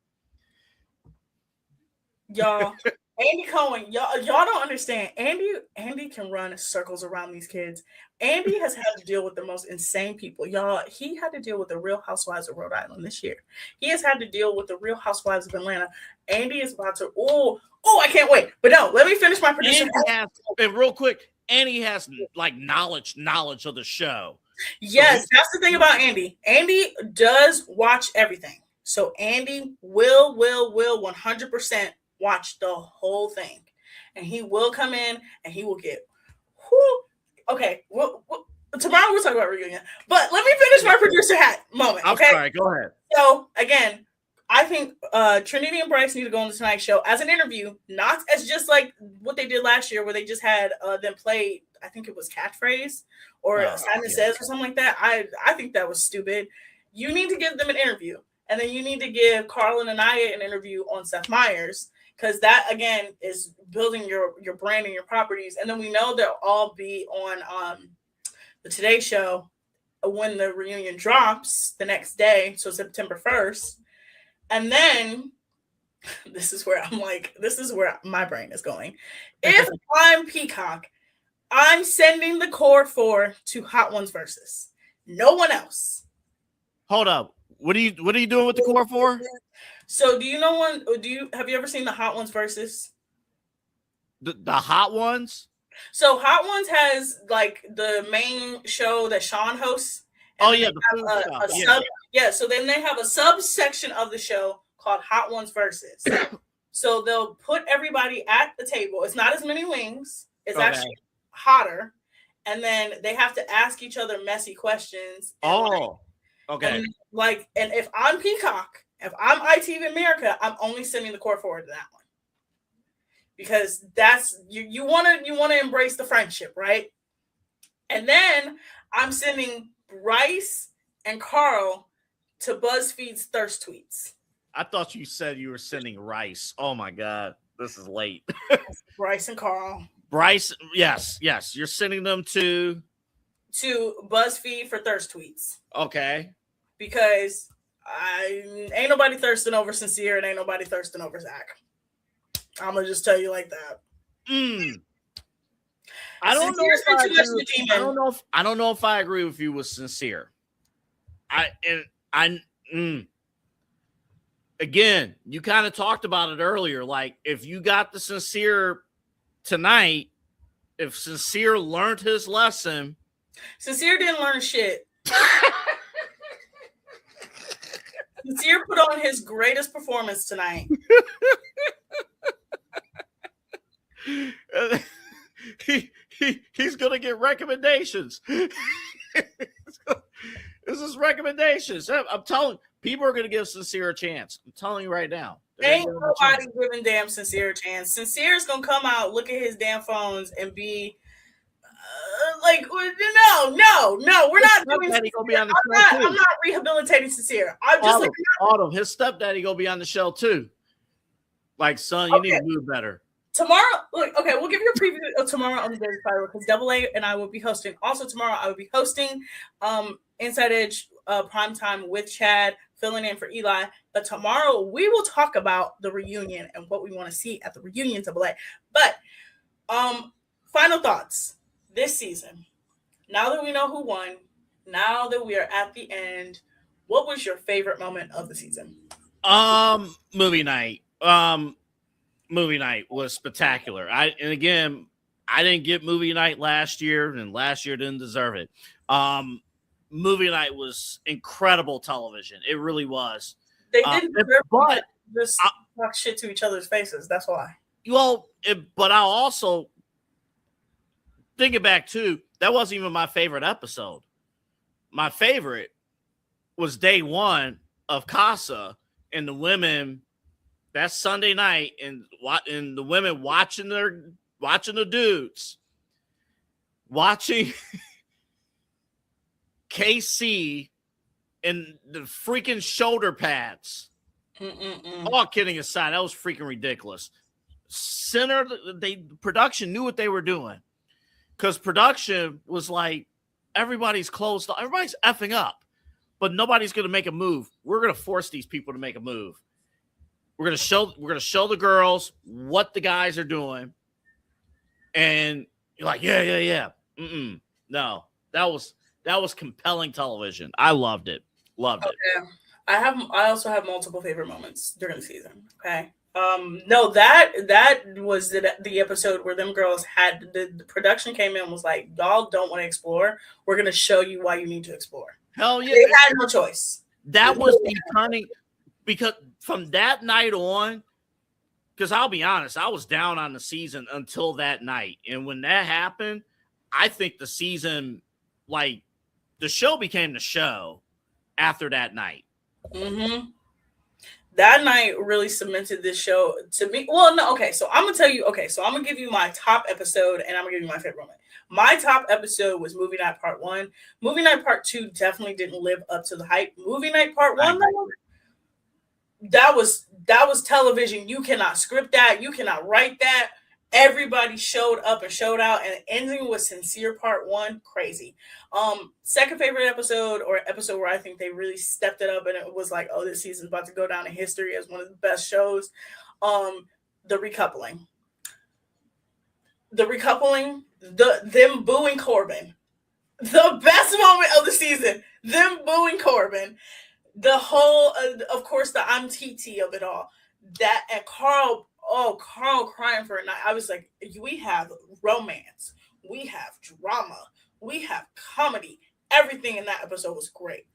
Y'all, Andy Cohen, y'all don't understand. Andy can run circles around these kids. Andy has had to deal with the most insane people. Y'all, he had to deal with the Real Housewives of Rhode Island this year. He has had to deal with the Real Housewives of Atlanta. Andy is about to, I can't wait. But no, let me finish my producer. And real quick, Andy has like knowledge of the show. Yes, that's the thing about Andy. Andy does watch everything. So Andy will 100% watch the whole thing. And he will come in and he will get, okay, tomorrow we'll talk about reunion. But let me finish my producer hat moment. I'm okay? sorry, go ahead. So again, I think Trinity and Bryce need to go on the Tonight Show as an interview, not as just like what they did last year, where they just had them play. I think it was catchphrase or Simon Says or something like that. I think that was stupid. You need to give them an interview, and then you need to give Carl and Anaya an interview on Seth Meyers, because that again is building your brand and your properties. And then we know they'll all be on the Today Show when the reunion drops the next day, so September 1st. And then this is where my brain is going. If I'm Peacock, I'm sending the core 4 to Hot Ones Versus. No one else. Hold up. What are you doing with the core 4? So have you ever seen the Hot Ones Versus? The Hot Ones? So Hot Ones has like the main show that Sean hosts. Oh yeah, the food stuff. So then they have a subsection of the show called Hot Ones Versus. So they'll put everybody at the table. It's not as many wings. It's actually hotter. And then they have to ask each other messy questions. Okay. And if I'm Peacock, if I'm ITV America, I'm only sending the core forward to that one. Because that's you want to embrace the friendship, right? And then I'm sending Bryce and Carl to BuzzFeed's Thirst Tweets. I thought you said you were sending Rice. Oh my God, this is late. Bryce and Carl. Bryce, yes, you're sending them to BuzzFeed for Thirst Tweets. Okay. Because ain't nobody thirsting over Sincere and ain't nobody thirsting over Zach. I'm gonna just tell you like that. I don't know if I agree with you with Sincere. Again, you kind of talked about it earlier. Like, if you got the Sincere tonight, if Sincere learned his lesson. Sincere didn't learn shit. Sincere put on his greatest performance tonight. He's gonna get recommendations. This is recommendations. I'm telling people are gonna give Sincere a chance. I'm telling you right now. Ain't nobody giving damn Sincere a chance. Sincere's gonna come out, look at his damn phones, and be like, no, we're not doing. I'm not rehabilitating Sincere. I'm just Autumn. His stepdaddy gonna be on the show too. Like, son, you need to move better. Tomorrow, we'll give you a preview of tomorrow on the Daily Fire because Double A and I will be hosting. Also tomorrow, I will be hosting Inside Edge Primetime with Chad, filling in for Eli. But tomorrow, we will talk about the reunion and what we want to see at the reunion, Double A. But final thoughts this season. Now that we know who won, now that we are at the end, what was your favorite moment of the season? Movie night. Movie night was spectacular. I didn't get movie night last year, and last year didn't deserve it. Movie night was incredible television. It really was. They didn't deserve it, but just talk shit to each other's faces. That's why. Well, but I'll also think it back too. That wasn't even my favorite episode. My favorite was day one of Casa and the women. That Sunday night, and the women watching the dudes, watching KC and the freaking shoulder pads. All kidding aside, that was freaking ridiculous. Production knew what they were doing, because production was like, everybody's closed, everybody's effing up, but nobody's going to make a move. We're going to force these people to make a move. We're gonna show the girls what the guys are doing, and you're like, yeah. No, that was compelling television. I loved it. It. I also have multiple favorite moments during the season. Okay. No, that was the episode where them girls had the production came in and was like, y'all don't want to explore. We're gonna show you why you need to explore. Hell yeah, they had no choice. That was the turning. Because from that night on, because I'll be honest, I was down on the season until that night. And when that happened, I think the season, like, the show became the show after that night. That night really cemented this show to me. Well, no, okay. So I'm gonna tell you. Okay, so I'm gonna give you my top episode, and I'm gonna give you my favorite moment. My top episode was Movie Night Part 1. Movie Night Part 2 definitely didn't live up to the hype. Movie Night Part 1, though, that was television. You cannot script that. You cannot write that. Everybody showed up and showed out, and ending with Sincere Part 1, crazy. Second favorite episode, or episode where I think they really stepped it up, and it was like, oh, this season's about to go down in history as one of the best shows. The recoupling. Them booing Corbin. The best moment of the season. Them booing Corbin. The whole, of course, the I'm TT of it all. That, and Carl crying for a night. I was like, we have romance, we have drama, we have comedy. Everything in that episode was great.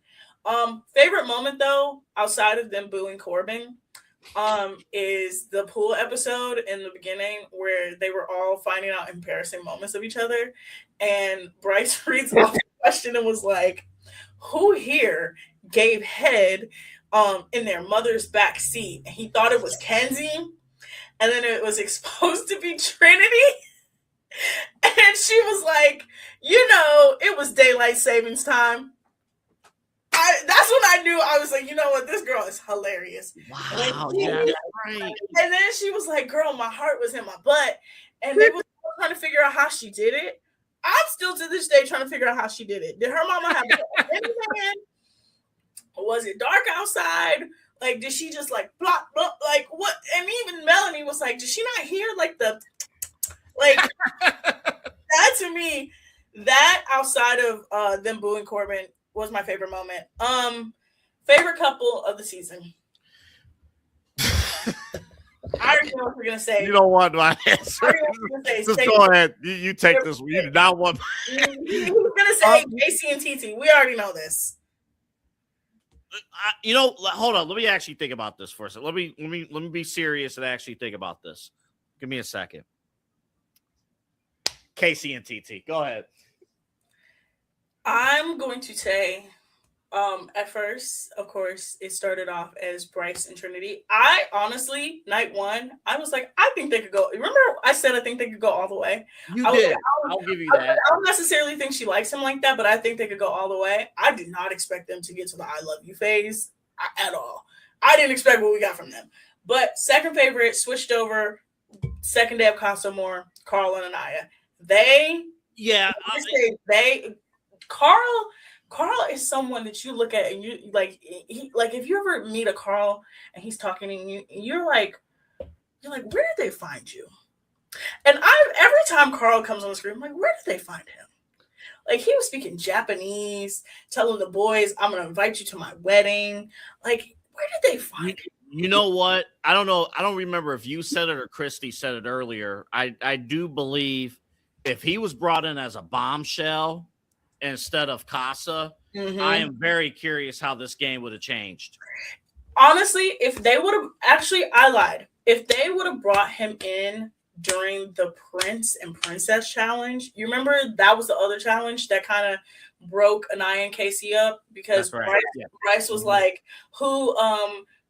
Favorite moment though, outside of them booing Corbin, is the pool episode in the beginning where they were all finding out embarrassing moments of each other, and Bryce reads off the question and was like, who here gave head in their mother's back seat? And he thought it was Kenzie, and then it was exposed to be Trinity. And she was like, it was daylight savings time. That's when I knew. I was like, you know what, this girl is hilarious. Wow, yeah, right. And then she was like, girl, my heart was in my butt. And they were trying to figure out how she did it. I'm still to this day trying to figure out how she did it. Did her mama have a hand? Was it dark outside? Like, did she just like blop, blop, like what? And even Melanie was like, did she not hear like the like that? To me, that outside of them booing Corbin was my favorite moment. Favorite couple of the season. I already know what we're gonna say. You don't want my answer. Just go ahead. You take this. You do not want. Who's gonna say JC and TT? We already know this. Hold on. Let me actually think about this for a second. Let me be serious and actually think about this. Give me a second. Casey and TT. Go ahead. I'm going to say, at first, of course, it started off as Bryce and Trinity. I honestly, night one, I was like, I think they could go. Remember, I said I think they could go all the way. You did. I'll give you that. I don't necessarily think she likes him like that, but I think they could go all the way. I did not expect them to get to the I love you phase at all. I didn't expect what we got from them. But second favorite, switched over, second day of Casa More, Carl and Anaya. Carl is someone that you look at and you like, if you ever meet a Carl and he's talking to you, and you're like, where did they find you? And every time Carl comes on the screen, I'm like, where did they find him? Like, he was speaking Japanese, telling the boys, I'm going to invite you to my wedding. Like, where did they find him? You know what? I don't know. I don't remember if you said it or Kristy said it earlier. I do believe if he was brought in as a bombshell instead of Casa, I am very curious how this game would have changed. Honestly, if they would have I lied. If they would have brought him in during the Prince and Princess challenge, you remember that was the other challenge that kind of broke Anaya and Casey up, because Bryce was like, who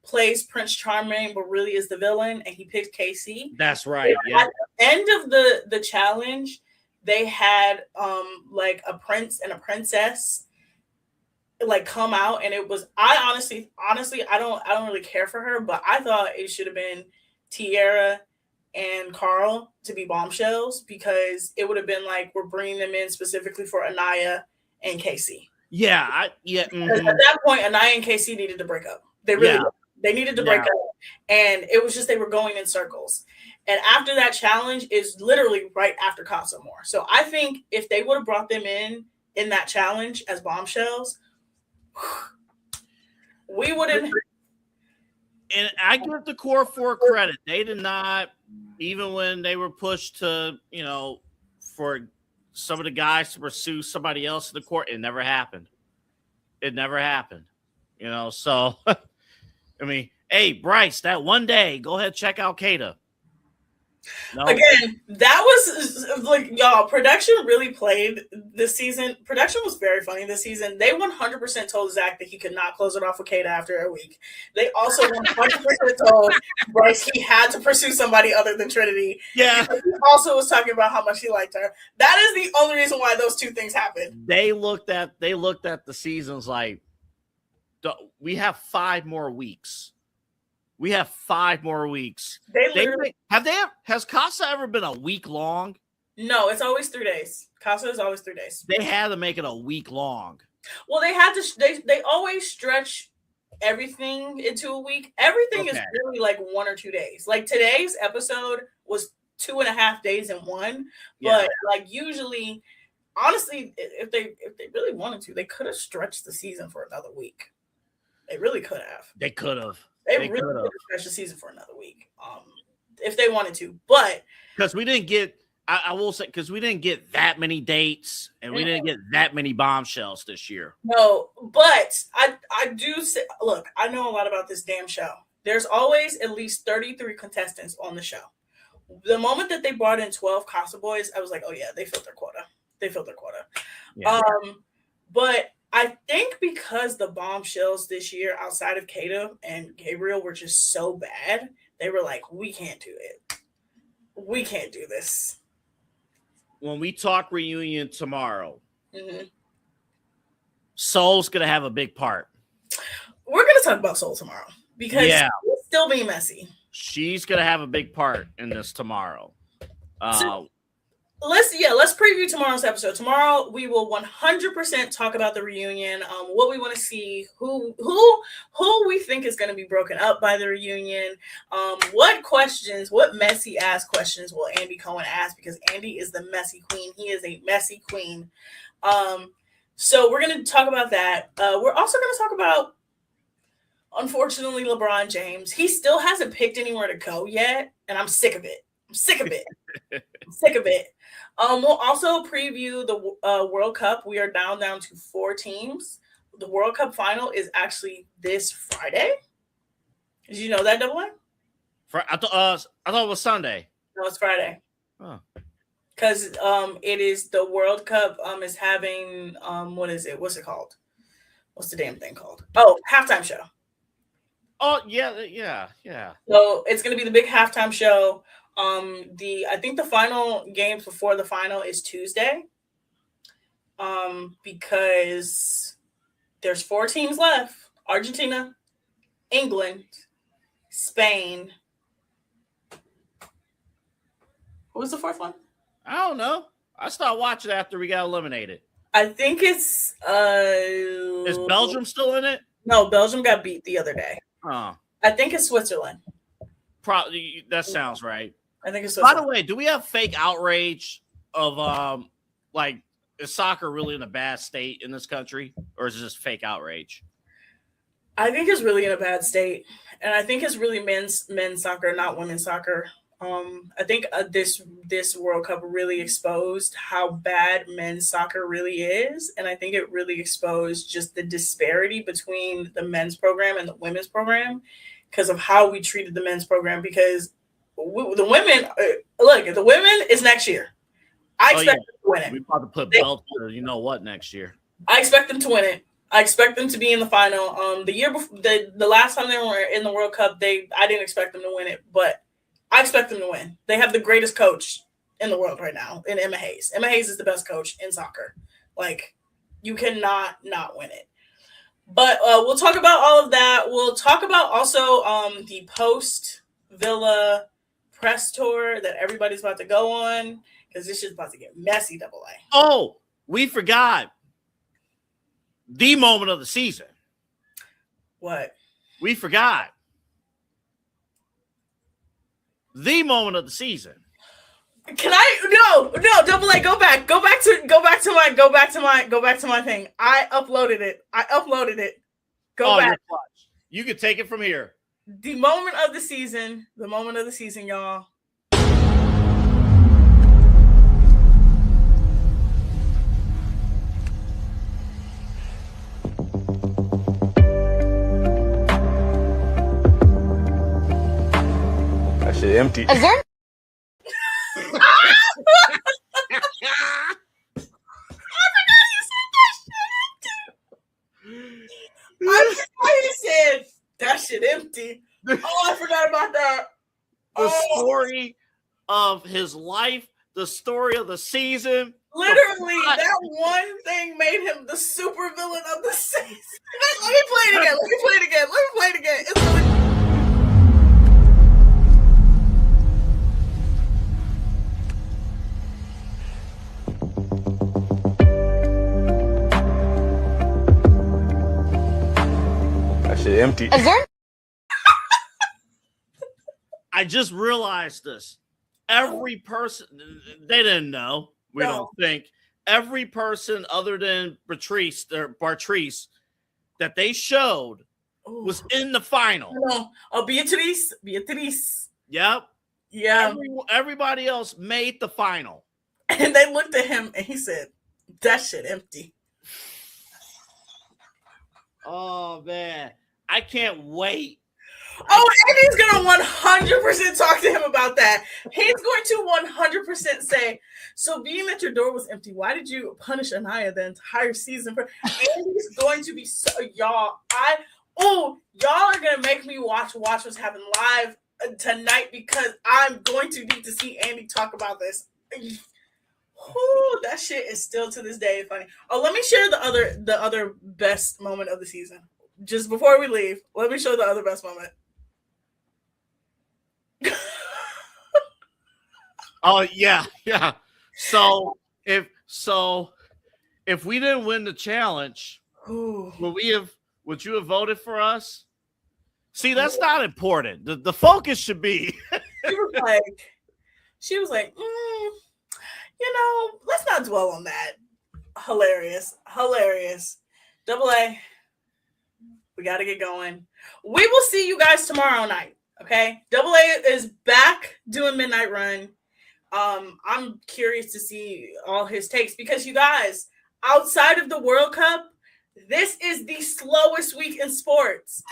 plays Prince Charming but really is the villain, and he picked Casey. That's right. Yeah. At the end of the challenge, they had like a prince and a princess like come out, and it was, I honestly I don't really care for her, but I thought it should have been Tierra and Carl to be bombshells, because it would have been like, we're bringing them in specifically for Anaya and Casey. Yeah, At that point, Anaya and Casey needed to break up. They really did. They needed to break up, and it was just they were going in circles. And after that challenge is literally right after Casa More. So I think if they would have brought them in that challenge as bombshells, we wouldn't. And I give the core 4 credit. They did not, even when they were pushed to, for some of the guys to pursue somebody else in the court, it never happened. So, I mean, hey, Bryce, that one day, go ahead, check out Kata. No. Again, that was like, y'all, production really played this season. Production was very funny this season. They 100% told Zach that he could not close it off with Kata after a week. They also 100% told Bryce he had to pursue somebody other than Trinity. Yeah. He also was talking about how much he liked her. That is the only reason why those two things happened. They looked at the seasons like, we have 5 more weeks. We have 5 more weeks. Has Casa ever been a week long? No, it's always 3 days. Casa is always 3 days. They had to make it a week long. Well, they had to. They always stretch everything into a week. Everything is really like 1 or 2 days. Like today's episode was 2.5 days in one. Yeah. But like usually, honestly, if they really wanted to, they could have stretched the season for another week. They really could have. They could have. They really could have stretched the season for another week, if they wanted to. But because we didn't get, I will say, because we didn't get that many dates and we didn't get that many bombshells this year. No, but I do say, look, I know a lot about this damn show. There's always at least 33 contestants on the show. The moment that they brought in 12 Casa Boys, I was like, oh yeah, they filled their quota. Yeah. But I think because the bombshells this year outside of Kata and Gabriel were just so bad, they were like, we can't do it. We can't do this. When we talk reunion tomorrow, Soul's going to have a big part. We're going to talk about Soul tomorrow because we'll still be messy. She's going to have a big part in this tomorrow. Let's preview tomorrow's episode. Tomorrow we will 100% talk about the reunion, what we want to see, who we think is going to be broken up by the reunion, what messy ass questions will Andy Cohen ask, because Andy is the messy queen. He is a messy queen. So we're going to talk about that. We're also going to talk about, unfortunately, LeBron James. He still hasn't picked anywhere to go yet, and I'm sick of it. We'll also preview the World Cup. We are down to 4 teams. The World Cup final is actually this Friday. Did you know that, Double A? I thought it was Sunday. No, it's Friday. Oh. Because it is the World Cup is having what is it? What's it called? What's the damn thing called? Oh, halftime show. Oh yeah. So it's gonna be the big halftime show. I think the final games before the final is Tuesday. Because there's 4 teams left: Argentina, England, Spain. What was the 4th one? I don't know. I started watching after we got eliminated. I think it's Is Belgium still in it? No, Belgium got beat the other day. Oh. I think it's Switzerland. Probably that sounds right. I think it's By the way, do we have fake outrage of like, is soccer really in a bad state in this country, or is it just fake outrage? I think it's really in a bad state, and I think it's really men's soccer, not women's soccer. I think this World Cup really exposed how bad men's soccer really is, and I think it really exposed just the disparity between the men's program and the women's program because of how we treated the men's program. Because the women, the women is next year. I expect them to win it. We about to put belts for you know what next year. I expect them to win it. I expect them to be in the final. The year before, the last time they were in the World Cup, I didn't expect them to win it, but I expect them to win. They have the greatest coach in the world right now in Emma Hayes. Emma Hayes is the best coach in soccer. Like, you cannot not win it. But we'll talk about all of that. We'll talk about also the post-Villa press tour that everybody's about to go on, because this shit's about to get messy, Double A. Oh, we forgot the moment of the season. What? We forgot the moment of the season. Can I? No, Double A, go back to my thing. I uploaded it. Go back. You can take it from here. The moment of the season, y'all. That shit empty. Is there empty. Oh, I forgot about that. The story of his life, the story of the season. Literally, that one thing made him the super villain of the season. Let me play it again. It's really- That shit empty. Is there? I just realized this. Every person, they didn't know. We don't think. Every person other than Bartrice that they showed was in the final. No. Oh, Beatrice. Yep. Yeah. Everybody else made the final. And they looked at him and he said, that shit empty. Oh, man. I can't wait. Oh, Andy's going to 100% talk to him about that. He's going to 100% say, so being that your door was empty, why did you punish Anaya the entire season? Andy's going to be so, y'all are going to make me watch what's happening live tonight because I'm going to need to see Andy talk about this. Ooh, that shit is still to this day funny. Oh, let me share the other best moment of the season. Just before we leave, let me show the other best moment. Oh yeah. So if we didn't win the challenge, would you have voted for us? See, that's not important. The focus should be. she was like, let's not dwell on that. Hilarious. Double A, we got to get going. We will see you guys tomorrow night. Okay, Double A is back doing Midnight Run. I'm curious to see all his takes because you guys, outside of the World Cup, this is the slowest week in sports.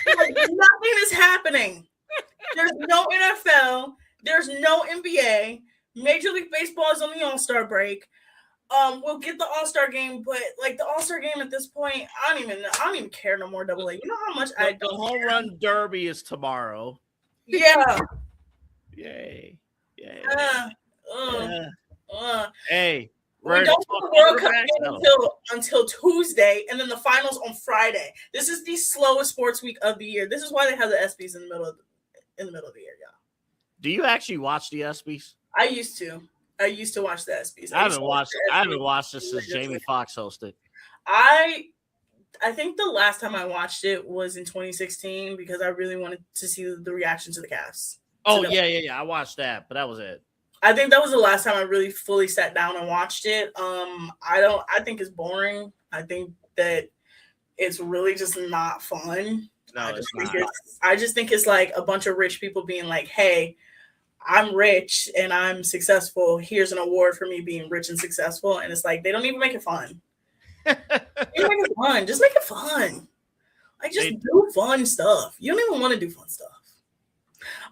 Nothing is happening. There's no NFL. There's no NBA. Major League Baseball is on the All-Star break. We'll get the All-Star game, but like the All-Star game at this point, I don't even care no more. Double A. You know how much I The home run derby is tomorrow. Yeah. Yay. Hey, we we're don't do the World Cup game until Tuesday, and then the finals on Friday. This is the slowest sports week of the year. This is why they have the ESPYs in the middle of the year, y'all. Do you actually watch the ESPYs? I used to watch the ESPYs. I haven't watched this since Jamie Foxx hosted. I think the last time I watched it was in 2016 because I really wanted to see the reaction to the cast. Oh, yeah. I watched that, but that was it. I think that was the last time I really fully sat down and watched it. I think it's boring. I think that it's really just not fun. No, I just think it's like a bunch of rich people being like, hey, I'm rich and I'm successful. Here's an award for me being rich and successful. And it's like, they don't even make it fun. Just make it fun. Like, just do fun stuff. You don't even want to do fun stuff.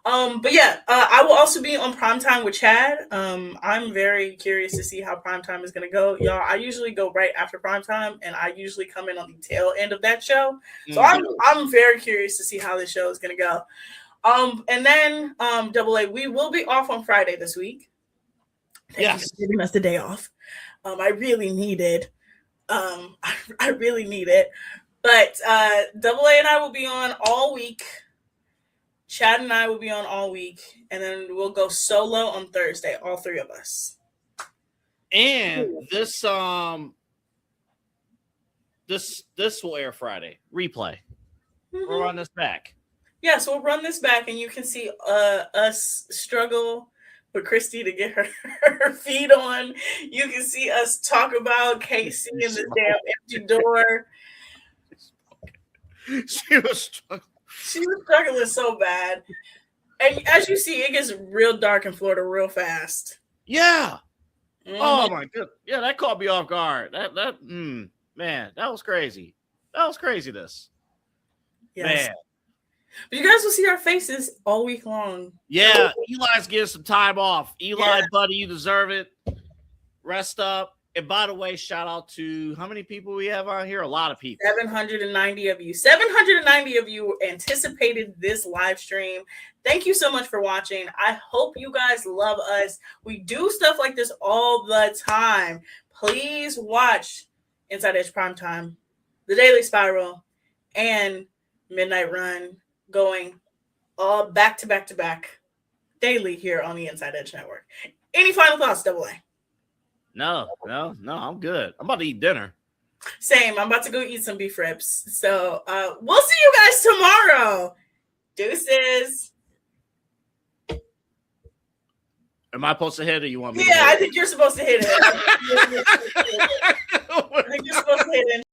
But yeah, I will also be on Primetime with Chad. I'm very curious to see how Primetime is going to go. Y'all, I usually go right after Primetime, and I usually come in on the tail end of that show. So I'm very curious to see how this show is going to go. And then Double A, we will be off on Friday this week. Thank you for giving us the day off. I really need it. I really need it. But Double A and I will be on all week. Chad and I will be on all week, and then we'll go solo on Thursday, all three of us. And this will air Friday. Replay. Mm-hmm. We'll run this back. Yeah, so we'll run this back, and you can see us struggle with Kristy to get her feet on. You can see us talk about Casey and the damn empty door. She was struggling. She was struggling so bad. And as you see, it gets real dark in Florida real fast. Yeah. Mm-hmm. Oh my god. Yeah, that caught me off guard. Man, that was crazy. That was craziness. Yes. Man. But you guys will see our faces all week long. Yeah, Eli's getting some time off. Eli, buddy, you deserve it. Rest up. And by the way, shout out to how many people we have on here? A lot of people. 790 of you. 790 of you anticipated this live stream. Thank you so much for watching. I hope you guys love us. We do stuff like this all the time. Please watch Inside Edge Primetime, The Daily Spiral, and Midnight Run going all back to back to back daily here on the Inside Edge Network. Any final thoughts, Double A? No, I'm good. I'm about to eat dinner. Same. I'm about to go eat some beef ribs. So we'll see you guys tomorrow. Deuces. Am I supposed to hit it or you want me Yeah, to hit I think you're supposed to hit it. I think you're supposed to hit it.